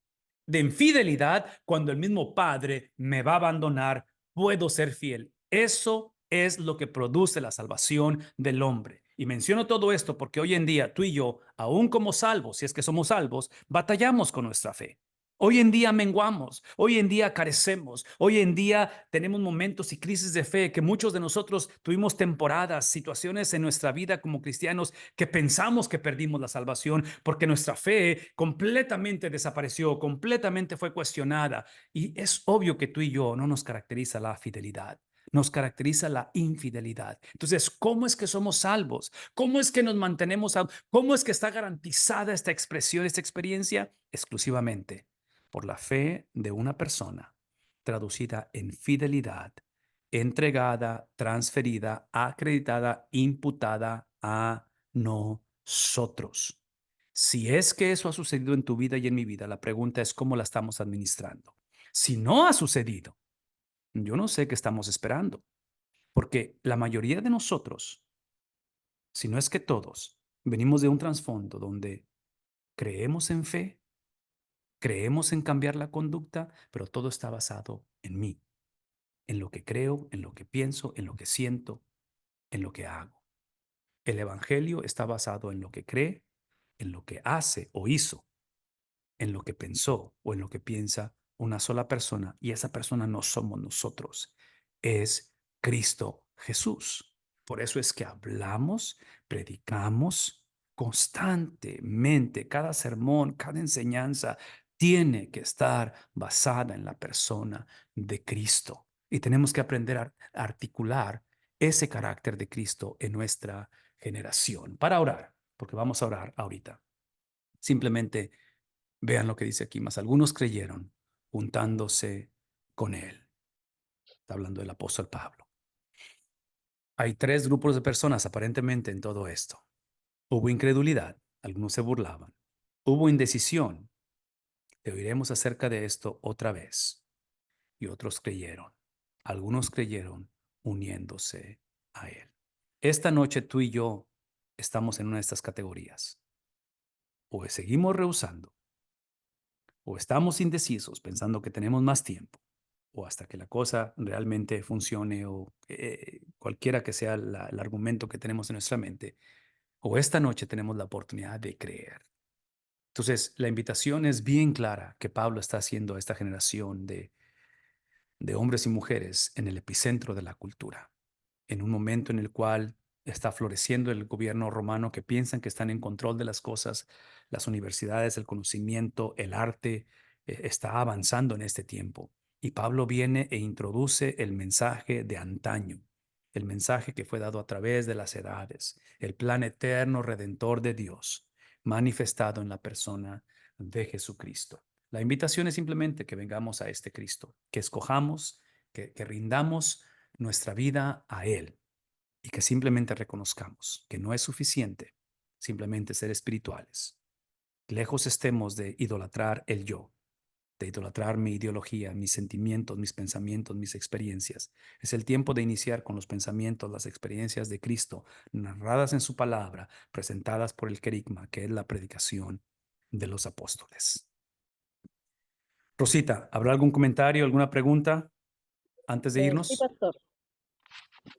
Speaker 1: De infidelidad cuando el mismo Padre me va a abandonar, puedo ser fiel. Eso es lo que produce la salvación del hombre. Y menciono todo esto porque hoy en día tú y yo, aún como salvos, si es que somos salvos, batallamos con nuestra fe. Hoy en día menguamos, hoy en día carecemos, hoy en día tenemos momentos y crisis de fe que muchos de nosotros tuvimos temporadas, situaciones en nuestra vida como cristianos que pensamos que perdimos la salvación porque nuestra fe completamente desapareció, completamente fue cuestionada. Y es obvio que tú y yo no nos caracteriza la fidelidad. Nos caracteriza la infidelidad. Entonces, ¿cómo es que somos salvos? ¿Cómo es que nos mantenemos salvos? ¿Cómo es que está garantizada esta expresión, esta experiencia? Exclusivamente por la fe de una persona traducida en fidelidad, entregada, transferida, acreditada, imputada a nosotros. Si es que eso ha sucedido en tu vida y en mi vida, la pregunta es cómo la estamos administrando. Si no ha sucedido, yo no sé qué estamos esperando, porque la mayoría de nosotros, si no es que todos, venimos de un trasfondo donde creemos en fe, creemos en cambiar la conducta, pero todo está basado en mí, en lo que creo, en lo que pienso, en lo que siento, en lo que hago. El evangelio está basado en lo que cree, en lo que hace o hizo, en lo que pensó o en lo que piensa una sola persona, y esa persona no somos nosotros, es Cristo Jesús. Por eso es que hablamos, predicamos constantemente. Cada sermón, cada enseñanza tiene que estar basada en la persona de Cristo. Y tenemos que aprender a articular ese carácter de Cristo en nuestra generación. Para orar, porque vamos a orar ahorita. Simplemente vean lo que dice aquí: más algunos creyeron juntándose con él. Está hablando del apóstol Pablo. Hay tres grupos de personas aparentemente en todo esto. Hubo incredulidad, algunos se burlaban. Hubo indecisión, te oiremos acerca de esto otra vez. Y otros creyeron. Algunos creyeron uniéndose a él. Esta noche tú y yo estamos en una de estas categorías. O seguimos rehusando, o estamos indecisos pensando que tenemos más tiempo, o hasta que la cosa realmente funcione, o cualquiera que sea el argumento que tenemos en nuestra mente, o esta noche tenemos la oportunidad de creer. Entonces, la invitación es bien clara que Pablo está haciendo a esta generación de hombres y mujeres en el epicentro de la cultura, en un momento en el cual está floreciendo el gobierno romano, que piensan que están en control de las cosas, las universidades, el conocimiento, el arte, está avanzando en este tiempo. Y Pablo viene e introduce el mensaje de antaño, el mensaje que fue dado a través de las edades, el plan eterno redentor de Dios, manifestado en la persona de Jesucristo. La invitación es simplemente que vengamos a este Cristo, que escojamos, que rindamos nuestra vida a Él, y que simplemente reconozcamos que no es suficiente simplemente ser espirituales. Lejos estemos de idolatrar el yo, de idolatrar mi ideología, mis sentimientos, mis pensamientos, mis experiencias. Es el tiempo de iniciar con los pensamientos, las experiencias de Cristo, narradas en su palabra, presentadas por el querigma, que es la predicación de los apóstoles. Rosita, ¿habrá algún comentario, alguna pregunta antes de
Speaker 2: Sí,
Speaker 1: irnos?
Speaker 2: pastor.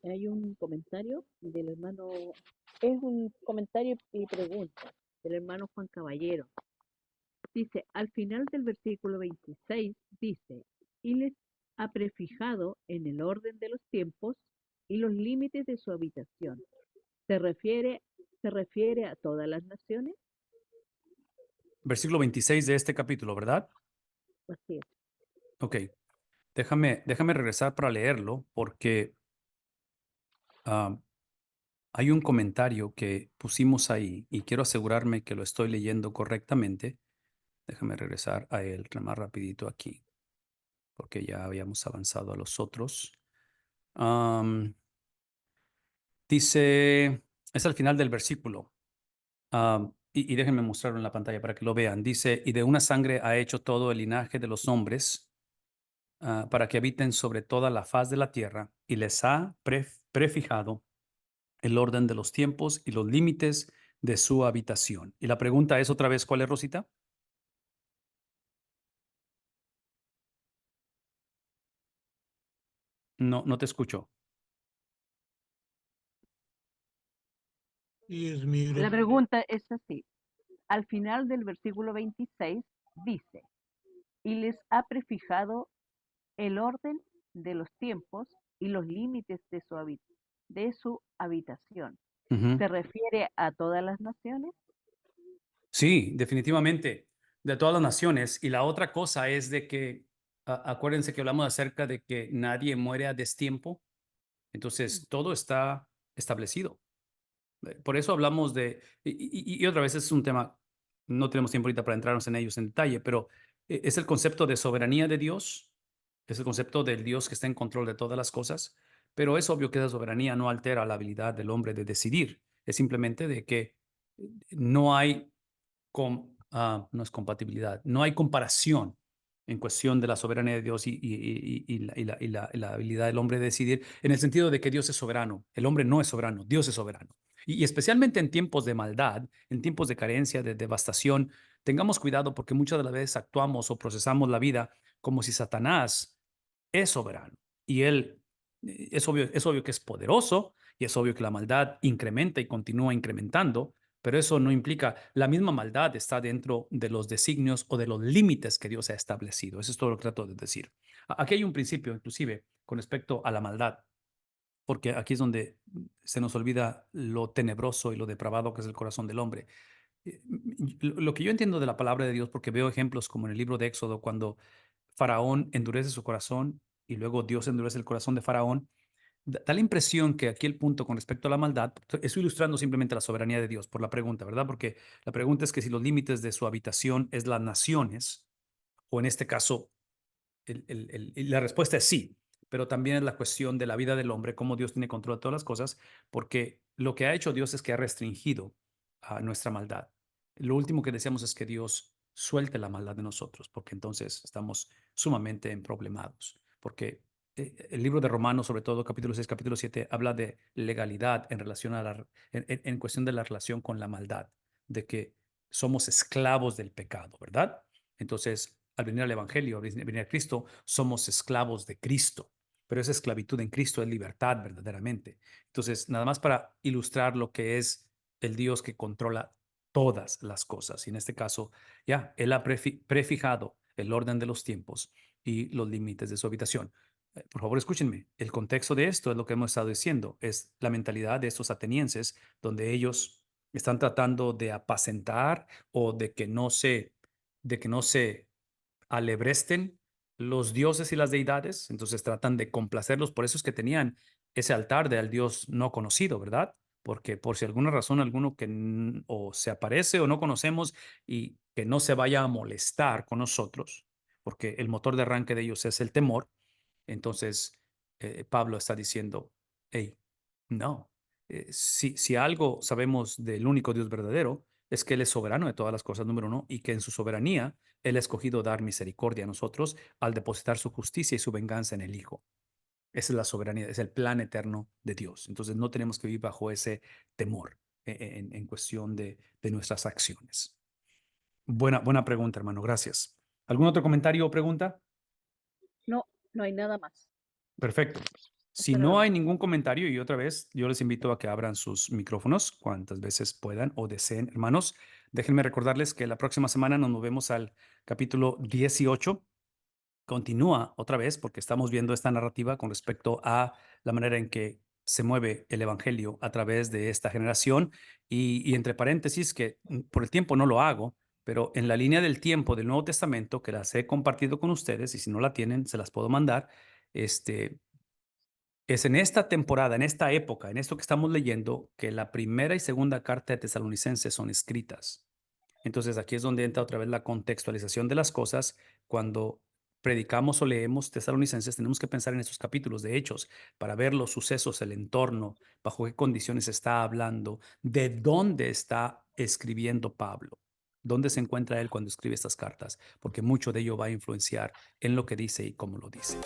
Speaker 2: Hay un comentario del hermano, es un comentario y pregunta del hermano Juan Caballero. Dice, al final del versículo 26, dice, y les ha prefijado en el orden de los tiempos y los límites de su habitación. ¿Se refiere, se refiere a todas las naciones?
Speaker 1: Versículo 26 de este capítulo, ¿verdad?
Speaker 2: Así es.
Speaker 1: Ok, déjame regresar para leerlo porque ah, hay un comentario que pusimos ahí y quiero asegurarme que lo estoy leyendo correctamente. Déjame regresar a él más rapidito aquí porque ya habíamos avanzado a los otros. Am, Dice, es al final del versículo. Y déjenme mostrarlo en la pantalla para que lo vean. Dice, y de una sangre ha hecho todo el linaje de los hombres para que habiten sobre toda la faz de la tierra y les ha prefijado el orden de los tiempos y los límites de su habitación. Y la pregunta es otra vez, ¿cuál es, Rosita? No, no te escucho.
Speaker 2: La pregunta es así. Al final del versículo 26 dice, y les ha prefijado el orden de los tiempos y los límites de su habitación.
Speaker 1: Ujú.
Speaker 2: ¿Se refiere a todas las naciones?
Speaker 1: Sí, definitivamente, de todas las naciones. Y la otra cosa es de que, acuérdense que hablamos acerca de que nadie muere a destiempo. Entonces, todo está establecido. Por eso hablamos de, y otra vez es un tema, no tenemos tiempo ahorita para entrarnos en ellos en detalle, pero es el concepto de soberanía de Dios, es el concepto del Dios que está en control de todas las cosas, pero es obvio que esa soberanía no altera la habilidad del hombre de decidir, es simplemente de que no hay no es compatibilidad, no hay comparación en cuestión de la soberanía de Dios y la habilidad del hombre de decidir, en el sentido de que Dios es soberano, el hombre no es soberano, Dios es soberano. Y especialmente en tiempos de maldad, en tiempos de carencia, de devastación, tengamos cuidado porque muchas de las veces actuamos o procesamos la vida como si Satanás es soberano y él es obvio que es poderoso y es obvio que la maldad incrementa y continúa incrementando, pero eso no implica, la misma maldad está dentro de los designios o de los límites que Dios ha establecido. Eso es todo lo que trato de decir. Aquí hay un principio, inclusive, con respecto a la maldad, porque aquí es donde se nos olvida lo tenebroso y lo depravado que es el corazón del hombre. Lo que yo entiendo de la palabra de Dios, porque veo ejemplos como en el libro de Éxodo, cuando Faraón endurece su corazón y luego Dios endurece el corazón de Faraón, da la impresión que aquí el punto con respecto a la maldad, estoy ilustrando simplemente la soberanía de Dios por la pregunta, ¿verdad? Porque la pregunta es que si los límites de su habitación es las naciones, o en este caso, y la respuesta es sí, pero también es la cuestión de la vida del hombre, cómo Dios tiene control de todas las cosas, porque lo que ha hecho Dios es que ha restringido a nuestra maldad. Lo último que deseamos es que Dios suelte la maldad de nosotros, porque entonces estamos sumamente problemados, porque el libro de Romanos, sobre todo capítulo 6, capítulo 7, habla de legalidad en relación a en cuestión de la relación con la maldad, de que somos esclavos del pecado, ¿verdad? Entonces, al venir al Evangelio, al venir a Cristo, somos esclavos de Cristo, pero esa esclavitud en Cristo es libertad verdaderamente. Entonces, nada más para ilustrar lo que es el Dios que controla todas las cosas. Y en este caso, ya, Él ha prefijado el orden de los tiempos y los límites de su habitación. Por favor, escúchenme. El contexto de esto es lo que hemos estado diciendo, es la mentalidad de estos atenienses, donde ellos están tratando de apacentar o de que no se alebresten los dioses y las deidades, entonces tratan de complacerlos, por eso es que tenían ese altar del Dios no conocido, ¿verdad? Porque por si alguna razón alguno que o se aparece o no conocemos y que no se vaya a molestar con nosotros, porque el motor de arranque de ellos es el temor, entonces Pablo está diciendo, hey, no, si algo sabemos del único Dios verdadero, es que Él es soberano de todas las cosas, número uno, y que en su soberanía Él ha escogido dar misericordia a nosotros al depositar su justicia y su venganza en el Hijo. Esa es la soberanía, es el plan eterno de Dios. Entonces no tenemos que vivir bajo ese temor en cuestión de nuestras acciones. Buena pregunta, hermano. Gracias. ¿Algún otro comentario o pregunta?
Speaker 2: No, no hay nada más.
Speaker 1: Perfecto. Si
Speaker 2: Hasta
Speaker 1: no
Speaker 2: luego.
Speaker 1: hay ningún comentario, y otra vez, yo les invito a que abran sus micrófonos cuantas veces puedan o deseen, hermanos. Déjenme recordarles que la próxima semana nos movemos al capítulo 18. Continúa otra vez porque estamos viendo esta narrativa con respecto a la manera en que se mueve el evangelio a través de esta generación y entre paréntesis que por el tiempo no lo hago, pero en la línea del tiempo del Nuevo Testamento que las he compartido con ustedes y si no la tienen se las puedo mandar, este es en esta temporada, en esta época, en esto que estamos leyendo que la primera y segunda carta de Tesalonicenses son escritas. Entonces aquí es donde entra otra vez la contextualización de las cosas. Cuando predicamos o leemos Tesalonicenses, tenemos que pensar en estos capítulos de Hechos para ver los sucesos, el entorno, bajo qué condiciones está hablando, de dónde está escribiendo Pablo, dónde se encuentra él cuando escribe estas cartas, porque mucho de ello va a influenciar en lo que dice y cómo lo dice.